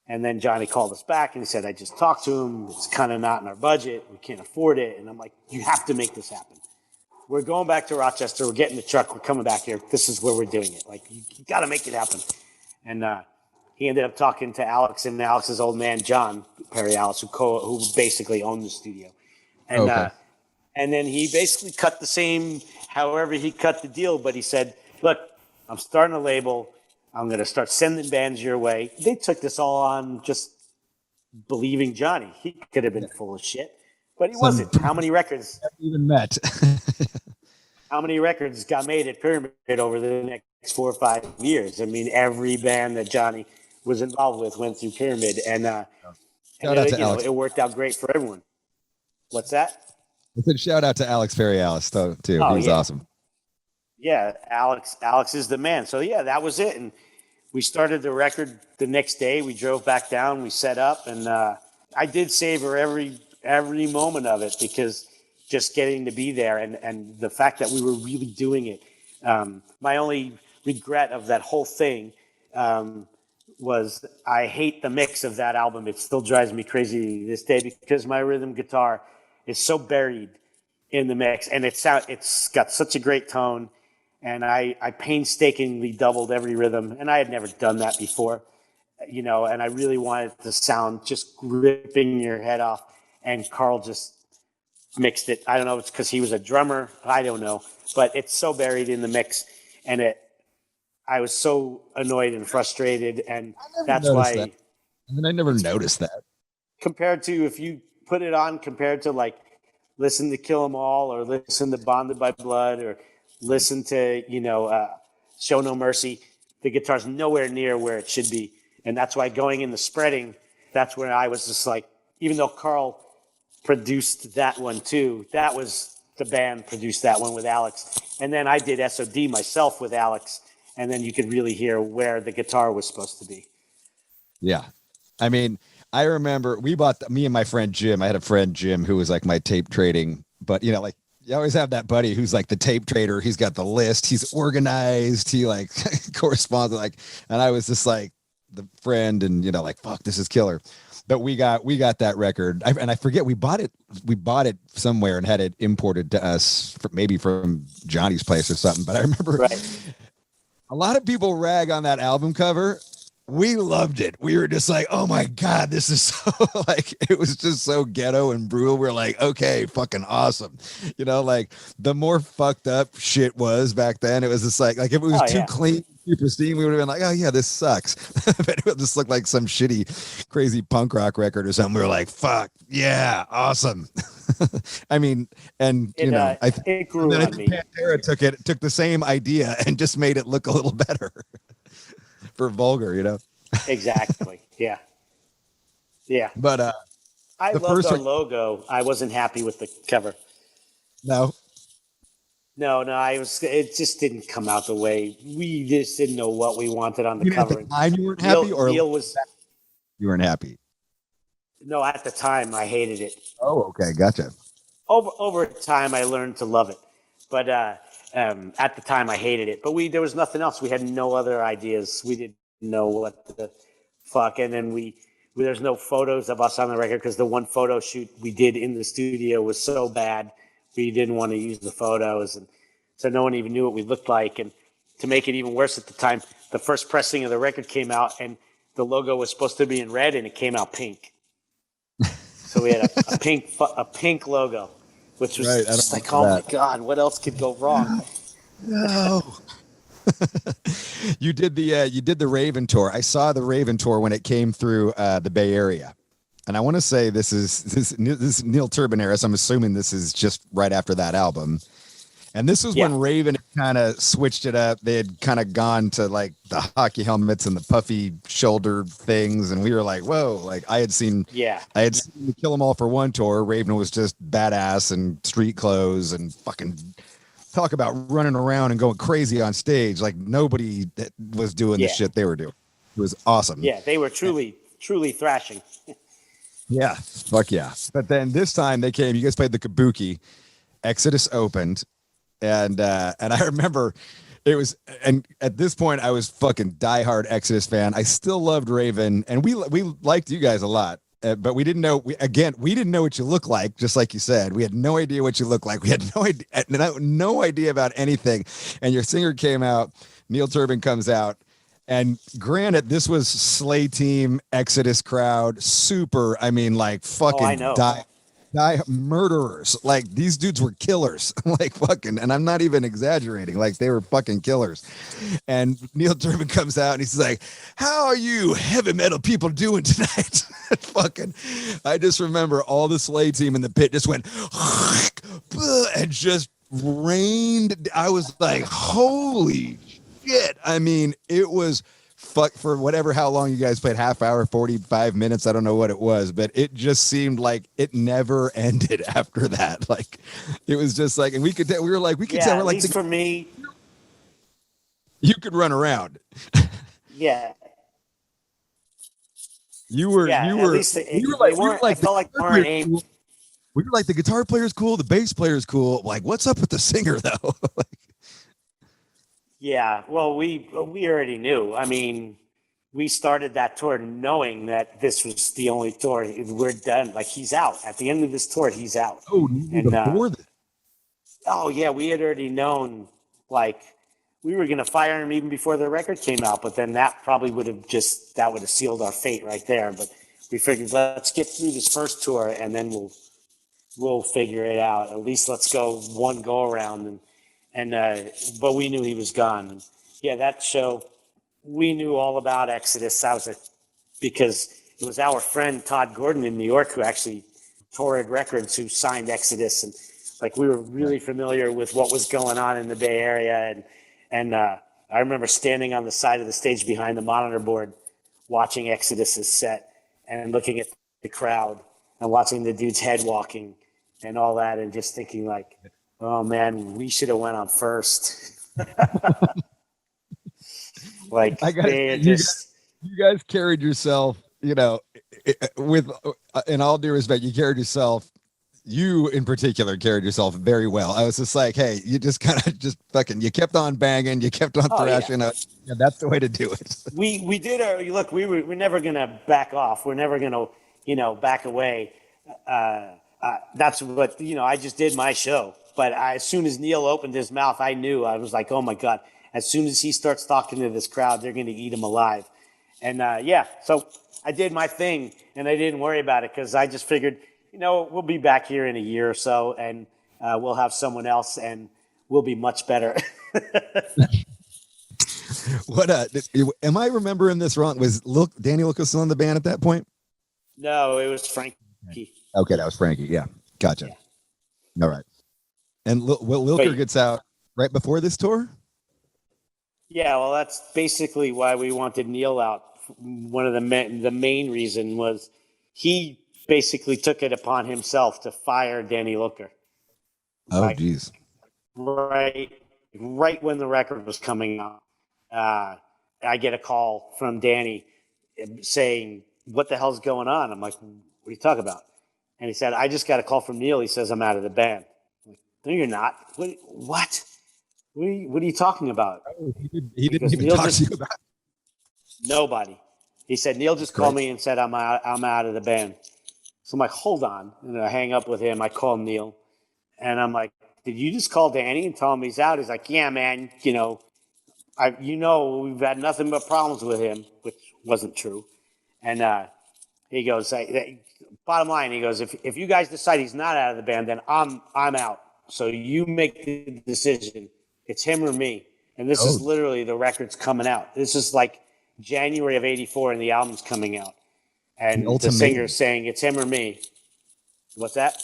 And then Johnny called us back and he said, I just talked to him. It's kind of not in our budget. We can't afford it. And I'm like, you have to make this happen. We're going back to Rochester. We're getting the truck. We're coming back here. This is where we're doing it. Like, you got to make it happen. And he ended up talking to Alex and Alex's old man, John Perry Alice, who basically owned the studio. And and then he basically cut the same, however he cut the deal. But he said, look, I'm starting a label. I'm going to start sending bands your way. They took this all on just believing Johnny. He could have been full of shit, but he wasn't. How many records? Even met. How many records got made at Pyramid over the next 4 or 5 years? I mean, every band that Johnny was involved with went through Pyramid, and it worked out great for everyone. What's that? I said shout out to Alex Perry Alice too. He was awesome. Yeah, Alex is the man. So yeah, that was it. And we started the record the next day. We drove back down, we set up, and I did savor every moment of it, because just getting to be there and the fact that we were really doing it. My only regret of that whole thing was I hate the mix of that album. It still drives me crazy this day, because my rhythm guitar is so buried in the mix, and it's got such a great tone. And I painstakingly doubled every rhythm, and I had never done that before, you know, and I really wanted the sound just ripping your head off. And Carl just mixed it. I don't know if it's because he was a drummer. I don't know. But it's so buried in the mix. And I was so annoyed and frustrated. And that's why. That. And then I never noticed that. Compared to, if you put it on, compared to like listen to Kill 'Em All, or listen to Bonded by Blood, or listen to, Show No Mercy, the guitar's nowhere near where it should be. And that's why going in the spreading, that's where I was just like, even though Carl produced that one too, that was the band produced that one with Alex. And then I did S.O.D. myself with Alex. And then you could really hear where the guitar was supposed to be. Yeah. I mean, I remember me and my friend Jim, I had a friend Jim who was like my tape trading, but like, you always have that buddy who's like the tape trader. He's got the list. He's organized. He like corresponds and I was just like the friend, and like, fuck, this is killer. But we got that record, and I forget, we bought it somewhere and had it imported to us, maybe from Johnny's place or something. But I remember a lot of people rag on that album cover. We loved it. We were just like, oh my God, this is so like, it was just so ghetto and brutal. We're like, okay, fucking awesome. Like the more fucked up shit was back then, it was just like if it was too clean, too pristine, we would have been like, oh yeah, this sucks. But it would just look like some shitty, crazy punk rock record or something. We were like, fuck yeah, awesome. I mean, and it grew on me. Pantera took the same idea and just made it look a little better. For Vulgar, Exactly. Yeah. But I loved our logo. I wasn't happy with the cover. No. It just didn't come out the way we just didn't know what we wanted on the cover. At the time you weren't happy, or you weren't happy? No, at the time I hated it. Oh, okay, gotcha. Over time I learned to love it, but at the time I hated it. But there was nothing else. We had no other ideas. We didn't know what the fuck. And then there's no photos of us on the record, because the one photo shoot we did in the studio was so bad. We didn't want to use the photos. And so no one even knew what we looked like. And to make it even worse at the time, the first pressing of the record came out and the logo was supposed to be in red and it came out pink. So we had a pink logo, which was just like, oh my God, what else could go wrong? No. You did the Raven tour. I saw the Raven tour when it came through the Bay Area. And I want to say this is Neil Turbinaris. I'm assuming this is just right after that album. And this was when Raven kind of switched it up. They had kind of gone to like the hockey helmets and the puffy shoulder things. And we were like, whoa, like I had seen the Kill 'Em All for one tour. Raven was just badass and street clothes and fucking talk about running around and going crazy on stage. Like nobody that was doing the shit they were doing. It was awesome. Yeah, they were truly thrashing. Yeah, fuck yeah. But then this time they came, you guys played the Kabuki. Exodus opened, and I remember it was, and at this point I was fucking diehard Exodus fan. I still loved Raven, and we liked you guys a lot. But we didn't know. We didn't know what you look like. Just like you said, we had no idea what you look like. We had no idea about anything. And your singer came out. Neil Turbin comes out. And granted, this was Slay Team, Exodus crowd, super. I mean, like fucking I know. die murderers. Like these dudes were killers. Like fucking, and I'm not even exaggerating. Like they were fucking killers. And Neil Turbin comes out and he's like, "How are you heavy metal people doing tonight?" Fucking, I just remember all the Slay Team in the pit just went and just rained. I was like, holy shit. I mean, it was fuck for whatever, how long you guys played, half hour, 45 minutes. I don't know what it was, but it just seemed like it never ended after that. Like it was just like, and we could tell, we were like, we could tell, we're at like, least for me, you could run around. yeah. You were Yeah, like, I felt like they weren't aimed. we were like, the guitar player's cool, the bass player's cool. Like, what's up with the singer though? Yeah, well, we already knew. I mean, we started that tour knowing that this was the only tour. We're done. Like he's out at the end of this tour. He's out. Oh, And, before that. Oh yeah, we had already known. Like we were gonna fire him even before the record came out. But then that probably would have sealed our fate right there. But we figured let's get through this first tour and then we'll figure it out. At least let's go one go around but we knew he was gone. And yeah, that show, we knew all about Exodus. Because it was our friend Todd Gordon in New York who actually toured records, who signed Exodus, and like we were really familiar with what was going on in the Bay Area. And I remember standing on the side of the stage behind the monitor board, watching Exodus's set and looking at the crowd and watching the dude's head walking and all that, and just thinking like, oh man, we should have went on first. Like you guys carried yourself, you know, with in all due respect, you carried yourself. You in particular carried yourself very well. I was just like, hey, you just kind of just fucking, you kept on banging, you kept on thrashing. Yeah. That's the way to do it. We did our look. We're never gonna back off. We're never gonna back away. That's what I just did my show. But as soon as Neil opened his mouth, I knew. I was like, oh my God, as soon as he starts talking to this crowd, they're going to eat him alive. And so I did my thing and I didn't worry about it because I just figured, we'll be back here in a year or so and we'll have someone else and we'll be much better. What am I remembering this wrong? Was Danny Lilker still in the band at that point? No, it was Frankie. Okay, that was Frankie. Yeah, gotcha. Yeah. All right. And Lilker gets out right before this tour? Yeah, well, that's basically why we wanted Neil out. One of the main reason was he basically took it upon himself to fire Danny Lilker. Oh, geez. Right when the record was coming out, I get a call from Danny saying, "What the hell's going on?" I'm like, "What are you talking about?" And he said, "I just got a call from Neil. He says I'm out of the band." No, you're not. What? What are you talking about? Oh, he didn't even talk to you about it. Nobody. He said, Neil just called me and said, I'm out of the band. So I'm like, hold on. And I hang up with him. I call Neil. And I'm like, did you just call Danny and tell him he's out? He's like, yeah, man. We've had nothing but problems with him, which wasn't true. And he goes, bottom line, he goes, if you guys decide he's not out of the band, then I'm out. So you make the decision. It's him or me. And this is literally the record's coming out. This is like January of '84 and the album's coming out. And the singer's saying it's him or me. What's that?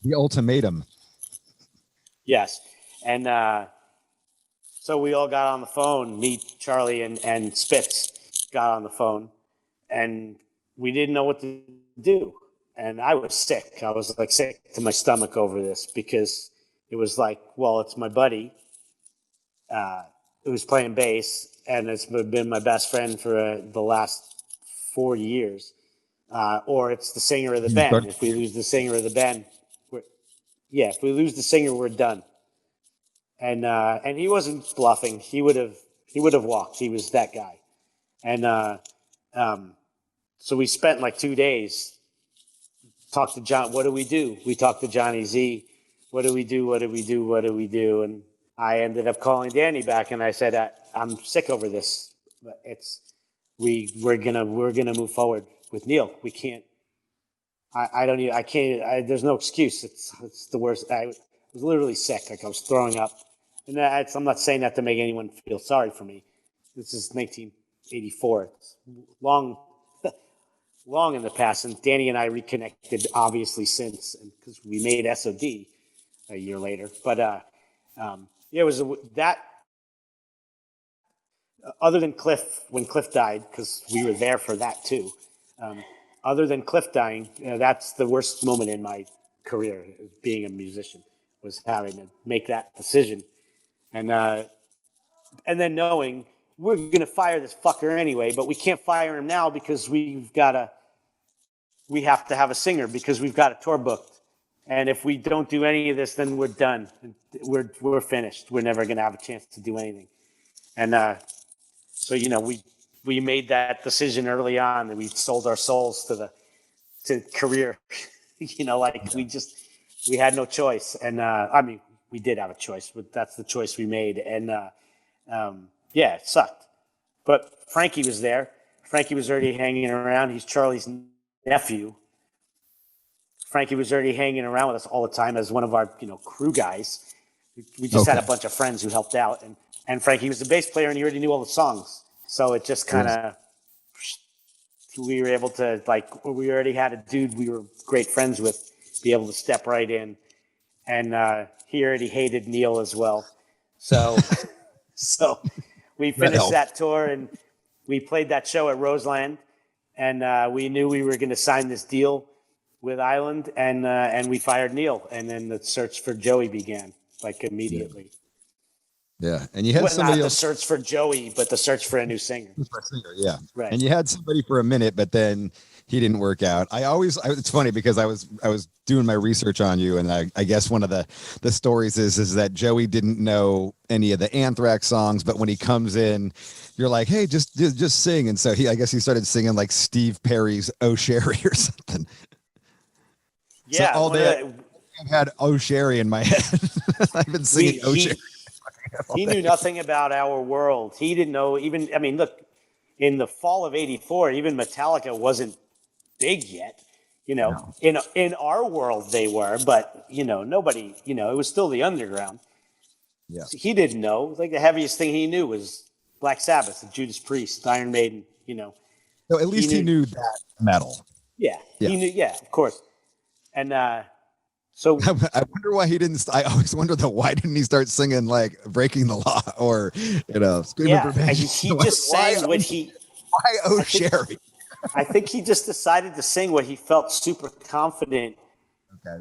The ultimatum. Yes. And so we all got on the phone, me, Charlie, and Spitz got on the phone. And we didn't know what to do. And I was sick. I was like sick to my stomach over this because it was like, well, it's my buddy who's playing bass, and it's been my best friend for the last 4 years. Or it's the singer of the band. If we lose the singer of the band, if we lose the singer, we're done. And he wasn't bluffing. He would have walked. He was that guy. And so we spent like 2 days. Talked to John. What do we do? We talked to Johnny Z. What do we do? What do we do? What do we do? And I ended up calling Danny back, and I said, I'm sick over this. We're gonna move forward with Neil. We can't. I can't. There's no excuse. It's the worst. I was literally sick. Like I was throwing up. And I'm not saying that to make anyone feel sorry for me. This is 1984. It's long in the past. And Danny and I reconnected, obviously, since, because we made S.O.D. a year later. But it was that. Other than Cliff, when Cliff died, because we were there for that too. Other than Cliff dying, that's the worst moment in my career, being a musician, was having to make that decision. And then knowing we're going to fire this fucker anyway, but we can't fire him now because we have to have a singer because we've got a tour booked. And if we don't do any of this, then we're done. We're finished. We're never going to have a chance to do anything. And so, we made that decision early on, and we sold our souls to career. We had no choice. And we did have a choice, but that's the choice we made. And it sucked. But Frankie was there. Frankie was already hanging around. He's Charlie's nephew. Frankie was already hanging around with us all the time as one of our, crew guys. We just had a bunch of friends who helped out. And Frankie was the bass player, and he already knew all the songs. So it just kind of, we were able to, we already had a dude we were great friends with, be able to step right in. And he already hated Neil as well. So we finished that tour, and we played that show at Roseland. And we knew we were going to sign this deal with Island, and we fired Neil. And then the search for Joey began, immediately. Yeah, and you had somebody not else. The search for Joey, but the search for a new singer. Yeah, right. And you had somebody for a minute, but then he didn't work out. It's funny because I was doing my research on you, and I guess one of the stories is that Joey didn't know any of the Anthrax songs, but when he comes in, you're like, hey, just sing, and so I guess he started singing like Steve Perry's "Oh Sherry" or something. Yeah, so all day I've had "Oh Sherry" in my head. I've been singing "Oh Sherry." He knew nothing about our world. He didn't know look, in the fall of '84, even Metallica wasn't big yet. No. In our world they were, but nobody, it was still the underground. Yeah. So he didn't know. The heaviest thing he knew was Black Sabbath, Judas Priest, Iron Maiden, So at least he knew that metal. Yeah. He knew, of course. And so I wonder why he didn't. I always wonder why didn't he start singing like "Breaking the Law" or "Screaming for Vengeance"? He just sang what he. Why "Oh Sherry"? I think he just decided to sing what he felt super confident,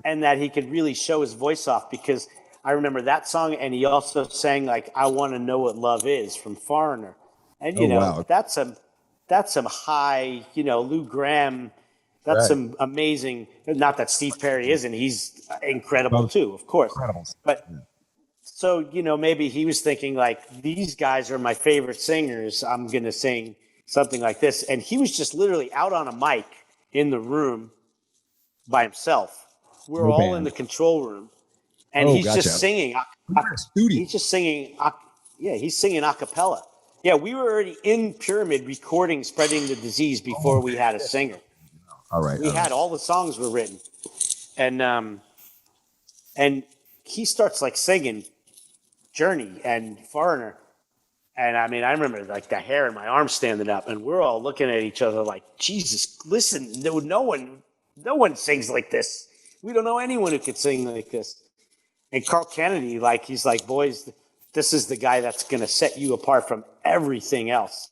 and that he could really show his voice off. Because I remember that song, and he also sang "I Want to Know What Love Is" from Foreigner, and that's some high, Lou Gramm. That's some amazing. Not that Steve Perry isn't. He's incredible too, of course. Incredible. But so maybe he was thinking these guys are my favorite singers. I'm gonna sing something like this, and he was just literally out on a mic in the room by himself. We're all in the control room, and he's just singing. He's just singing. He's singing a cappella. Yeah, we were already in Pyramid recording "Spreading the Disease" before we had a singer. All right. We had all the songs were written, and he starts singing "Journey" and "Foreigner," and I remember the hair in my arm standing up, and we're all looking at each other like, Jesus, listen, no one sings like this. We don't know anyone who could sing like this. And Carl Kennedy, he's like, boys, this is the guy that's gonna set you apart from everything else.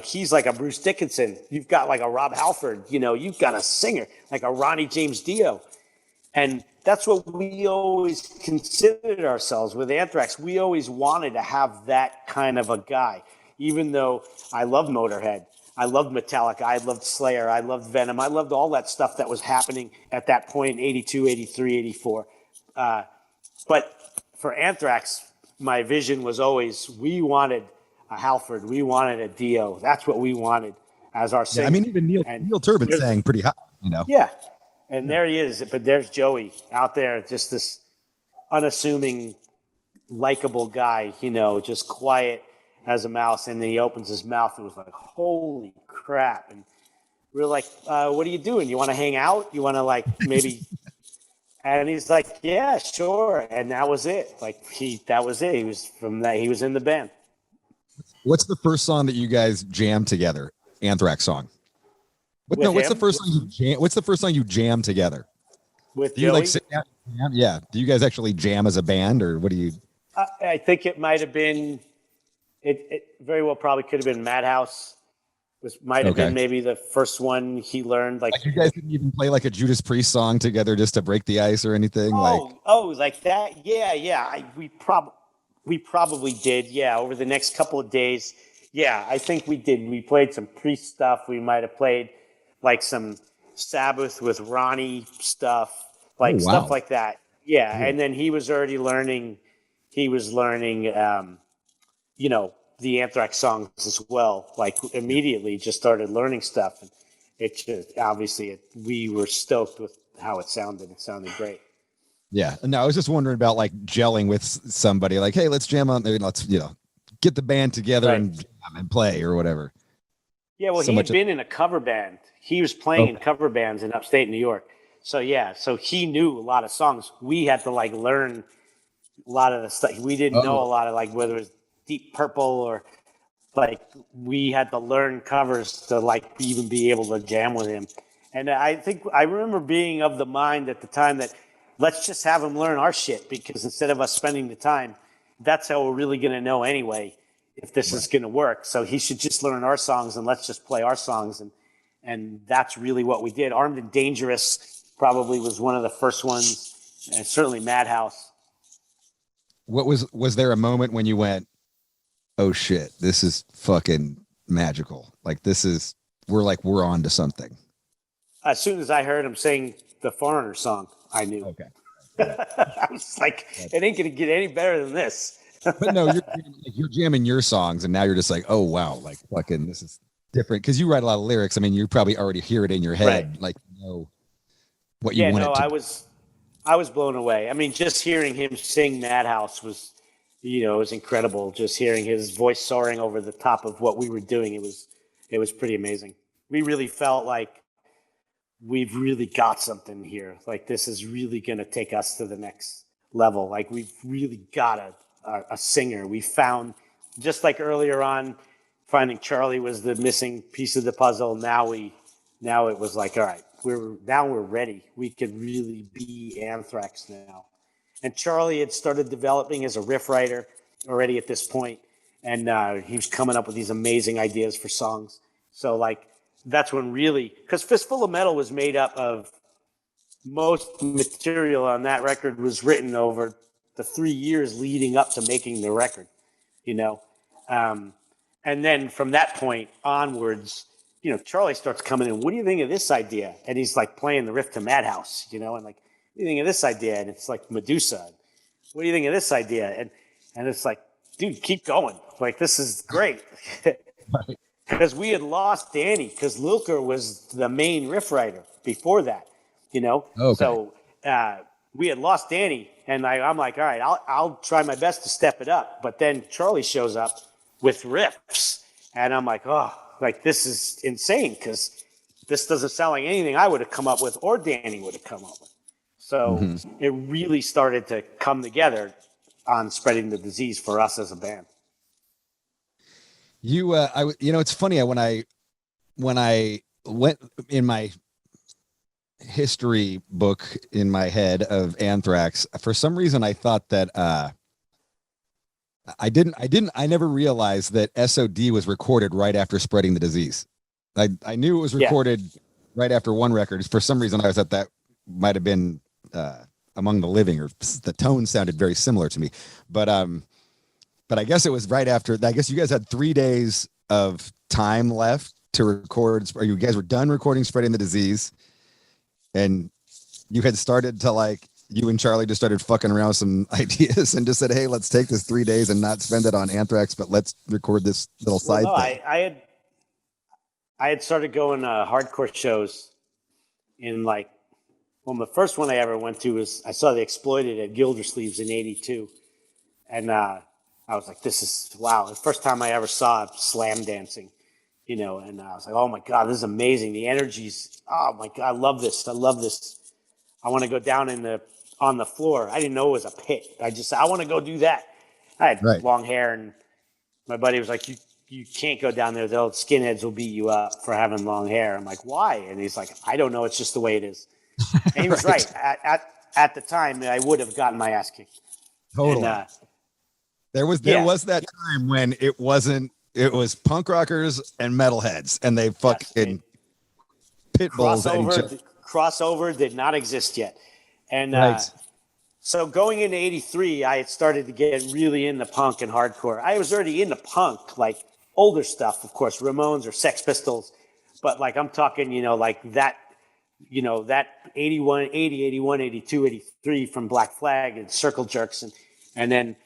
He's like a Bruce Dickinson. You've got a Rob Halford. You've got a singer like a Ronnie James Dio. And that's what we always considered ourselves with Anthrax. We always wanted to have that kind of a guy, even though I loved Motorhead. I loved Metallica. I loved Slayer. I loved Venom. I loved all that stuff that was happening at that point in 82, 83, 84. But for Anthrax, my vision was always we wanted a Halford, we wanted a Dio. That's what we wanted as our singer. Yeah, I mean, even Neil Turbin sang pretty high, you know. Yeah, and there he is. But there's Joey out there, just this unassuming, likable guy, you know, just quiet as a mouse. And then he opens his mouth and was like, holy crap. And we were like, what are you doing? You want to hang out? You want to like maybe... And he's like, yeah, sure. And that was it. Like that was it. He was from that. He was in the band. What's the first song that you guys jammed together? Anthrax song. What's the first song you jam? What's the first song you jam together? With do you Joey? like sit down? Yeah. Do you guys actually jam as a band, or what do you? I think it might have been. It very well probably could have been Madhouse. Might have been maybe the first one he learned. Like you guys didn't even play like a Judas Priest song together just to break the ice or anything. Like that. Yeah. We probably did. Yeah, over the next couple of days. Yeah, I think we did. We played some Priest stuff. We might have played like some Sabbath with Ronnie stuff, like stuff like that. Yeah, and then he was already learning. He was learning, you know, the Anthrax songs as well. Like immediately, just started learning stuff, and it just obviously we were stoked with how it sounded. It sounded great. Yeah, no, I was just wondering about like gelling with somebody. Like, hey, let's jam on. Let's get the band together and jam and play or whatever. Yeah, well, he had been in a cover band. He was playing in cover bands in upstate New York. So yeah, so he knew a lot of songs. We had to like learn a lot of the stuff. We didn't know a lot of like whether it was Deep Purple or like we had to learn covers to like even be able to jam with him. And I think I remember being of the mind at the time that let's just have him learn our shit, because instead of us spending the time, that's how we're really going to know anyway if this is going to work. So he should just learn our songs and let's just play our songs. And that's really what we did. Armed and Dangerous probably was one of the first ones, and certainly Madhouse. Was there a moment when you went, oh shit, this is fucking magical? Like we're on to something. As soon as I heard him sing the Foreigner song, I knew. Okay. I was like, it ain't going to get any better than this. But no, you're jamming your songs, and now you're just like, oh wow, like fucking, this is different, because you write a lot of lyrics. I mean, you probably already hear it in your head, like what you want. I was blown away. I mean, just hearing him sing Madhouse was, it was incredible. Just hearing his voice soaring over the top of what we were doing, it was pretty amazing. We really felt like we've really got something here. Like this is really going to take us to the next level. Like we've really got a singer. We found, just like earlier on, finding Charlie was the missing piece of the puzzle. Now it was like, all right, we're ready. We could really be Anthrax now. And Charlie had started developing as a riff writer already at this point, and he was coming up with these amazing ideas for songs. So like that's when really, because Fistful of Metal was made up of, most material on that record was written over the 3 years leading up to making the record, and then from that point onwards, Charlie starts coming in. What do you think of this idea? And he's like playing the riff to Madhouse, and like, what do you think of this idea? And it's like Medusa. What do you think of this idea? And it's like, dude, keep going. Like, this is great. Because we had lost Danny, because Lilker was the main riff writer before that, Okay. So we had lost Danny, and I'm like, all right, I'll try my best to step it up. But then Charlie shows up with riffs, and I'm like, oh, like this is insane, because this doesn't sound like anything I would have come up with or Danny would have come up with. So it really started to come together on Spreading the Disease for us as a band. It's funny, when I went in my history book in my head of Anthrax, for some reason I thought that I never realized that S.O.D. was recorded right after Spreading the Disease. I knew it was recorded right after one record. For some reason I thought that might have been Among the Living, or the tone sounded very similar to me, but I guess it was right after. I guess you guys had 3 days of time left to record, or you guys were done recording Spreading the Disease, and you had started to like you and Charlie just started fucking around with some ideas and just said, hey, let's take this 3 days and not spend it on Anthrax, but let's record this little side thing. I had started going hardcore shows in like, well, the first one I ever went to was I saw the Exploited at Gildersleeves in '82, and I was like, this is wow. The first time I ever saw slam dancing, you know, and I was like, oh my god, this is amazing. The energy's, oh my god, I love this. I love this. I want to go down on the floor. I didn't know it was a pit. I want to go do that. I had Right. long hair, and my buddy was like, you can't go down there. They'll skinheads will beat you up for having long hair. I'm like, why? And he's like, I don't know. It's just the way it is. And he was right. At the time, I would have gotten my ass kicked. Totally. And, there was that time when it was punk rockers and metalheads, and they fucking pit bulls at each other. Crossover did not exist yet. And Right. so going into '83, I had started to get really into punk and hardcore. I was already into punk, like older stuff, of course, Ramones or Sex Pistols. But like I'm talking, you know, like that 81, 80, 81, 82, 83 from Black Flag and Circle Jerks. And then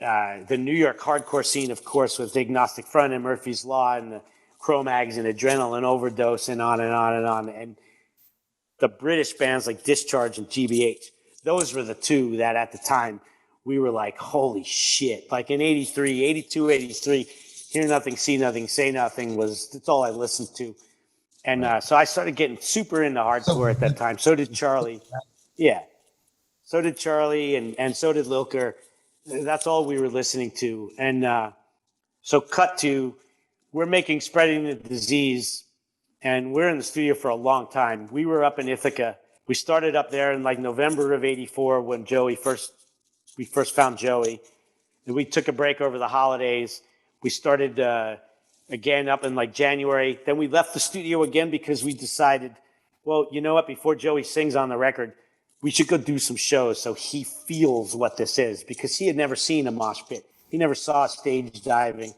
the New York hardcore scene, of course, with Agnostic Front and Murphy's Law and the Cro-Mags and Adrenaline Overdose and on and on and on. And the British bands like Discharge and GBH. Those were the two that at the time we were like, holy shit. Like in 83, 82, 83, Hear Nothing, See Nothing, Say Nothing that's all I listened to. And so I started getting super into hardcore at that time. So did Charlie. Yeah. So did Charlie and so did Lilker. That's all we were listening to. And so cut to, we're making Spreading the Disease, and we're in the studio for a long time. We were up in Ithaca. We started up there in like November of '84 when we first found Joey. And we took a break over the holidays. We started again up in like January. Then we left the studio again because we decided, well, you know what? Before Joey sings on the record, we should go do some shows so he feels what this is, because he had never seen a mosh pit. He never saw stage diving,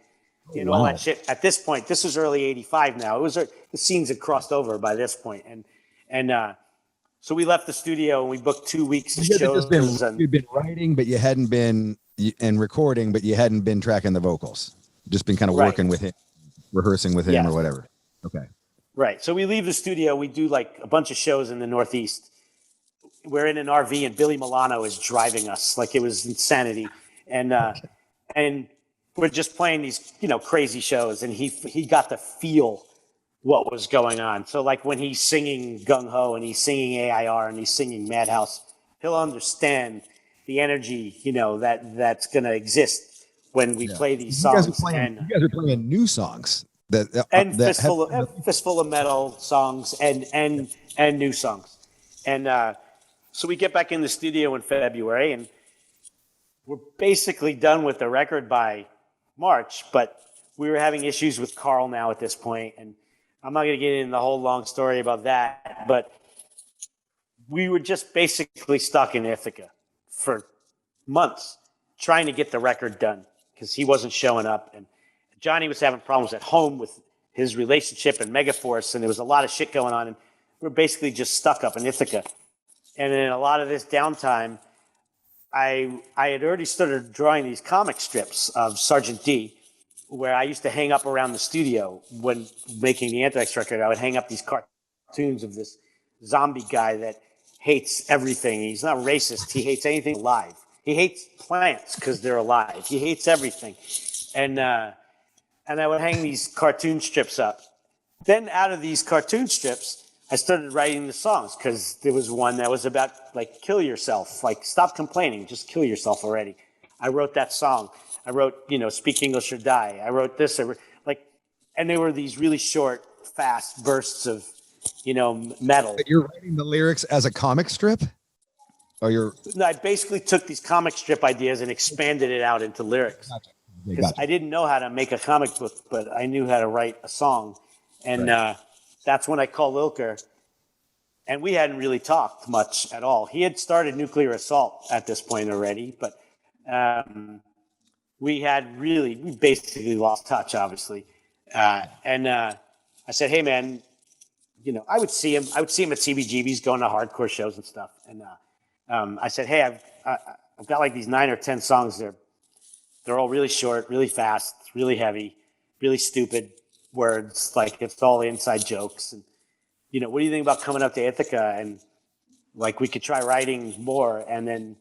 all that shit. At this point, this was early '85 now. The scenes had crossed over by this point. And so we left the studio and we booked 2 weeks of shows. You'd been writing, but you hadn't been, and recording, but you hadn't been tracking the vocals. Just been kind of working with him, rehearsing with him or whatever. Okay. Right. So we leave the studio. We do like a bunch of shows in the Northeast. We're in an RV and Billy Milano is driving us. Like it was insanity. And we're just playing these, crazy shows. And he got to feel what was going on. So like when he's singing Gung Ho and he's singing AIR and he's singing Madhouse, he'll understand the energy, that's going to exist when we play these songs. You guys are playing new songs. Fistful of Metal songs and new songs. And so we get back in the studio in February and we're basically done with the record by March, but we were having issues with Carl now at this point, and I'm not going to get into the whole long story about that, but we were just basically stuck in Ithaca for months trying to get the record done because he wasn't showing up. And Johnny was having problems at home with his relationship and Megaforce, and there was a lot of shit going on, and we're basically just stuck up in Ithaca. And in a lot of this downtime, I had already started drawing these comic strips of Sergeant D, where I used to hang up around the studio when making the Anthrax record. I would hang up these cartoons of this zombie guy that hates everything. He's not racist. He hates anything alive. He hates plants because they're alive. He hates everything. And I would hang these cartoon strips up. Then out of these cartoon strips, I started writing the songs because there was one that was about like kill yourself, like stop complaining, just kill yourself already. I wrote that song. I wrote, Speak English or Die. I wrote this, and they were these really short, fast bursts of, metal. But you're writing the lyrics as a comic strip? No, I basically took these comic strip ideas and expanded it out into lyrics. Because I didn't know how to make a comic book, but I knew how to write a song. And that's when I called Lilker. And we hadn't really talked much at all. He had started Nuclear Assault at this point already, but we basically lost touch, obviously. And I said, hey, man, I would see him at CBGB's going to hardcore shows and stuff. And I said, hey, I've got like these 9 or 10 songs. They're all really short, really fast, really heavy, really stupid words. Like it's all inside jokes. And, what do you think about coming up to Ithaca and like we could try writing more and then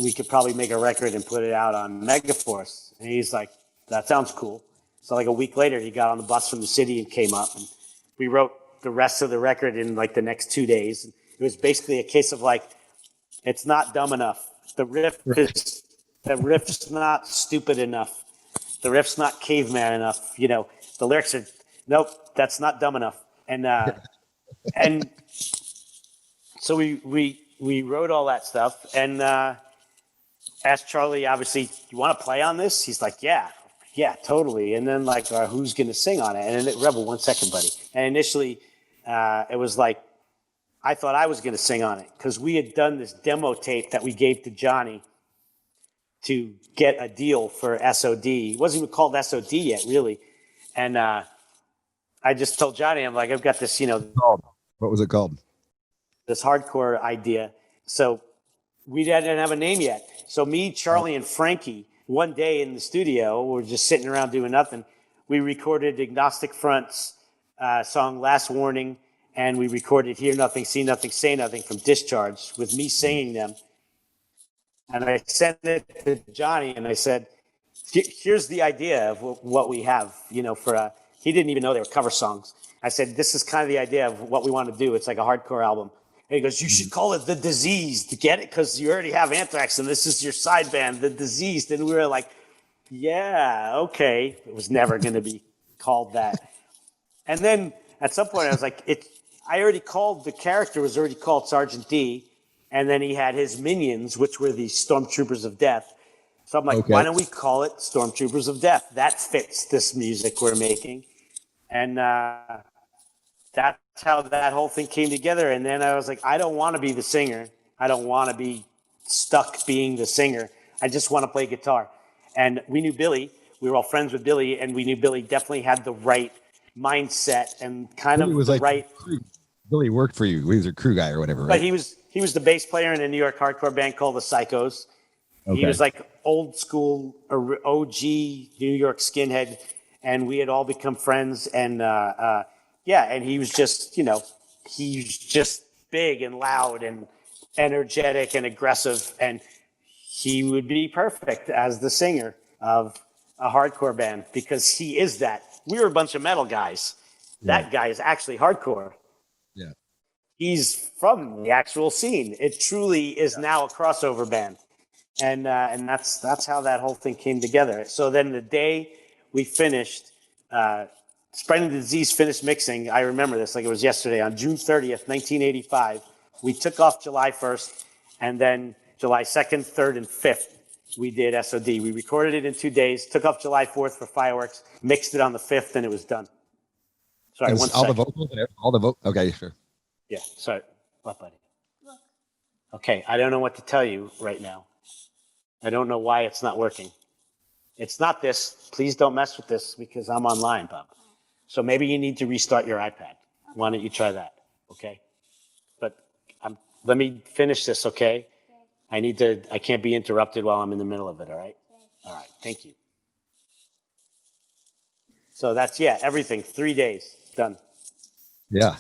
we could probably make a record and put it out on Megaforce. And he's like, that sounds cool. So like a week later, he got on the bus from the city and came up and we wrote the rest of the record in like the next 2 days. It was basically a case of like, it's not dumb enough. The riff's not stupid enough. The riff's not caveman enough. The lyrics are, nope, that's not dumb enough. And so we wrote all that stuff and asked Charlie, obviously, you want to play on this? He's like, yeah, totally. And then like, who's going to sing on it? And then Rebel, 1 second, buddy. And initially, it was like, I thought I was going to sing on it because we had done this demo tape that we gave to Johnny to get a deal for S.O.D. It wasn't even called S.O.D. yet, really. And I just told Johnny, I'm like, I've got this, What was it called? this hardcore idea. So we didn't have a name yet. So me, Charlie, and Frankie, one day in the studio, we're just sitting around doing nothing. We recorded Agnostic Front's song Last Warning, and we recorded Hear Nothing, See Nothing, Say Nothing from Discharge with me singing them. And I sent it to Johnny, and I said, here's the idea of what we have, he didn't even know they were cover songs. I said, this is kind of the idea of what we want to do. It's like a hardcore album. And he goes, you should call it The Diseased. Get it? Because you already have Anthrax, and this is your side band, The Diseased. And we were like, yeah, okay. It was never going to be called that. And then at some point I was like, the character was already called Sergeant D, and then he had his minions, which were the Stormtroopers of Death. So I'm like, why don't we call it Stormtroopers of Death? That fits this music we're making. And that's how that whole thing came together. And then I was like, I don't want to be the singer. I don't want to be stuck being the singer. I just want to play guitar. And we knew Billy. We were all friends with Billy, and we knew Billy definitely had the right mindset and kind Billy of was the like right. Billy worked for you. He was a crew guy or whatever, right? But he was the bass player in a New York hardcore band called the Psychos. Okay. He was like old school OG New York skinhead, and we had all become friends. And and he was just, he's just big and loud and energetic and aggressive, and he would be perfect as the singer of a hardcore band because he is that. We were a bunch of metal guys. That guy is actually hardcore. Yeah. He's from the actual scene. It truly is now a crossover band. And that's how that whole thing came together. So then the day we finished, Spreading the Disease finished mixing, I remember this like it was yesterday, on June 30th, 1985, we took off July 1st, and then July 2nd, 3rd, and 5th, we did S.O.D. We recorded it in 2 days, took off July 4th for fireworks, mixed it on the 5th, and it was done. Sorry, one all second. the vocals and all the vocals. Okay, sure. Yeah, sorry. What, buddy? Okay, I don't know what to tell you right now. I don't know why it's not working. It's not this. Please don't mess with this because I'm online, Bob. So maybe you need to restart your iPad. Why don't you try that? Okay. But let me finish this, okay? I can't be interrupted while I'm in the middle of it, all right? All right, thank you. So that's, everything, 3 days, done. Yeah.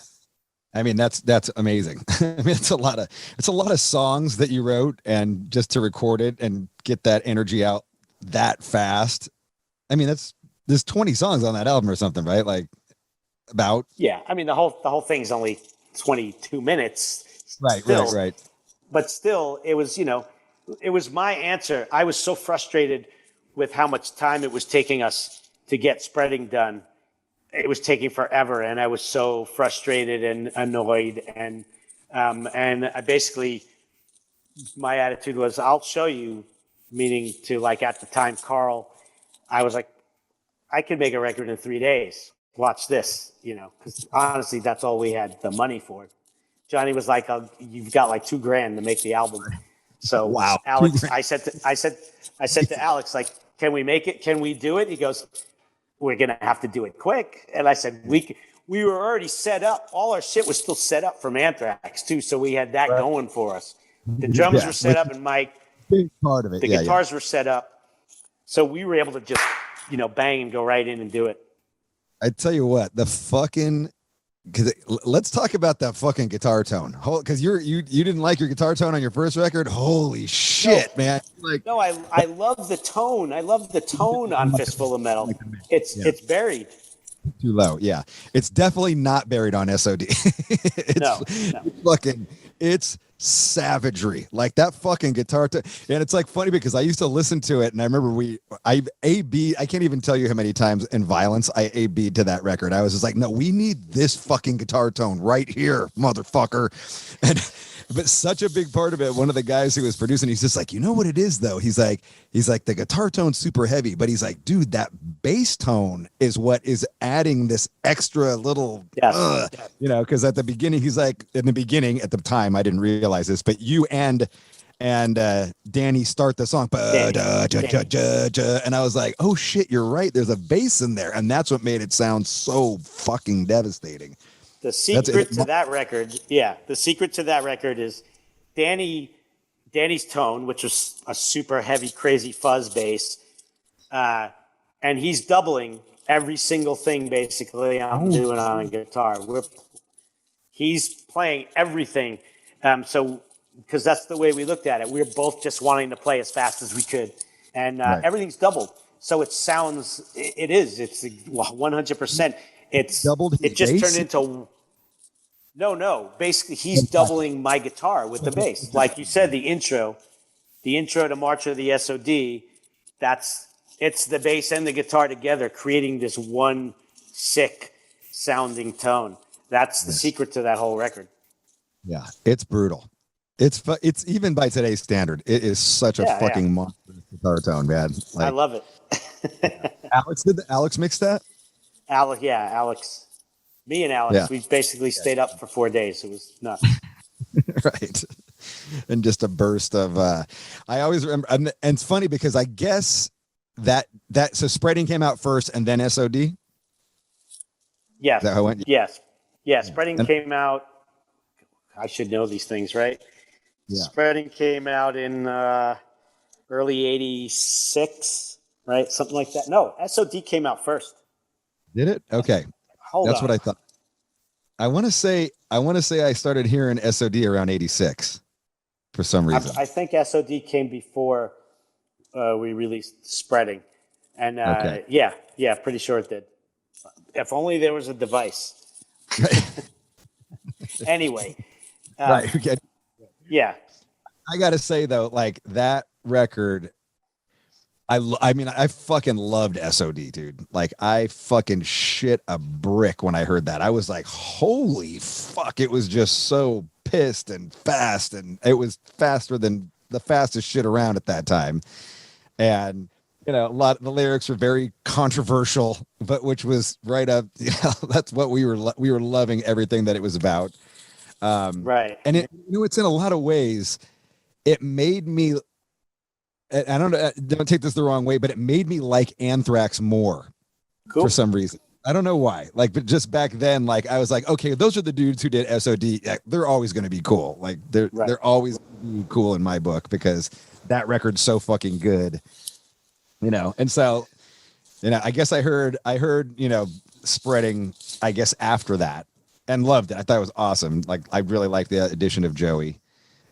I mean, that's amazing. I mean, it's a lot of songs that you wrote, and just to record it and get that energy out that fast. I mean, there's 20 songs on that album or something, right? Like about. Yeah. I mean, the whole thing's only 22 minutes. Right. Still. Right. But still, it was, it was my answer. I was so frustrated with how much time it was taking us to get Spreading done. It was taking forever, and I was so frustrated and annoyed. And I basically, my attitude was, I'll show you, meaning to, like, at the time, Carl, I was like, I could make a record in 3 days. Watch this, because honestly, that's all we had the money for. Johnny was like, you've got like $2,000 to make the album. So wow, Alex, I said to Alex, like, can we make it? Can we do it? He goes, we're going to have to do it quick. And I said, we were already set up. All our shit was still set up from Anthrax too. So we had that going for us. The drums Yeah, were set up, and big part of it. the guitars were set up, so we were able to just bang and go right in and do it. I tell you what, let's talk about that fucking guitar tone. Because you didn't like your guitar tone on your first record. Holy shit, man! Like, No, I love the tone. I love the tone on Fistful of Metal. It's buried. too low. Yeah, it's definitely not buried on SOD. No. It's savagery, like that fucking guitar. And it's like funny because I used to listen to it, and I remember I can't even tell you how many times in Violence I A-B'd to that record. I was just like, no, we need this fucking guitar tone right here, motherfucker. But such a big part of it, one of the guys who was producing, he's just like, you know what it is though? He's like, the guitar tone's super heavy, but he's like, dude, that bass tone is what is adding this extra little, because at the beginning, he's like, at the time, I didn't realize this, but you and Danny start the song, and I was like, oh shit, you're right. There's a bass in there, and that's what made it sound so fucking devastating. The secret to that record is Danny's tone, which was a super heavy, crazy fuzz bass, and he's doubling every single thing basically I'm doing on a guitar. He's playing everything, so because that's the way we looked at it. We were both just wanting to play as fast as we could, and everything's doubled, so it sounds. It's 100%. It's doubled. It just turned into. No. Basically, he's doubling my guitar with the bass. Like you said, the intro to March of the SOD, it's the bass and the guitar together creating this one sick sounding tone. That's the secret to that whole record. Yeah, it's brutal. It's even by today's standard, it is such a fucking monstrous guitar tone, man. Like, I love it. Alex mix that? Alex. Me and Alex, we basically stayed up for 4 days. It was nuts. Right. And just a burst of I always remember, and it's funny because I guess so Spreading came out first and then SOD? Yes. Is that how it went? Yes. Yeah, Spreading came out. I should know these things, right? Yeah. Spreading came out in early 86, right? Something like that. No, SOD came out first. Did it? Okay. That's what I thought. I want to say I started hearing SOD around 86 for some reason. I think SOD came before we released Spreading. And pretty sure it did. If only there was a device. Anyway. Right. Yeah. I got to say though, like that record, I mean, I fucking loved SOD, dude. Like, I fucking shit a brick when I heard that. I was like, holy fuck. It was just so pissed and fast. And it was faster than the fastest shit around at that time. And, a lot of the lyrics were very controversial, but which was right up, that's what we were loving everything that it was about. Right. And it's in a lot of ways, it made me, I don't take this the wrong way, but it made me like Anthrax more for some reason. I don't know why. Like, but just back then, like I was like, okay, those are the dudes who did SOD. They're always going to be cool. Like they're always gonna be cool in my book because that record's so fucking good, And so, I guess I heard, Spreading, I guess after that, and loved it. I thought it was awesome. Like I really liked the addition of Joey,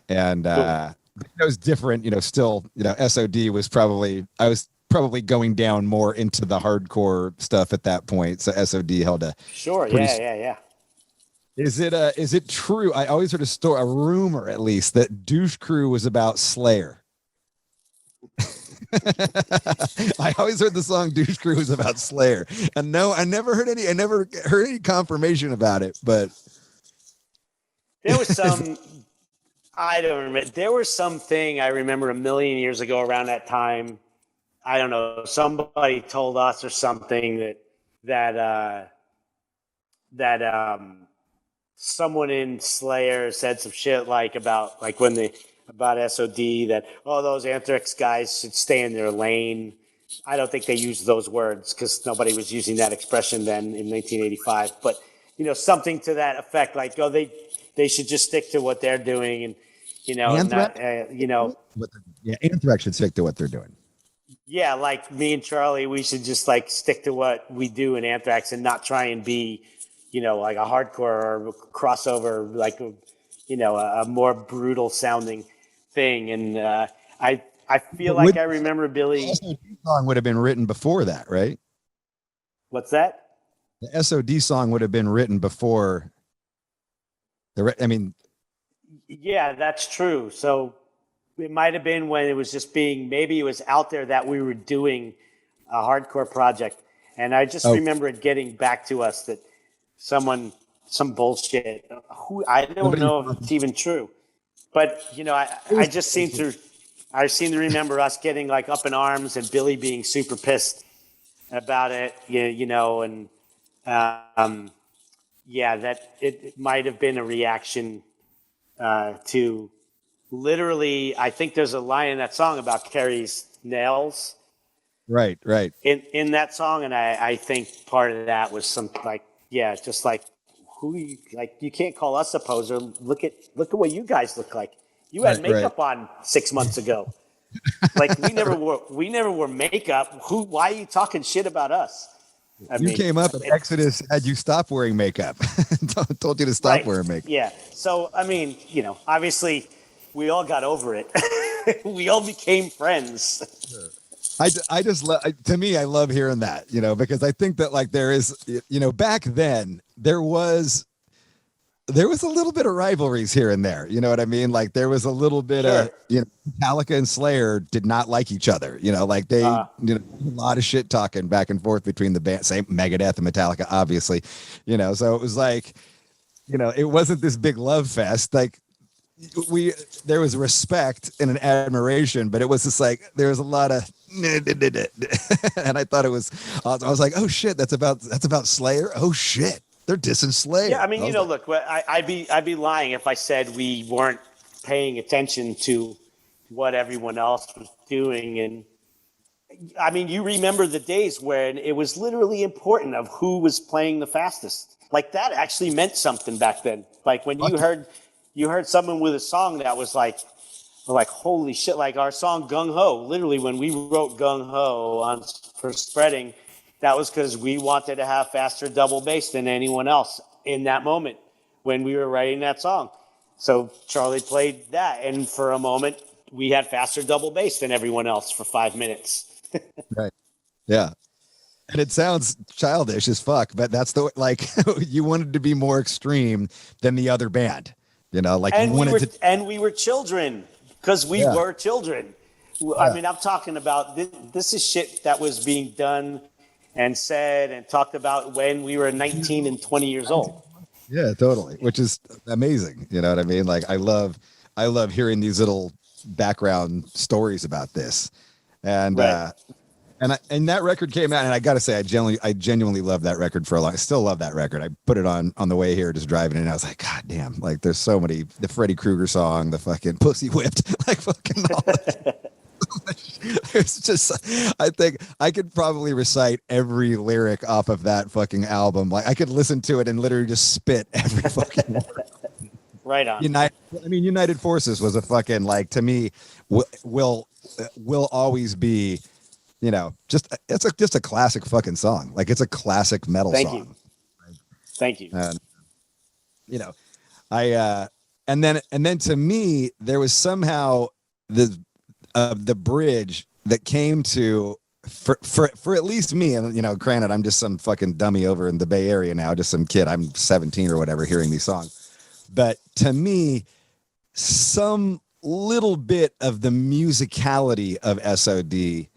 and. Cool. It was different, still, SOD was I was probably going down more into the hardcore stuff at that point. So SOD held a yeah. Is it true? I always heard a rumor at least that Douche Crew was about Slayer. I always heard the song Douche Crew was about Slayer. And no, I never heard any confirmation about it, but there was some I don't remember. There was something I remember a million years ago around that time. I don't know. Somebody told us or something that someone in Slayer said some shit about SOD that those Anthrax guys should stay in their lane. I don't think they used those words because nobody was using that expression then in 1985. But something to that effect, like they should just stick to what they're doing. And Anthrax? Not. Yeah, Anthrax should stick to what they're doing. Yeah, like me and Charlie, we should just like stick to what we do in Anthrax and not try and be, like a hardcore or crossover, like a more brutal sounding thing. And I feel But like would I remember the Billy. SOD song would have been written before that, right? What's that? The SOD song would have been written before I mean, Yeah, that's true. So it might have been when it was just maybe it was out there that we were doing a hardcore project. And I just remember it getting back to us that some bullshit, I don't know if it's even true, but I seem to remember us getting like up in arms and Billy being super pissed about it, and that it might have been a reaction to literally, I think there's a line in that song about Carrie's nails right. in that song, and I think part of that was just like you can't call us a poser. Look at what you guys look like. You had makeup on 6 months ago. Like we never wore makeup. Why are you talking shit about us? You came up and Exodus had you stop wearing makeup. Told you to stop wearing makeup. Yeah. So obviously we all got over it. We all became friends. I just to me, I love hearing that, because I think that like there is, back then there was a little bit of rivalries here and there. You know what I mean? Like there was a little bit of, Metallica and Slayer did not like each other. Like they, a lot of shit talking back and forth between the band, same Megadeth and Metallica, obviously, so it was like, it wasn't this big love fest. Like there was respect and an admiration, but it was just like, there was a lot of, and I thought it was awesome. I was like, oh shit, that's about Slayer. Oh shit. They're dissing Slayer. Yeah, I mean, look, I'd be lying if I said we weren't paying attention to what everyone else was doing. And I mean, you remember the days when it was literally important of who was playing the fastest. Like that actually meant something back then. Like when you heard someone with a song that was like holy shit, like our song Gung Ho. Literally, when we wrote Gung Ho for Spreading, that was because we wanted to have faster double bass than anyone else in that moment when we were writing that song. So Charlie played that, and for a moment, we had faster double bass than everyone else for 5 minutes. Right. Yeah. And it sounds childish as fuck, but that's you wanted to be more extreme than the other band, like and you wanted and we were children because we were children. I mean, I'm talking about this is shit that was being done and said and talked about when we were 19 and 20 years old. Yeah, totally. Which is amazing. You know what I mean? Like I love hearing these little background stories about this. And right. And that record came out, and I gotta say, I genuinely love that record for a lot. I still love that record. I put it on the way here, just driving, and I was like, God damn! Like, there's so many. The Freddy Krueger song, the fucking Pussy Whipped, like fucking all that. It's just, I think I could probably recite every lyric off of that fucking album. Like, I could listen to it and literally just spit every fucking word. Right on. United Forces was a fucking, like, to me, will always be. Just a classic fucking song. Like it's a classic metal song. Thank you. And and then to me, there was somehow the bridge that came to for at least me, and granted, I'm just some fucking dummy over in the Bay Area now, just some kid. I'm 17 or whatever, hearing these songs. But to me, some little bit of the musicality of SOD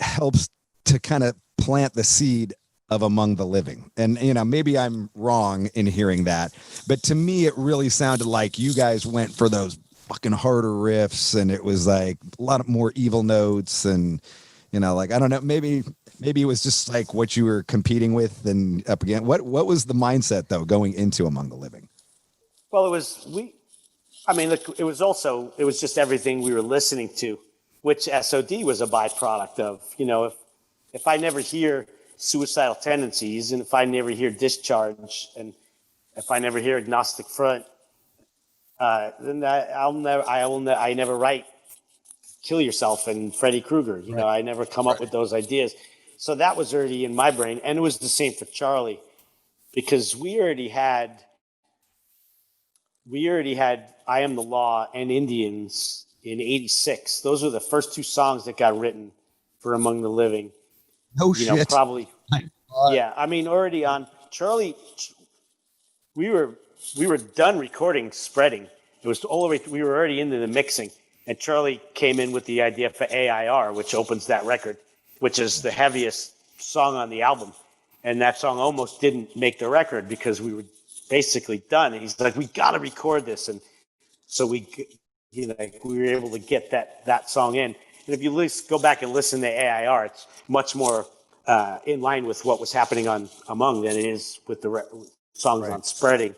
helps to kind of plant the seed of Among the Living. And, maybe I'm wrong in hearing that, but to me, it really sounded like you guys went for those fucking harder riffs, and it was like a lot more evil notes, and, like, I don't know, maybe it was just like what you were competing with and up again. What was the mindset though, going into Among the Living? Well, it was just everything we were listening to, which SOD was a byproduct of. If I never hear Suicidal Tendencies, and if I never hear Discharge, and if I never hear Agnostic Front, then I never write Kill Yourself and Freddy Krueger. You know, I never come up with those ideas. So that was already in my brain. And it was the same for Charlie, because we already had I Am the Law and Indians in 86. Those were the first two songs that got written for Among the Living. No You know, shit. probably. Yeah. I mean, already on Charlie, we were done recording Spreading. It was all the way, we were already into the mixing. And Charlie came in with the idea for AIR, which opens that record, which is the heaviest song on the album. And that song almost didn't make the record because we were basically done. And he's like, we got to record this. And so we were able to get that song in. And if you go back and listen to AIR, it's much more in line with what was happening on Among than it is with the songs on Spreading.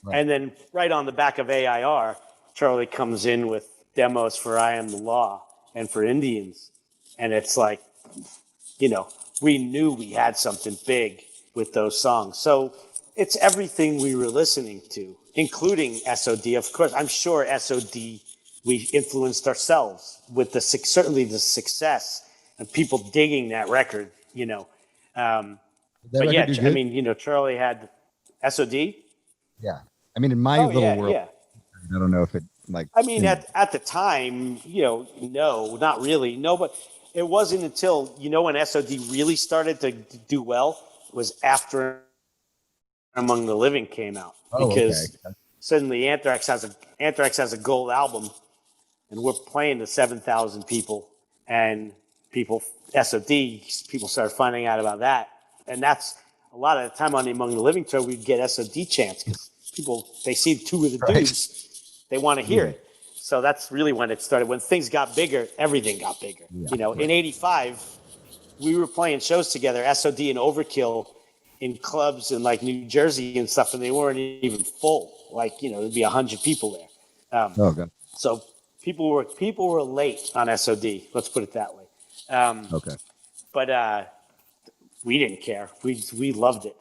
Right. And then right on the back of AIR, Charlie comes in with demos for I Am the Law and for Indians. And it's like, you know, we knew we had something big with those songs. So it's everything we were listening to, including S.O.D. Of course, I'm sure S.O.D. we influenced ourselves with certainly the success and people digging that record, you know. But yeah, I mean, you know, Charlie had S.O.D. Yeah. I mean, in my little world, I don't know if it like. I mean, at the time, you know, no, not really. No, but it wasn't until, you know, when S.O.D. really started to do well was after Among the Living came out. Because suddenly Anthrax has a gold album, and we're playing to 7,000 people, and S.O.D. people started finding out about that. And that's a lot of the time on the Among the Living tour, we'd get S.O.D. chants because people, they see two of the dudes, they want to hear it. So that's really when it started. When things got bigger, everything got bigger. You know, in 85, we were playing shows together, S.O.D. and Overkill, in clubs in like New Jersey and stuff, and they weren't even full. Like, you know, there'd be 100 people there. So people were late on S.O.D. Let's put it that way. But we didn't care. We loved it.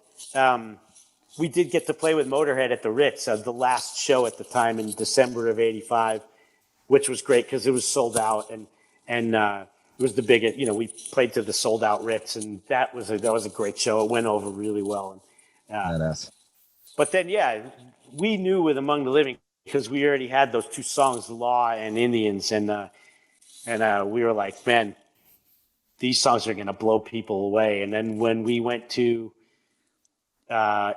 We did get to play with Motorhead at the Ritz, the last show at the time in December of '85, which was great because it was sold out and it was the biggest. You know, we played to the sold out Ritz, and that was a great show. It went over really well. And, but then, we knew with Among the Living because we already had those two songs, Law and Indians, and we were like, man, these songs are going to blow people away. And then when we went to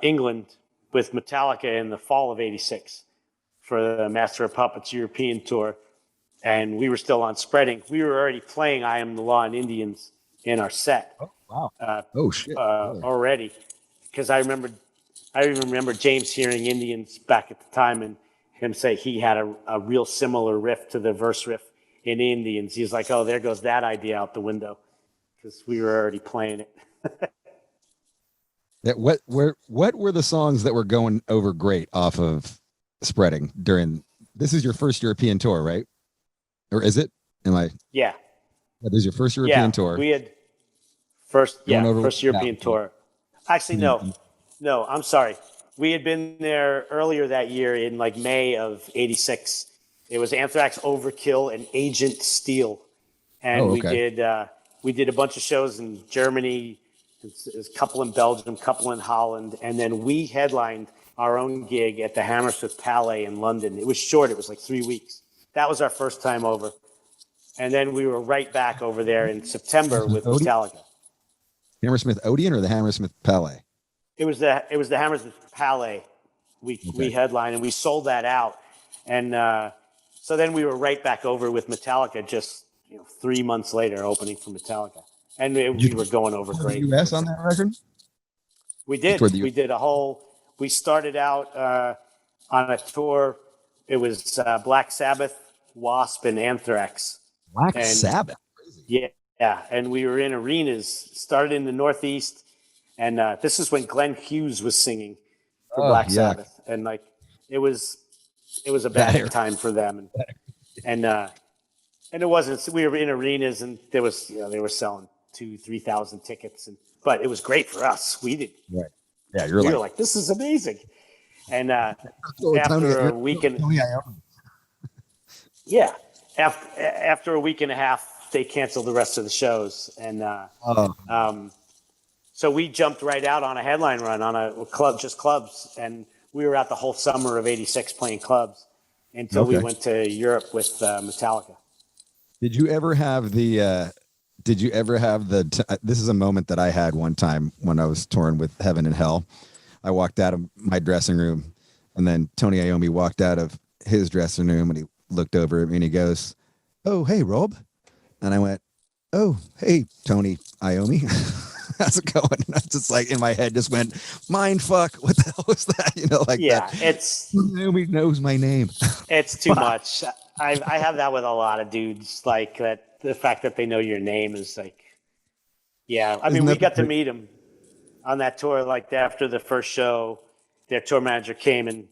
England with Metallica in the fall of '86 for the Master of Puppets European tour, and we were still on Spreading, we were already playing I Am the Law and Indians in our set. Oh, wow. Already. Because I even remember James hearing Indians back at the time and him say he had a real similar riff to the verse riff in Indians. He's like, oh, there goes that idea out the window, because we were already playing it. What were the songs that were going over great off of Spreading during, this is your first European tour, right? Or is it? Yeah. This is your first European tour. We had first European tour. Actually, no, I'm sorry. We had been there earlier that year in like May of '86. It was Anthrax, Overkill, and Agent Steel. And we did a bunch of shows in Germany, a couple in Belgium, a couple in Holland, and then we headlined our own gig at the Hammersmith Palais in London. It was short. It was like 3 weeks. That was our first time over. And then we were right back over there in September with Metallica. Hammersmith Odeon or the Hammersmith Palais? It was the Hammersmith Palais. We headlined, and we sold that out. And so then we were right back over with Metallica just 3 months later, opening for Metallica. And we were going over great. US on that record? We did. We did we started out on a tour. It was Black Sabbath, Wasp, and Anthrax. Sabbath? Crazy. Yeah. And we were in arenas, started in the Northeast. And this is when Glenn Hughes was singing for Black Sabbath. And like, it was a bad time for them. And it wasn't, we were in arenas, and there was, they were selling 2,000-3,000 tickets. But it was great for us. We did. Right. Yeah, we were like, this is amazing. And Oh, Tony, after a you're- week and Tony Iommi. yeah, after a week and a half, they canceled the rest of the shows, and so we jumped right out on a headline run on a club, just clubs, and we were out the whole summer of '86 playing clubs until we Okay. went to Europe with Metallica. Did you ever have the? Did you ever have the? This is a moment that I had one time when I was touring with Heaven and Hell. I walked out of my dressing room, and then Tony Iommi walked out of his dressing room, and he looked over at me and he goes, "Oh, hey, Rob," and I went, "Oh, hey, Tony Iommi." How's it going? And I just like in my head just went, mind fuck. What the hell was that? You know, like Yeah, that. it's Nobody knows my name. it's too much. I have that with a lot of dudes. Like that, the fact that they know your name is like, yeah. I mean, Isn't we that got to the- meet them on that tour. Like after the first show, their tour manager came and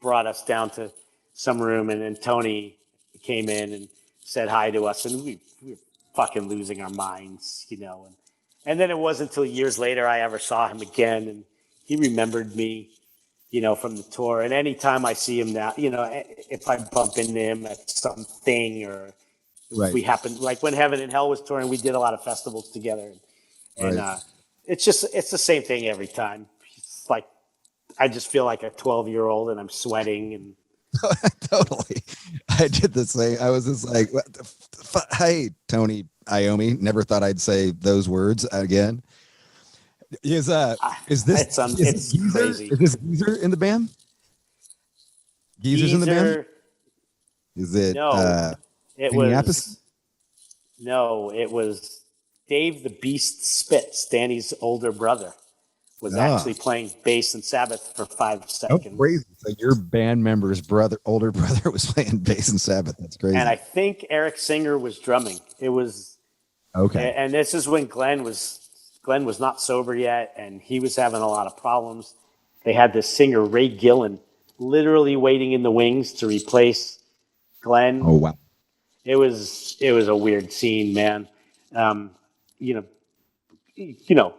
brought us down to some room, and then Tony came in and said hi to us, and we were fucking losing our minds, you know. And then it wasn't until years later I ever saw him again, and he remembered me, you know, from the tour. And anytime I see him now, you know, if I bump into him at something, or if we happen, like when Heaven and Hell was touring, we did a lot of festivals together, and Right. it's the same thing every time. It's like I just feel like a 12-year-old, and I'm sweating and. Totally. I did the same. I was just like, what the hey, Tony Iommi. Never thought I'd say those words again. Is this It's Geezer? crazy. Is this Geezer in the band? Geezer's in the band? Geezer, Is it no, it Minneapolis? it was Dave the Beast Spitz, Danny's older brother, was actually playing bass in Sabbath for 5 Oh, seconds. crazy. So your band member's older brother was playing bass in Sabbath. That's crazy. And I think Eric Singer was drumming. It was Okay. and this is when Glenn was not sober yet, and he was having a lot of problems. They had this singer Ray Gillen literally waiting in the wings to replace Glenn. Oh wow. It was a weird scene, man. You know,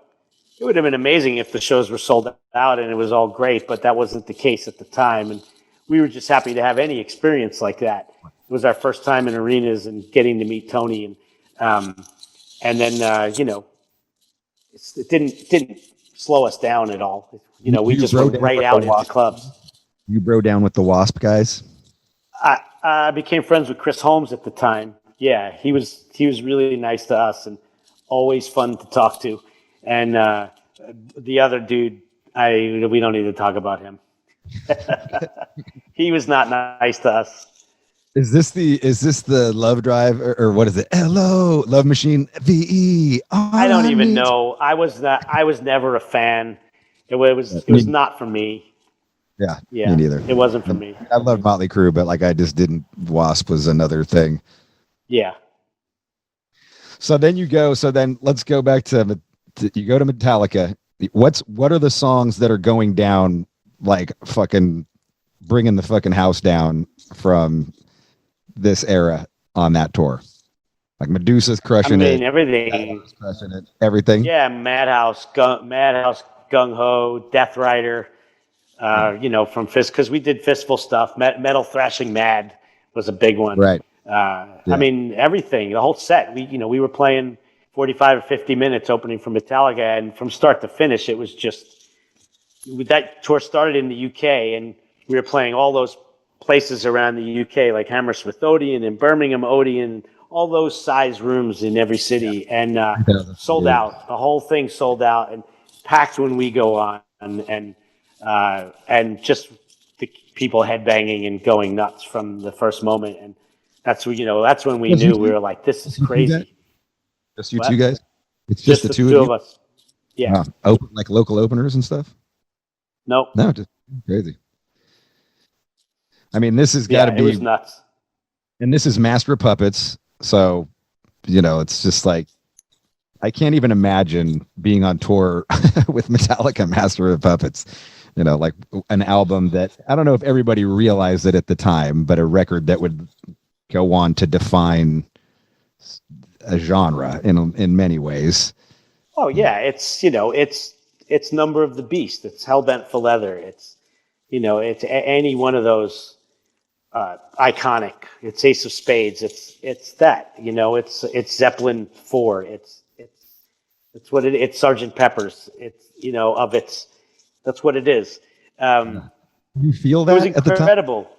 it would have been amazing if the shows were sold out and it was all great, but that wasn't the case at the time. And we were just happy to have any experience like that. It was our first time in arenas and getting to meet Tony, and then you know, it didn't slow us down at all. You know, we just bro went down right with out the into Wasp? clubs. You bro down with the Wasp guys? I became friends with Chris Holmes at the time. Yeah, he was really nice to us and always fun to talk to. And the other dude, we don't need to talk about him. He was not nice to us. Is this the Love Drive or what is it? LO Love Machine VE. I don't even know. I was never a fan. It was not for me. Yeah, Yeah, me neither. It wasn't for me. I love Motley Crue, but like I just didn't. Wasp was another thing. Yeah. So then let's go back to you go to Metallica. What are the songs that are going down like fucking bringing the fucking house down from this era on that tour? Like Medusa's crushing it. Everything. Crushing it. Everything. Yeah, Madhouse, Gung Ho, Death Rider. You know, from Fist, because we did Fistful stuff. Metal Thrashing Mad was a big one. Right. I mean, everything, the whole set. We were playing 45 or 50 minutes opening for Metallica, and from start to finish, it was just that tour started in the UK, and we were playing all those places around the UK, like Hammersmith Odeon and Birmingham Odeon, all those size rooms in every city, and sold out. The whole thing sold out and packed when we go on, and just the people headbanging and going nuts from the first moment. And that's when we knew we were like, this is crazy. Just you two guys? It's Just the the two two of of you? us. Yeah. Open, like local openers and stuff? Nope. No, just crazy. I mean, this has got to be. It was nuts. And this is Master of Puppets. So, it's just like, I can't even imagine being on tour with Metallica Master of Puppets. Like an album that I don't know if everybody realized it at the time, but a record that would go on to define a genre in many ways. Oh yeah, it's Number of the Beast. It's Hellbent for Leather. It's It's any one of those iconic. It's Ace of Spades. It's that. It's Zeppelin 4. It's what it's Sergeant Pepper's. That's what it is. You feel It was that at the time? incredible.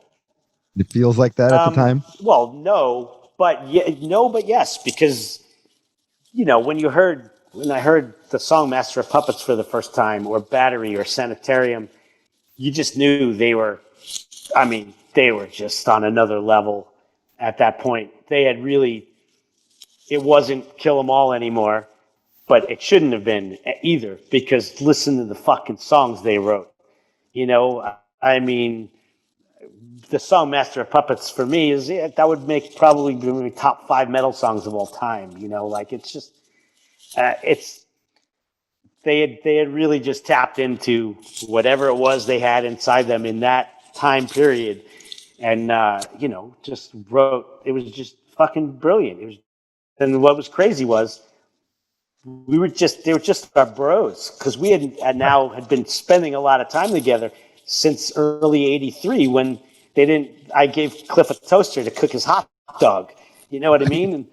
It feels like that at the time? Well, no, but yes, because when I heard the song Master of Puppets for the first time, or Battery, or Sanitarium, you just knew they were just on another level at that point. They had really, it wasn't Kill 'Em All anymore, but it shouldn't have been either, because listen to the fucking songs they wrote. I mean, the song Master of Puppets for me that would make probably be top 5 metal songs of all time. It's just, it's, they had really just tapped into whatever it was they had inside them in that time period, and just wrote. It was just fucking brilliant. And what was crazy was they were just our bros, because we had been spending a lot of time together since early '83, when I gave Cliff a toaster to cook his hot dog. You know what I mean?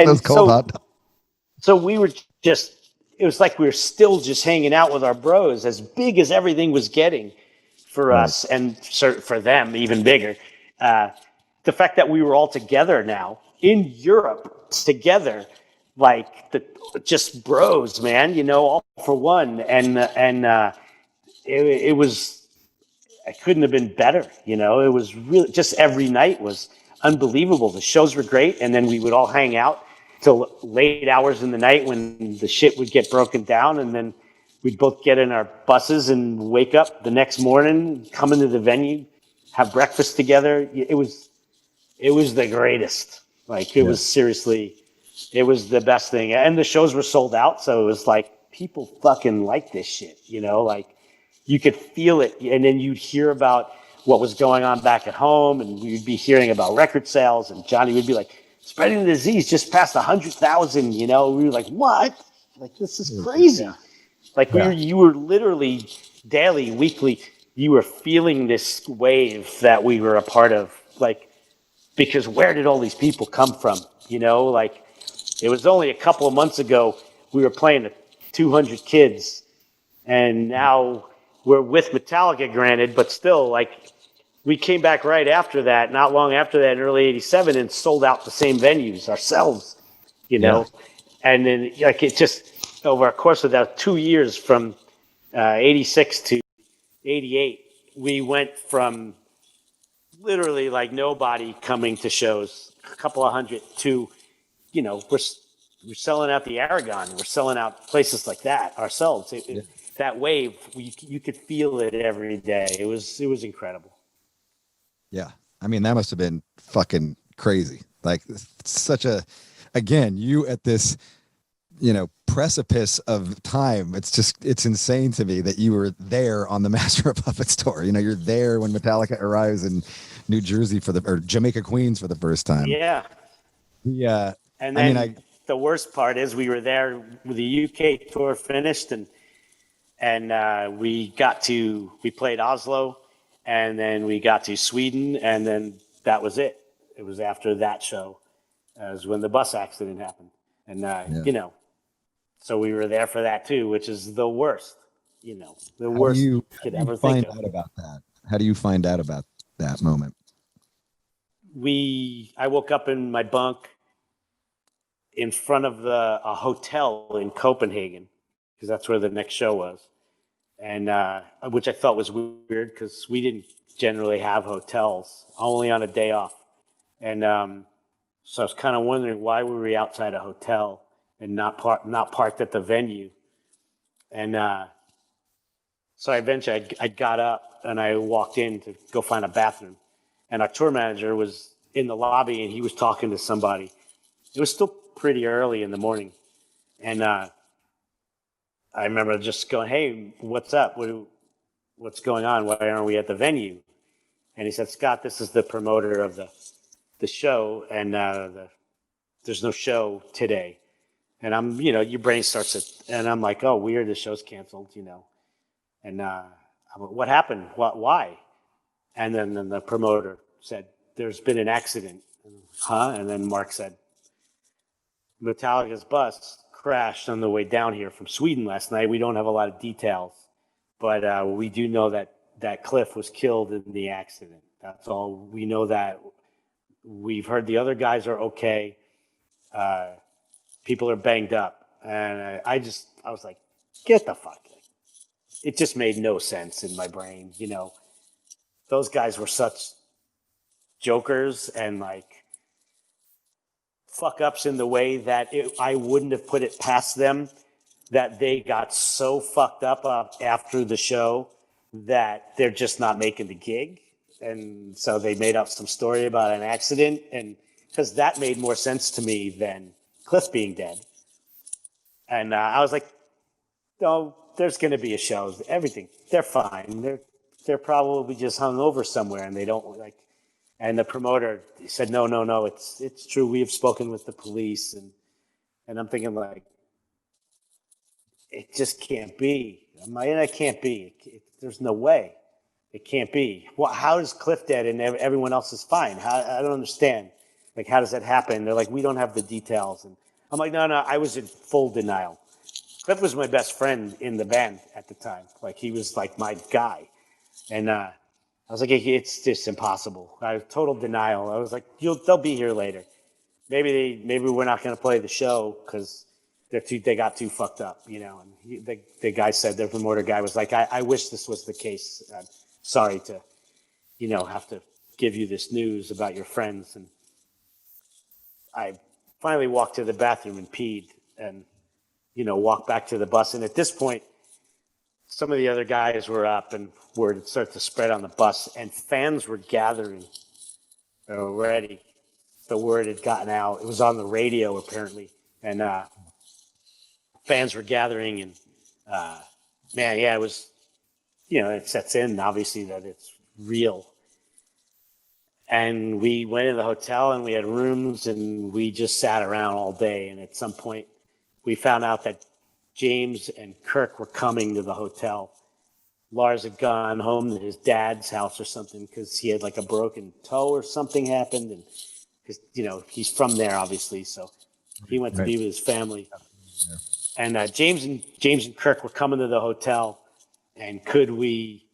Those cold hot dogs. So we were just, it was like we were still just hanging out with our bros, as big as everything was getting for us, and for them, even bigger. The fact that we were all together now in Europe together, just bros, man, all for one. And it was, it couldn't have been better. It was really, just every night was unbelievable. The shows were great. And then we would all hang out till late hours in the night when the shit would get broken down, and then we'd both get in our buses and wake up the next morning, come into the venue, have breakfast together. It was the greatest. It was seriously, it was the best thing. And the shows were sold out, so it was like, people fucking like this shit, you could feel it. And then you'd hear about what was going on back at home, and you'd be hearing about record sales, and Johnny would be like, spreading the disease just passed 100,000. We were like, what? This is crazy. You were literally daily, weekly, you were feeling this wave that we were a part of. Because where did all these people come from? It was only a couple of months ago we were playing to 200 kids, and now we're with Metallica, granted, but still, we came back right after that, not long after that, in early '87, and sold out the same venues ourselves, And then, it just, over a course of that 2 years, from '86 to '88, we went from literally nobody coming to shows, a couple of hundred, to, we're selling out the Aragon, we're selling out places like that ourselves. That wave, you could feel it every day. It was incredible. Yeah. I mean, that must have been fucking crazy. Such a, again, you at this, precipice of time. It's insane to me that you were there on the Master of Puppets tour. You're there when Metallica arrives in New Jersey or Jamaica, Queens for the first time. Yeah. Yeah. And then the worst part is we were there with the UK tour finished, and we played Oslo, and then we got to Sweden, and then that was it. It was after that show as when the bus accident happened. And, so we were there for that too, which is the worst, the worst you could ever think of. How do you find out about that? How do you find out about that moment? I woke up in my bunk in front of a hotel in Copenhagen, because that's where the next show was. And which I thought was weird, because we didn't generally have hotels, only on a day off. And so I was kind of wondering, why were we outside a hotel and not parked at the venue? And so eventually I got up and I walked in to go find a bathroom. And our tour manager was in the lobby, and he was talking to somebody. It was still pretty early in the morning. And I remember just going, "Hey, what's up? What's going on? Why aren't we at the venue?" And he said, "Scott, this is the promoter of the show, and there's no show today." And I'm, your brain starts to, and I'm like, "Oh, weird, the show's canceled, And I'm like, what happened? Why? And then the promoter said, there's been an accident. Huh? And then Mark said, Metallica's bus crashed on the way down here from Sweden last night. We don't have a lot of details, but we do know that Cliff was killed in the accident. That's all we know. That we've heard the other guys are okay. People are banged up, and I was like, get the fuck. It just made no sense in my brain. Those guys were such jokers and like fuck ups in the way that I wouldn't have put it past them that they got so fucked up after the show that they're just not making the gig. And so they made up some story about an accident, and because that made more sense to me than Cliff being dead. And I was like, no, there's going to be a show. Everything, they're fine. They're probably just hung over somewhere, and they don't like. And the promoter said, no, it's true. We have spoken with the police, and I'm thinking like, it just can't be. It can't be. There's no way. It can't be. Well, how is Cliff dead and everyone else is fine? I don't understand. Like, how does that happen? They're like, we don't have the details. And I'm like, no, I was in full denial. Cliff was my best friend in the band at the time. Like, he was like my guy. And I was like, it's just impossible. I was total denial. I was like, they'll be here later. Maybe we're not going to play the show because they got too fucked up, And the guy said, the promoter guy was like, I wish this was the case. I'm sorry to, have to give you this news about your friends. And I finally walked to the bathroom and peed and, walked back to the bus. And at this point, some of the other guys were up and word had started to spread on the bus, and fans were gathering already. The word had gotten out. It was on the radio, apparently. And fans were gathering, and it was, it sets in, obviously, that it's real. And we went to the hotel, and we had rooms, and we just sat around all day. And at some point, we found out that James and Kirk were coming to the hotel. Lars had gone home to his dad's house or something because he had like a broken toe or something happened. And because, he's from there, obviously. So he went to be with his family. Yeah. And James and Kirk were coming to the hotel. And could we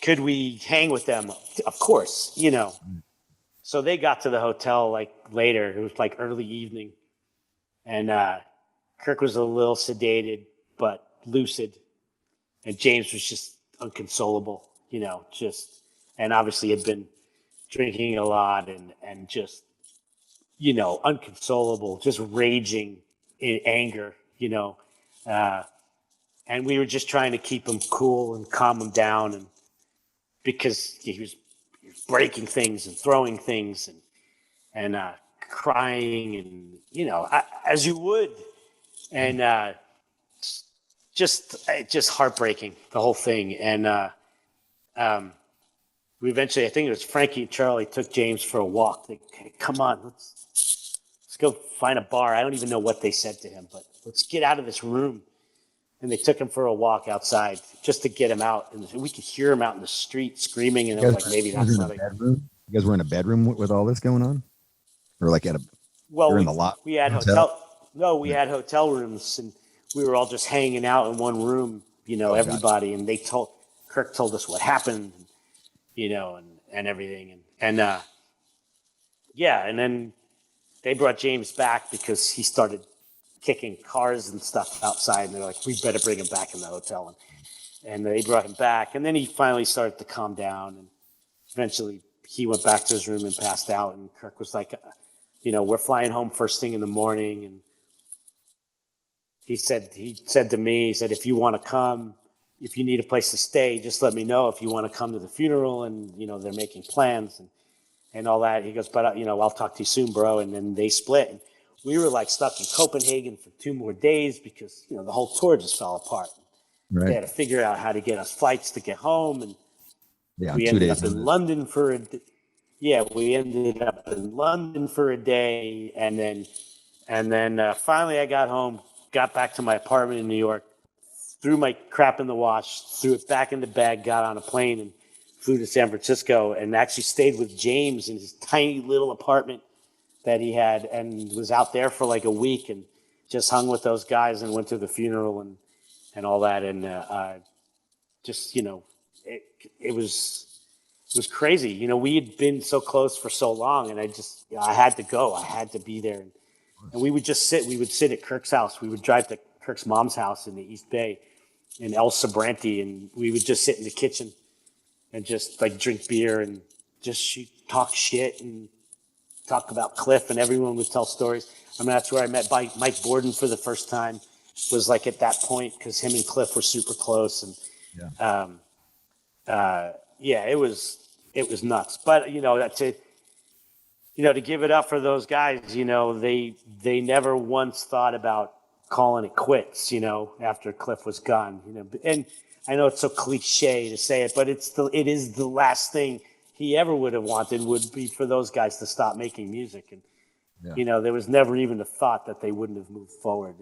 hang with them? Of course, So they got to the hotel like later. It was like early evening. And Kirk was a little sedated, but lucid. And James was just inconsolable, and obviously had been drinking a lot and just, inconsolable, just raging in anger, and we were just trying to keep him cool and calm him down. And because he was breaking things and throwing things and crying and, as you would. And just heartbreaking, the whole thing. And we eventually, I think it was Frankie and Charlie, took James for a walk. They, hey, come on, let's go find a bar. I don't even know what they said to him, but let's get out of this room. And they took him for a walk outside just to get him out. And we could hear him out in the street screaming. And I was like, maybe that's not it. You guys were in a bedroom with all this going on? Or like in the lot? We had we had hotel rooms, and we were all just hanging out in one room, everybody. And Kirk told us what happened, and everything. And then they brought James back because he started kicking cars and stuff outside. And they're like, we better bring him back in the hotel. And they brought him back. And then he finally started to calm down. And eventually he went back to his room and passed out. And Kirk was like, we're flying home first thing in the morning. And he said to me, if you want to come, if you need a place to stay, just let me know if you want to come to the funeral. And, they're making plans and all that. He goes, but, I'll talk to you soon, bro. And then they split. And we were like stuck in Copenhagen for 2 more days because, the whole tour just fell apart. Right. They had to figure out how to get us flights to get home. And we ended up in London for a day. Yeah, we ended up in London for a day. And then finally I got home, got back to my apartment in New York. threw my crap in the wash, threw it back in the bag, got on a plane and flew to San Francisco and actually stayed with James in his tiny little apartment that he had and was out there for like a week and just hung with those guys and went to the funeral and all that. And just, it was crazy. We had been so close for so long and I had to go. I had to be there. And we would sit at Kirk's house. We would drive to Kirk's mom's house in the East Bay in El Sobrante, and we would just sit in the kitchen and just like drink beer and just talk shit and talk about Cliff, and everyone would tell stories. I mean, that's where I met Mike Borden for the first time, was like at that point, because him and Cliff were super close. And it was nuts. But, that's it. To give it up for those guys, they never once thought about calling it quits, after Cliff was gone, and I know it's so cliche to say it, but it is the last thing he ever would have wanted would be for those guys to stop making music. And, there was never even a thought that they wouldn't have moved forward.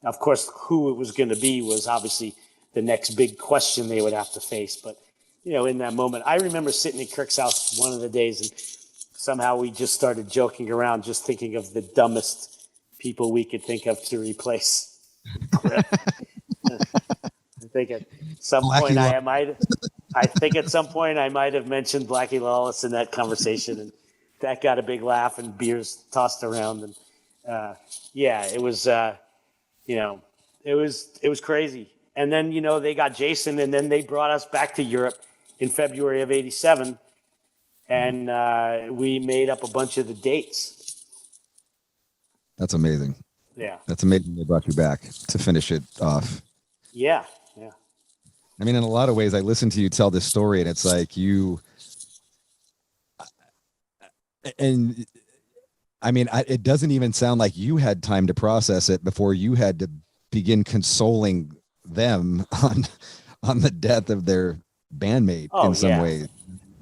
Of course, who it was going to be was obviously the next big question they would have to face. But, in that moment, I remember sitting in Kirk's house one of the days and somehow we just started joking around, just thinking of the dumbest people we could think of to replace Cliff. I think at some point I might have mentioned Blackie Lawless in that conversation, and that got a big laugh and beers tossed around. And it was it was crazy. And then they got Jason, and then they brought us back to Europe in February of '87, and we made up a bunch of the dates. That's amazing. Yeah, that's amazing. They brought you back to finish it off. Yeah. I mean, in a lot of ways, I listen to you tell this story, and it's like it doesn't even sound like you had time to process it before you had to begin consoling them on the death of their bandmate in some ways.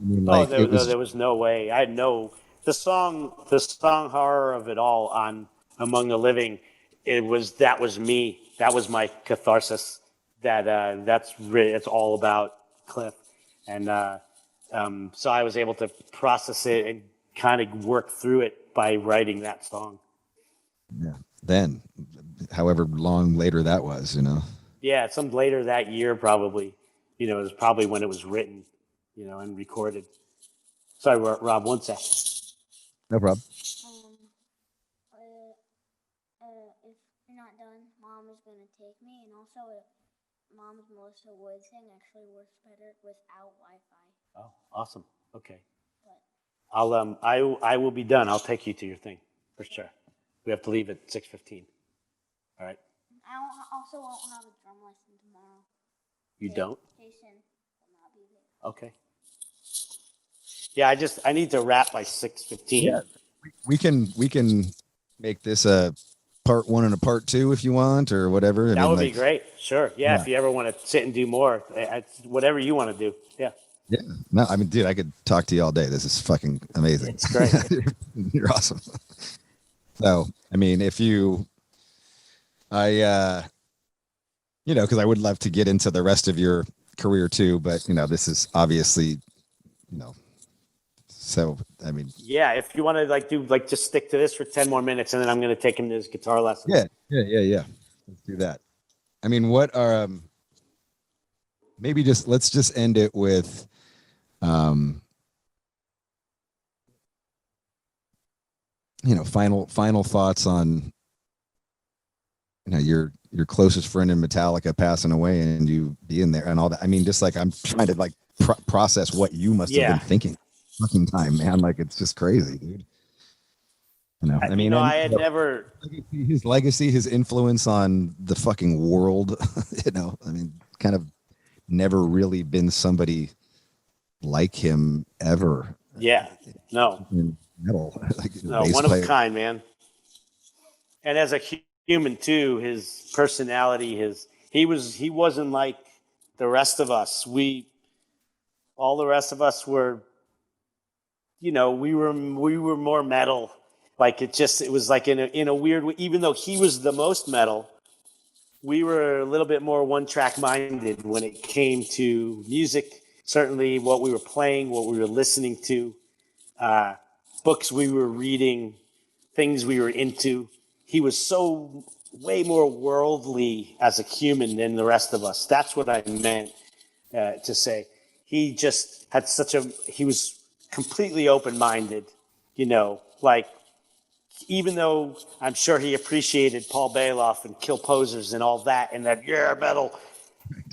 I mean, there was no way. I know the song "Horror of It All" on "Among the Living." That was me. That was my catharsis. It's all about Cliff, and so I was able to process it and kind of work through it by writing that song. Yeah. Then, however long later that was, Yeah, some later that year, probably. It was probably when it was written, and recorded. Sorry, Rob. One sec. No problem. If you're not done, Mom is going to take me, and also Mom's Melissa Wood thing actually works better without Wi-Fi. Oh, awesome. Okay. I will be done. I'll take you to your thing for sure. We have to leave at 6:15. All right. I also won't have a drum lesson tomorrow. You don't? Jason will not be there. Okay. Yeah, I need to wrap by 6:15. Yeah. We can make this a part 1 and a part 2 if you want, or whatever. That would be great. Sure. Yeah. If you ever want to sit and do more, whatever you want to do. Yeah. Yeah. No, I mean, dude, I could talk to you all day. This is fucking amazing. It's great. You're awesome. So, I mean, because I would love to get into the rest of your career too, but this is obviously, so, I mean. Yeah. If you want to just stick to this for 10 more minutes, and then I'm going to take him to his guitar lesson. Yeah. Let's do that. I mean, what are, let's just end it with, final thoughts on, your closest friend in Metallica passing away and you being there and all that. I mean, just like, I'm trying to process what you must have been thinking fucking time, man. Like, it's just crazy, dude. I had never, his legacy, his influence on the fucking world, kind of never really been somebody like him ever. Yeah. No. In metal. No, one of a kind, man. And as a human too, his personality, he wasn't like the rest of us. All the rest of us were, we were more metal. Like it was like in a weird way, even though he was the most metal, we were a little bit more one-track minded when it came to music. Certainly what we were playing, what we were listening to, books we were reading, things we were into. He was so way more worldly as a human than the rest of us. That's what I meant to say. He just had he was completely open-minded, like, even though I'm sure he appreciated Paul Bailoff and Kill Posers and all that, and that, metal.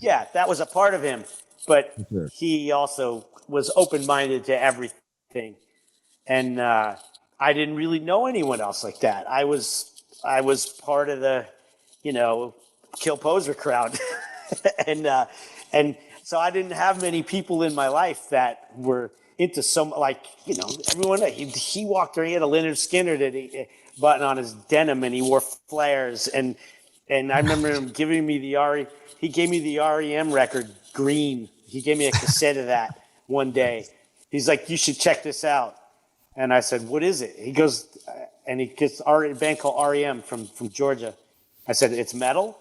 Yeah, that was a part of him. But Sure. he also was open-minded to everything. And I didn't really know anyone else like that. I was part of the, Kill Poser crowd. and so I didn't have many people in my life that were into everyone. He walked around. He had a Leonard Skinner button on his denim, and he wore flares. And I remember him giving me he gave me the REM record, Green. He gave me a cassette of that one day. He's like, "You should check this out." And I said, "What is it?" He goes, and he gets a band called REM from Georgia. I said, "It's metal?"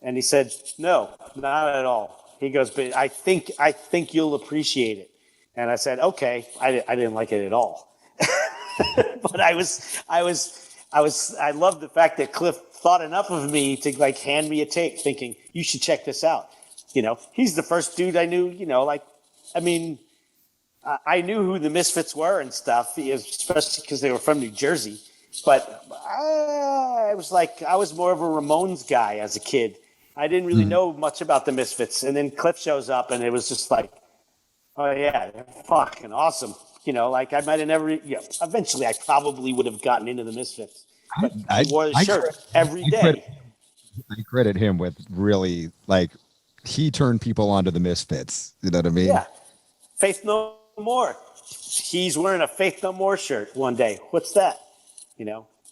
And he said, "No, not at all." He goes, "But I think you'll appreciate it." And I said, "Okay." I didn't like it at all, but I loved the fact that Cliff thought enough of me to hand me a tape, thinking, "You should check this out." He's the first dude I knew. I knew who the Misfits were and stuff, especially because they were from New Jersey. But I was more of a Ramones guy as a kid. I didn't really know much about the Misfits. And then Cliff shows up, and it was just like, oh, yeah, they're fucking awesome. I might have never, eventually I probably would have gotten into the Misfits. But he wore the shirt every day. I credit him with really, he turned people onto the Misfits. You know what I mean? Yeah. Faith No More. He's wearing a Faith No More shirt one day. What's that?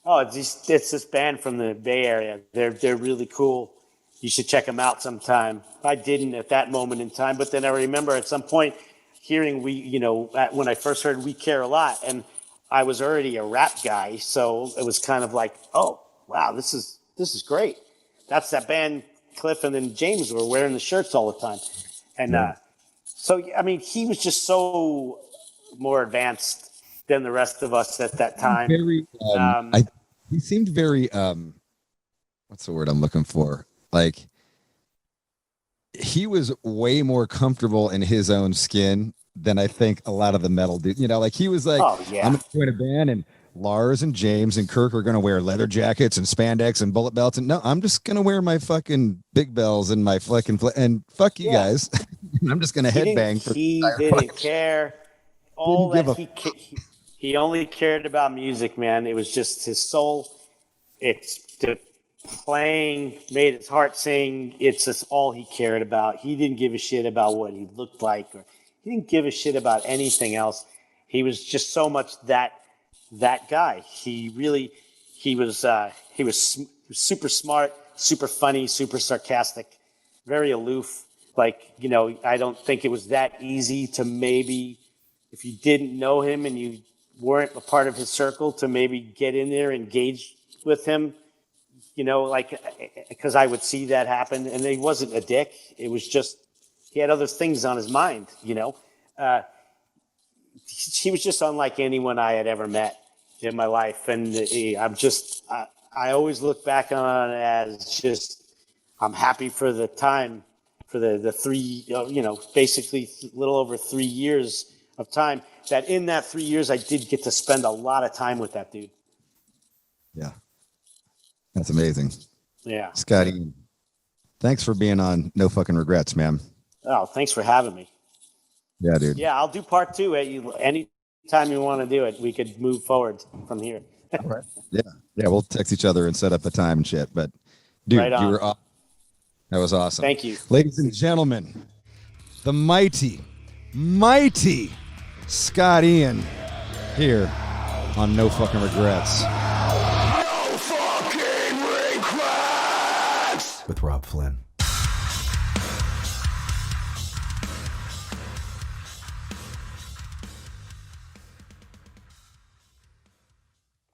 Oh, it's this band from the Bay Area. They're really cool. You should check them out sometime. I didn't at that moment in time, but then I remember at some point hearing when I first heard We Care a Lot, and I was already a rap guy, so it was kind of like, oh wow, this is great. That's that band Cliff and then James were wearing the shirts all the time, and so he was just so more advanced than the rest of us at that time. He seemed very what's the word I'm looking for? He was way more comfortable in his own skin than I think a lot of the metal dudes. He was like, oh, yeah. I'm going to join a band, and Lars and James and Kirk are going to wear leather jackets and spandex and bullet belts. And no, I'm just going to wear my fucking big bells and my fucking and fuck you guys. I'm just going to headbang. He didn't care. He only cared about music, man. It was just his soul. It's the playing made his heart sing. It's just all he cared about. He didn't give a shit about what he looked like, or he didn't give a shit about anything else. He was just so much that guy. He was super smart, super funny, super sarcastic, very aloof. I don't think it was that easy to maybe, if you didn't know him and you weren't a part of his circle, to maybe get in there, engage with him, because I would see that happen. And he wasn't a dick. It was just, he had other things on his mind, he was just unlike anyone I had ever met in my life. And I always look back on it as just, I'm happy for the time, for the three, basically a little over 3 years of time, that in that 3 years, I did get to spend a lot of time with that dude. Yeah. That's amazing. Yeah. Scotty, thanks for being on No Fucking Regrets, man. Oh, thanks for having me. Yeah, dude. Yeah, I'll do part 2 anytime you want to do it. We could move forward from here. All right. Yeah, we'll text each other and set up a time and shit. But dude, right on. You were awesome. That was awesome. Thank you. Ladies and gentlemen, the mighty Scott Ian here on No Fucking Regrets. With Robb Flynn.